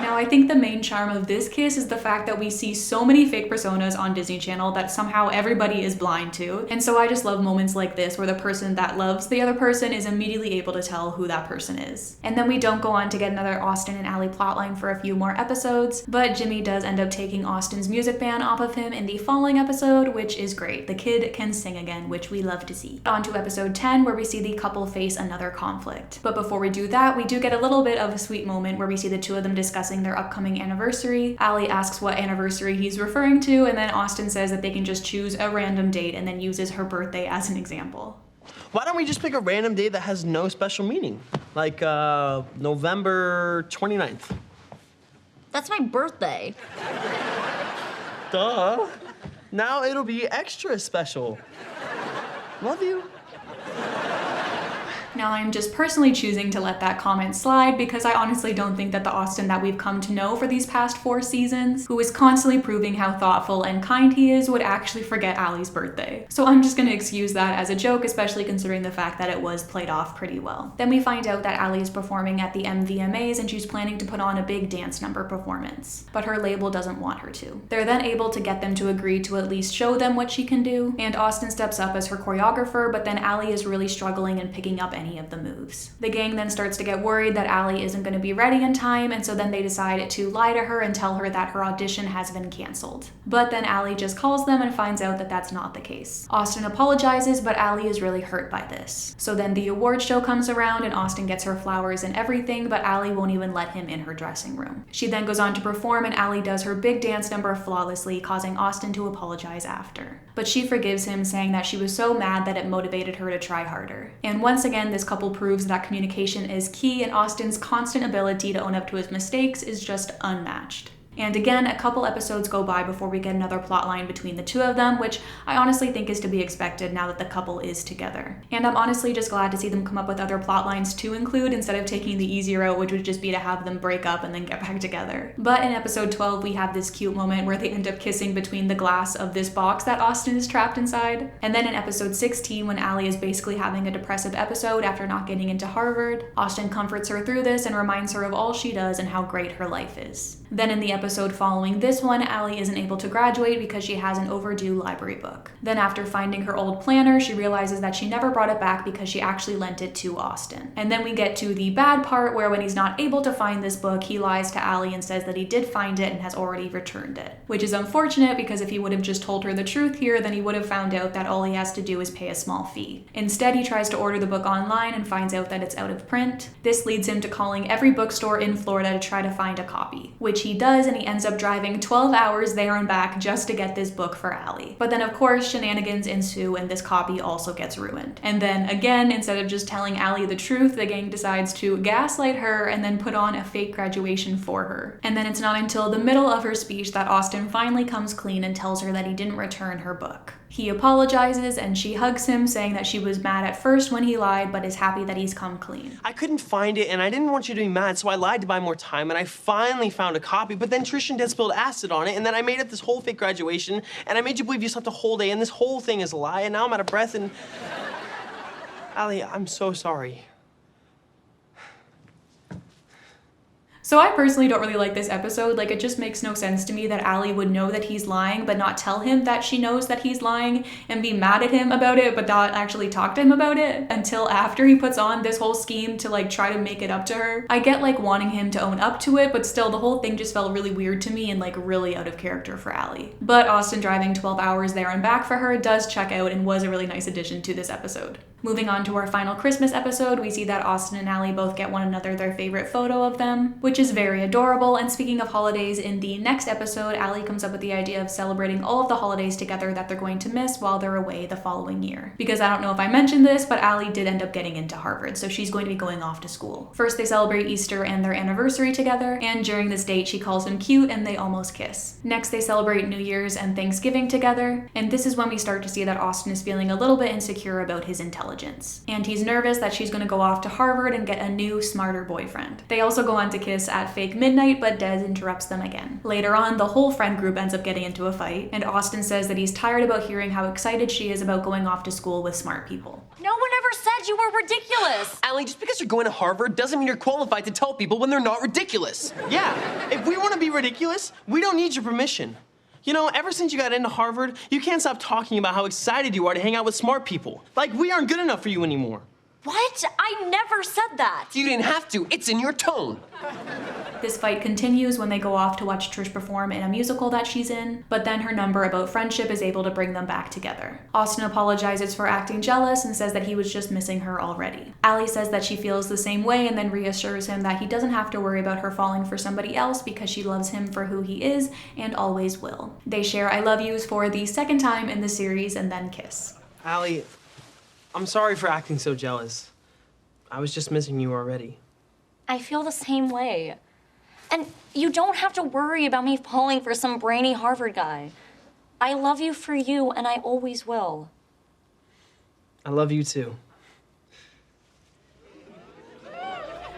Now, I think the main charm of this kiss is the fact that we see so many fake personas on Disney Channel that somehow everybody is blind to. And so I just love moments like this where the person that loves the other person is immediately able to tell who that person is. And then we don't go on to get another Austin and Allie plotline for a few more episodes, but Jimmy does end up taking Austin's music ban off of him in the following episode, which is great. The kid can sing again, which we love to see. On to episode 10, where we see the couple face another conflict. But before we do that, we do get a little bit of a sweet moment where we see the two of them discussing their upcoming anniversary. Allie asks what anniversary he's referring to, and then Austin says that they can just choose a random date and then uses her birthday as an example. Why don't we just pick a random date that has no special meaning? Like November 29th. That's my birthday. Duh. Now it'll be extra special. Love you. Now, I'm just personally choosing to let that comment slide because I honestly don't think that the Austin that we've come to know for these past 4 seasons, who is constantly proving how thoughtful and kind he is, would actually forget Allie's birthday. So I'm just gonna excuse that as a joke, especially considering the fact that it was played off pretty well. Then we find out that Allie is performing at the MVMAs and she's planning to put on a big dance number performance, but her label doesn't want her to. They're then able to get them to agree to at least show them what she can do, and Austin steps up as her choreographer, but then Allie is really struggling and picking up any of the moves. The gang then starts to get worried that Allie isn't going to be ready in time, and so then they decide to lie to her and tell her that her audition has been canceled. But then Allie just calls them and finds out that that's not the case. Austin apologizes, but Allie is really hurt by this. So then the award show comes around and Austin gets her flowers and everything, but Allie won't even let him in her dressing room. She then goes on to perform and Allie does her big dance number flawlessly, causing Austin to apologize after. But she forgives him, saying that she was so mad that it motivated her to try harder. And once again, this couple proves that communication is key, and Austin's constant ability to own up to his mistakes is just unmatched. And again, a couple episodes go by before we get another plotline between the two of them, which I honestly think is to be expected now that the couple is together. And I'm honestly just glad to see them come up with other plotlines to include instead of taking the easy route, which would just be to have them break up and then get back together. But in episode 12, we have this cute moment where they end up kissing between the glass of this box that Austin is trapped inside. And then in episode 16, when Allie is basically having a depressive episode after not getting into Harvard, Austin comforts her through this and reminds her of all she does and how great her life is. Then in the episode following this one, Allie isn't able to graduate because she has an overdue library book. Then after finding her old planner, she realizes that she never brought it back because she actually lent it to Austin. And then we get to the bad part where when he's not able to find this book, he lies to Allie and says that he did find it and has already returned it. Which is unfortunate because if he would have just told her the truth here, then he would have found out that all he has to do is pay a small fee. Instead, he tries to order the book online and finds out that it's out of print. This leads him to calling every bookstore in Florida to try to find a copy, which which he does, and he ends up driving 12 hours there and back just to get this book for Allie. But then of course shenanigans ensue and this copy also gets ruined. And then again, instead of just telling Allie the truth, the gang decides to gaslight her and then put on a fake graduation for her. And then it's not until the middle of her speech that Austin finally comes clean and tells her that he didn't return her book. He apologizes and she hugs him, saying that she was mad at first when he lied, but is happy that he's come clean. I couldn't find it and I didn't want you to be mad, so I lied to buy more time, and I finally found a copy, but then Trish and Dad spilled acid on it, and then I made up this whole fake graduation, and I made you believe you slept a whole day, and this whole thing is a lie, and now I'm out of breath, and... Allie, I'm so sorry. So I personally don't really like this episode. Like, it just makes no sense to me that Allie would know that he's lying but not tell him that she knows that he's lying, and be mad at him about it but not actually talk to him about it until after he puts on this whole scheme to like try to make it up to her. I get like wanting him to own up to it, but still the whole thing just felt really weird to me and like really out of character for Allie. But Austin driving 12 hours there and back for her does check out and was a really nice addition to this episode. Moving on to our final Christmas episode, we see that Austin and Allie both get one another their favorite photo of them, which is very adorable. And speaking of holidays, in the next episode, Allie comes up with the idea of celebrating all of the holidays together that they're going to miss while they're away the following year. Because I don't know if I mentioned this, but Allie did end up getting into Harvard, so she's going to be going off to school. First, they celebrate Easter and their anniversary together, and during this date, she calls him cute and they almost kiss. Next, they celebrate New Year's and Thanksgiving together, and this is when we start to see that Austin is feeling a little bit insecure about his intelligence. And he's nervous that she's going to go off to Harvard and get a new, smarter boyfriend. They also go on to kiss at fake midnight, but Des interrupts them again. Later on, the whole friend group ends up getting into a fight, and Austin says that he's tired about hearing how excited she is about going off to school with smart people. No one ever said you were ridiculous. Allie, just because you're going to Harvard doesn't mean you're qualified to tell people when they're not ridiculous. Yeah, if we want to be ridiculous, we don't need your permission. You know, ever since you got into Harvard, you can't stop talking about how excited you are to hang out with smart people. Like, we aren't good enough for you anymore. What? I never said that. You didn't have to. It's in your tone. This fight continues when they go off to watch Trish perform in a musical that she's in, but then her number about friendship is able to bring them back together. Austin apologizes for acting jealous and says that he was just missing her already. Allie says that she feels the same way and then reassures him that he doesn't have to worry about her falling for somebody else because she loves him for who he is and always will. They share I love yous for the second time in the series and then kiss. Allie, I'm sorry for acting so jealous. I was just missing you already. I feel the same way. And you don't have to worry about me falling for some brainy Harvard guy. I love you for you, and I always will. I love you too.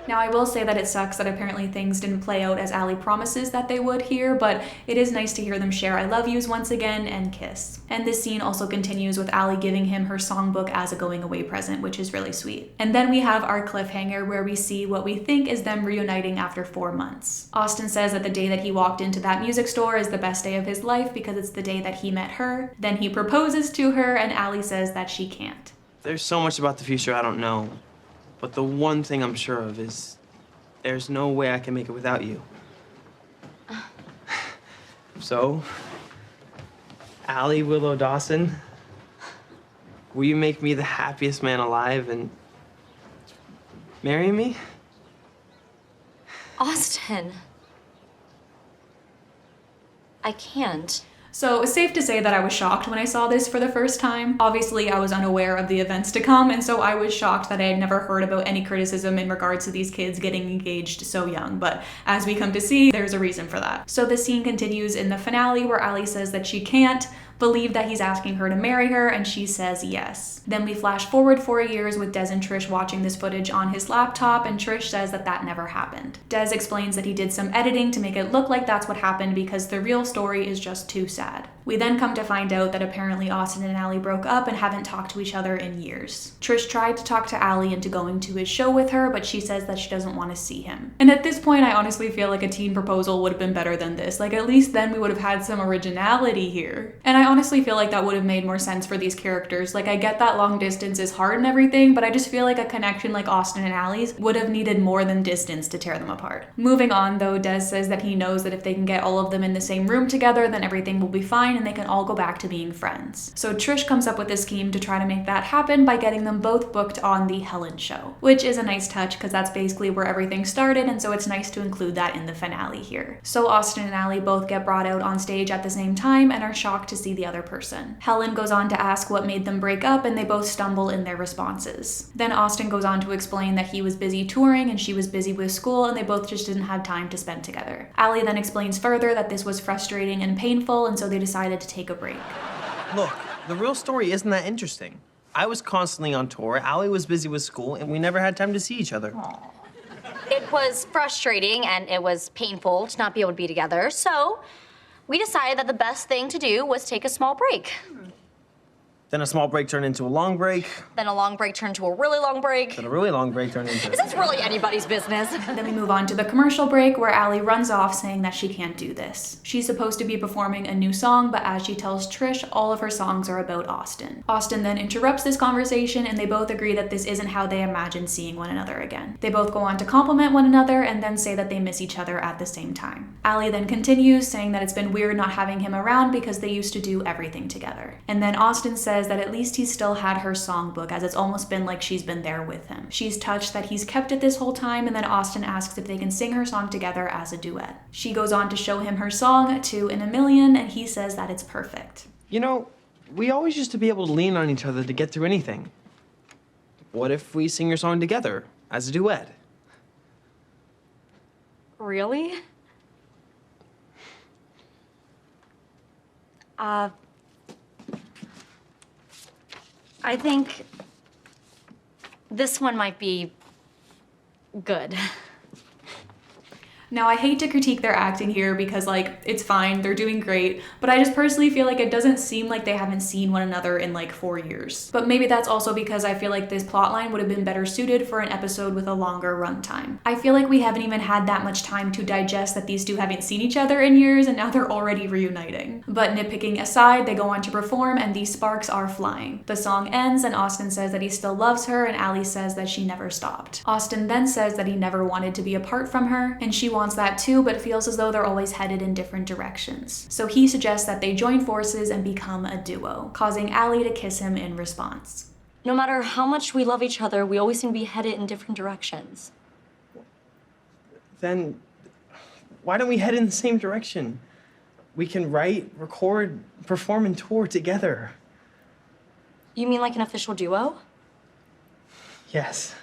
Now, I will say that it sucks that apparently things didn't play out as Allie promises that they would here, but it is nice to hear them share I love yous once again and kiss. And this scene also continues with Allie giving him her songbook as a going away present, which is really sweet. And then we have our cliffhanger where we see what we think is them reuniting after 4 months. Austin says that the day that he walked into that music store is the best day of his life because it's the day that he met her. Then he proposes to her and Allie says that she can't. There's so much about the future I don't know. But the one thing I'm sure of is there's no way I can make it without you. So, Allie Willow Dawson, will you make me the happiest man alive and marry me? Austin. I can't. So it's safe to say that I was shocked when I saw this for the first time. Obviously, I was unaware of the events to come, and so I was shocked that I had never heard about any criticism in regards to these kids getting engaged so young, but as we come to see, there's a reason for that. So the scene continues in the finale where Allie says that she can't believe that he's asking her to marry her, and she says yes. Then we flash forward 4 years with Des and Trish watching this footage on his laptop, and Trish says that that never happened. Des explains that he did some editing to make it look like that's what happened because the real story is just too sad. We then come to find out that apparently Austin and Allie broke up and haven't talked to each other in years. Trish tried to talk to Allie into going to his show with her, but she says that she doesn't want to see him. And at this point, I honestly feel like a teen proposal would have been better than this. Like, at least then we would have had some originality here. And I honestly feel like that would have made more sense for these characters. Like, I get that long distance is hard and everything, but I just feel like a connection like Austin and Allie's would have needed more than distance to tear them apart. Moving on though, Des says that he knows that if they can get all of them in the same room together, then everything will be fine fine and they can all go back to being friends. So Trish comes up with a scheme to try to make that happen by getting them both booked on the Helen show, which is a nice touch because that's basically where everything started, and so it's nice to include that in the finale here. So Austin and Ally both get brought out on stage at the same time and are shocked to see the other person. Helen goes on to ask what made them break up, and they both stumble in their responses. Then Austin goes on to explain that he was busy touring and she was busy with school, and they both just didn't have time to spend together. Ally then explains further that this was frustrating and painful, and so they decided to take a break. Look, the real story isn't that interesting. I was constantly on tour, Ally was busy with school, and we never had time to see each other. Aww. It was frustrating and it was painful to not be able to be together, so we decided that the best thing to do was take a small break. Then a small break turned into a long break. Then a long break turned to a really long break. Then a really long break turned into... Is this really anybody's business? Then we move on to the commercial break where Ally runs off saying that she can't do this. She's supposed to be performing a new song, but as she tells Trish, all of her songs are about Austin. Austin then interrupts this conversation, and they both agree that this isn't how they imagine seeing one another again. They both go on to compliment one another and then say that they miss each other at the same time. Ally then continues, saying that it's been weird not having him around because they used to do everything together. And then Austin says that at least he still had her songbook, as it's almost been like she's been there with him. She's touched that he's kept it this whole time, and then Austin asks if they can sing her song together as a duet. She goes on to show him her song, 2 in a Million, and he says that it's perfect. You know, we always used to be able to lean on each other to get through anything. What if we sing your song together as a duet? Really? I think this one might be good. Now, I hate to critique their acting here because, like, it's fine, they're doing great, but I just personally feel like it doesn't seem like they haven't seen one another in like 4 years. But maybe that's also because I feel like this plotline would have been better suited for an episode with a longer runtime. I feel like we haven't even had that much time to digest that these two haven't seen each other in years, and now they're already reuniting. But nitpicking aside, they go on to perform and these sparks are flying. The song ends and Austin says that he still loves her, and Ally says that she never stopped. Austin then says that he never wanted to be apart from her, and she wants that too, but feels as though they're always headed in different directions. So he suggests that they join forces and become a duo, causing Ally to kiss him in response. No matter how much we love each other, we always seem to be headed in different directions. Then why don't we head in the same direction? We can write, record, perform, and tour together. You mean like an official duo? Yes.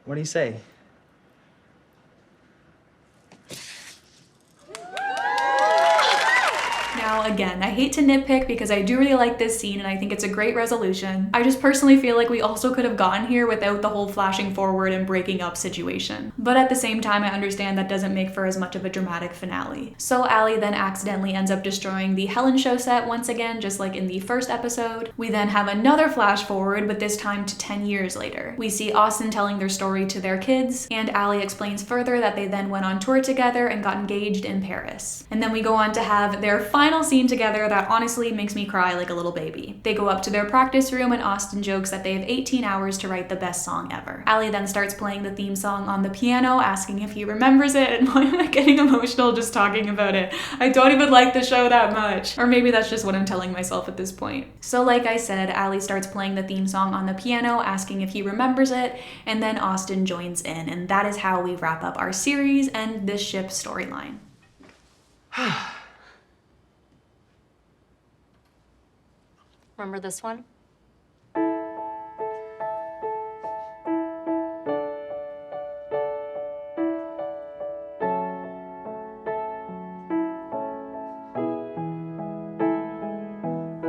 What do you say? Now, again, I hate to nitpick because I do really like this scene and I think it's a great resolution. I just personally feel like we also could have gotten here without the whole flashing forward and breaking up situation. But at the same time, I understand that doesn't make for as much of a dramatic finale. So Ally then accidentally ends up destroying the Helen show set once again, just like in the first episode. We then have another flash forward, but this time to 10 years later. We see Austin telling their story to their kids, and Ally explains further that they then went on tour together and got engaged in Paris. And then we go on to have their final scene together that honestly makes me cry like a little baby. They go up to their practice room and Austin jokes that they have 18 hours to write the best song ever. Ally then starts playing the theme song on the piano, asking if he remembers it, and why am I getting emotional just talking about it? I don't even like the show that much. Or maybe that's just what I'm telling myself at this point. So like I said, Ally starts playing the theme song on the piano, asking if he remembers it, and then Austin joins in, and that is how we wrap up our series and this ship's storyline. Remember this one?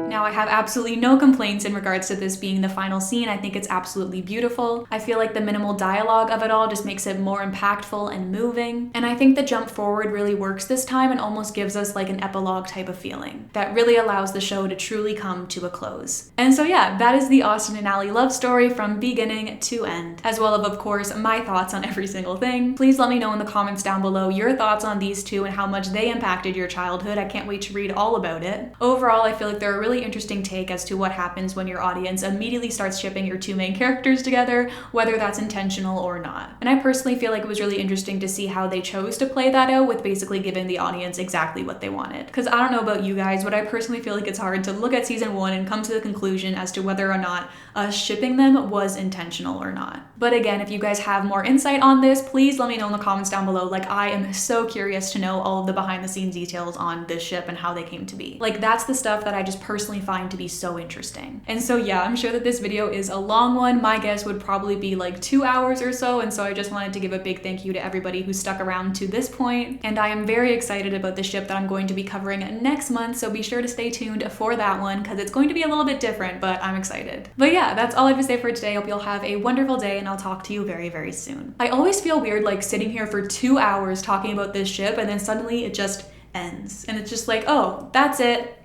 Now, I have absolutely no complaints in regards to this being the final scene. I think it's absolutely beautiful. I feel like the minimal dialogue of it all just makes it more impactful and moving. And I think the jump forward really works this time and almost gives us like an epilogue type of feeling that really allows the show to truly come to a close. And so yeah, that is the Austin and Ally love story from beginning to end, as well of course, my thoughts on every single thing. Please let me know in the comments down below your thoughts on these two and how much they impacted your childhood. I can't wait to read all about it. Overall, I feel like they're a really interesting take as to what happens when your audience immediately starts shipping your two main characters together, whether that's intentional or not. And I personally feel like it was really interesting to see how they chose to play that out with basically giving the audience exactly what they wanted. Because I don't know about you guys, but I personally feel like it's hard to look at season 1 and come to the conclusion as to whether or not us shipping them was intentional or not. But again, if you guys have more insight on this, please let me know in the comments down below. Like, I am so curious to know all of the behind the scenes details on this ship and how they came to be. Like, that's the stuff that I just personally find to be so interesting. And so yeah, I'm sure that this video is a long one. My guess would probably be like 2 hours or so, and so I just wanted to give a big thank you to everybody who stuck around to this point. And I am very excited about the ship that I'm going to be covering next month, so be sure to stay tuned for that one because it's going to be a little bit different, but I'm excited. But yeah, that's all I have to say for today. I hope you'll have a wonderful day, and I'll talk to you very, very soon. I always feel weird like sitting here for 2 hours talking about this ship and then suddenly it just ends. And it's just like, oh, that's it.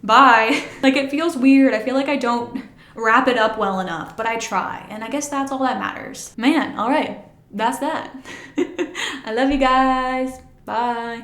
Bye. Like, it feels weird. I feel like I don't wrap it up well enough, but I try. And I guess that's all that matters. Man, all right. That's that. I love you guys. Bye.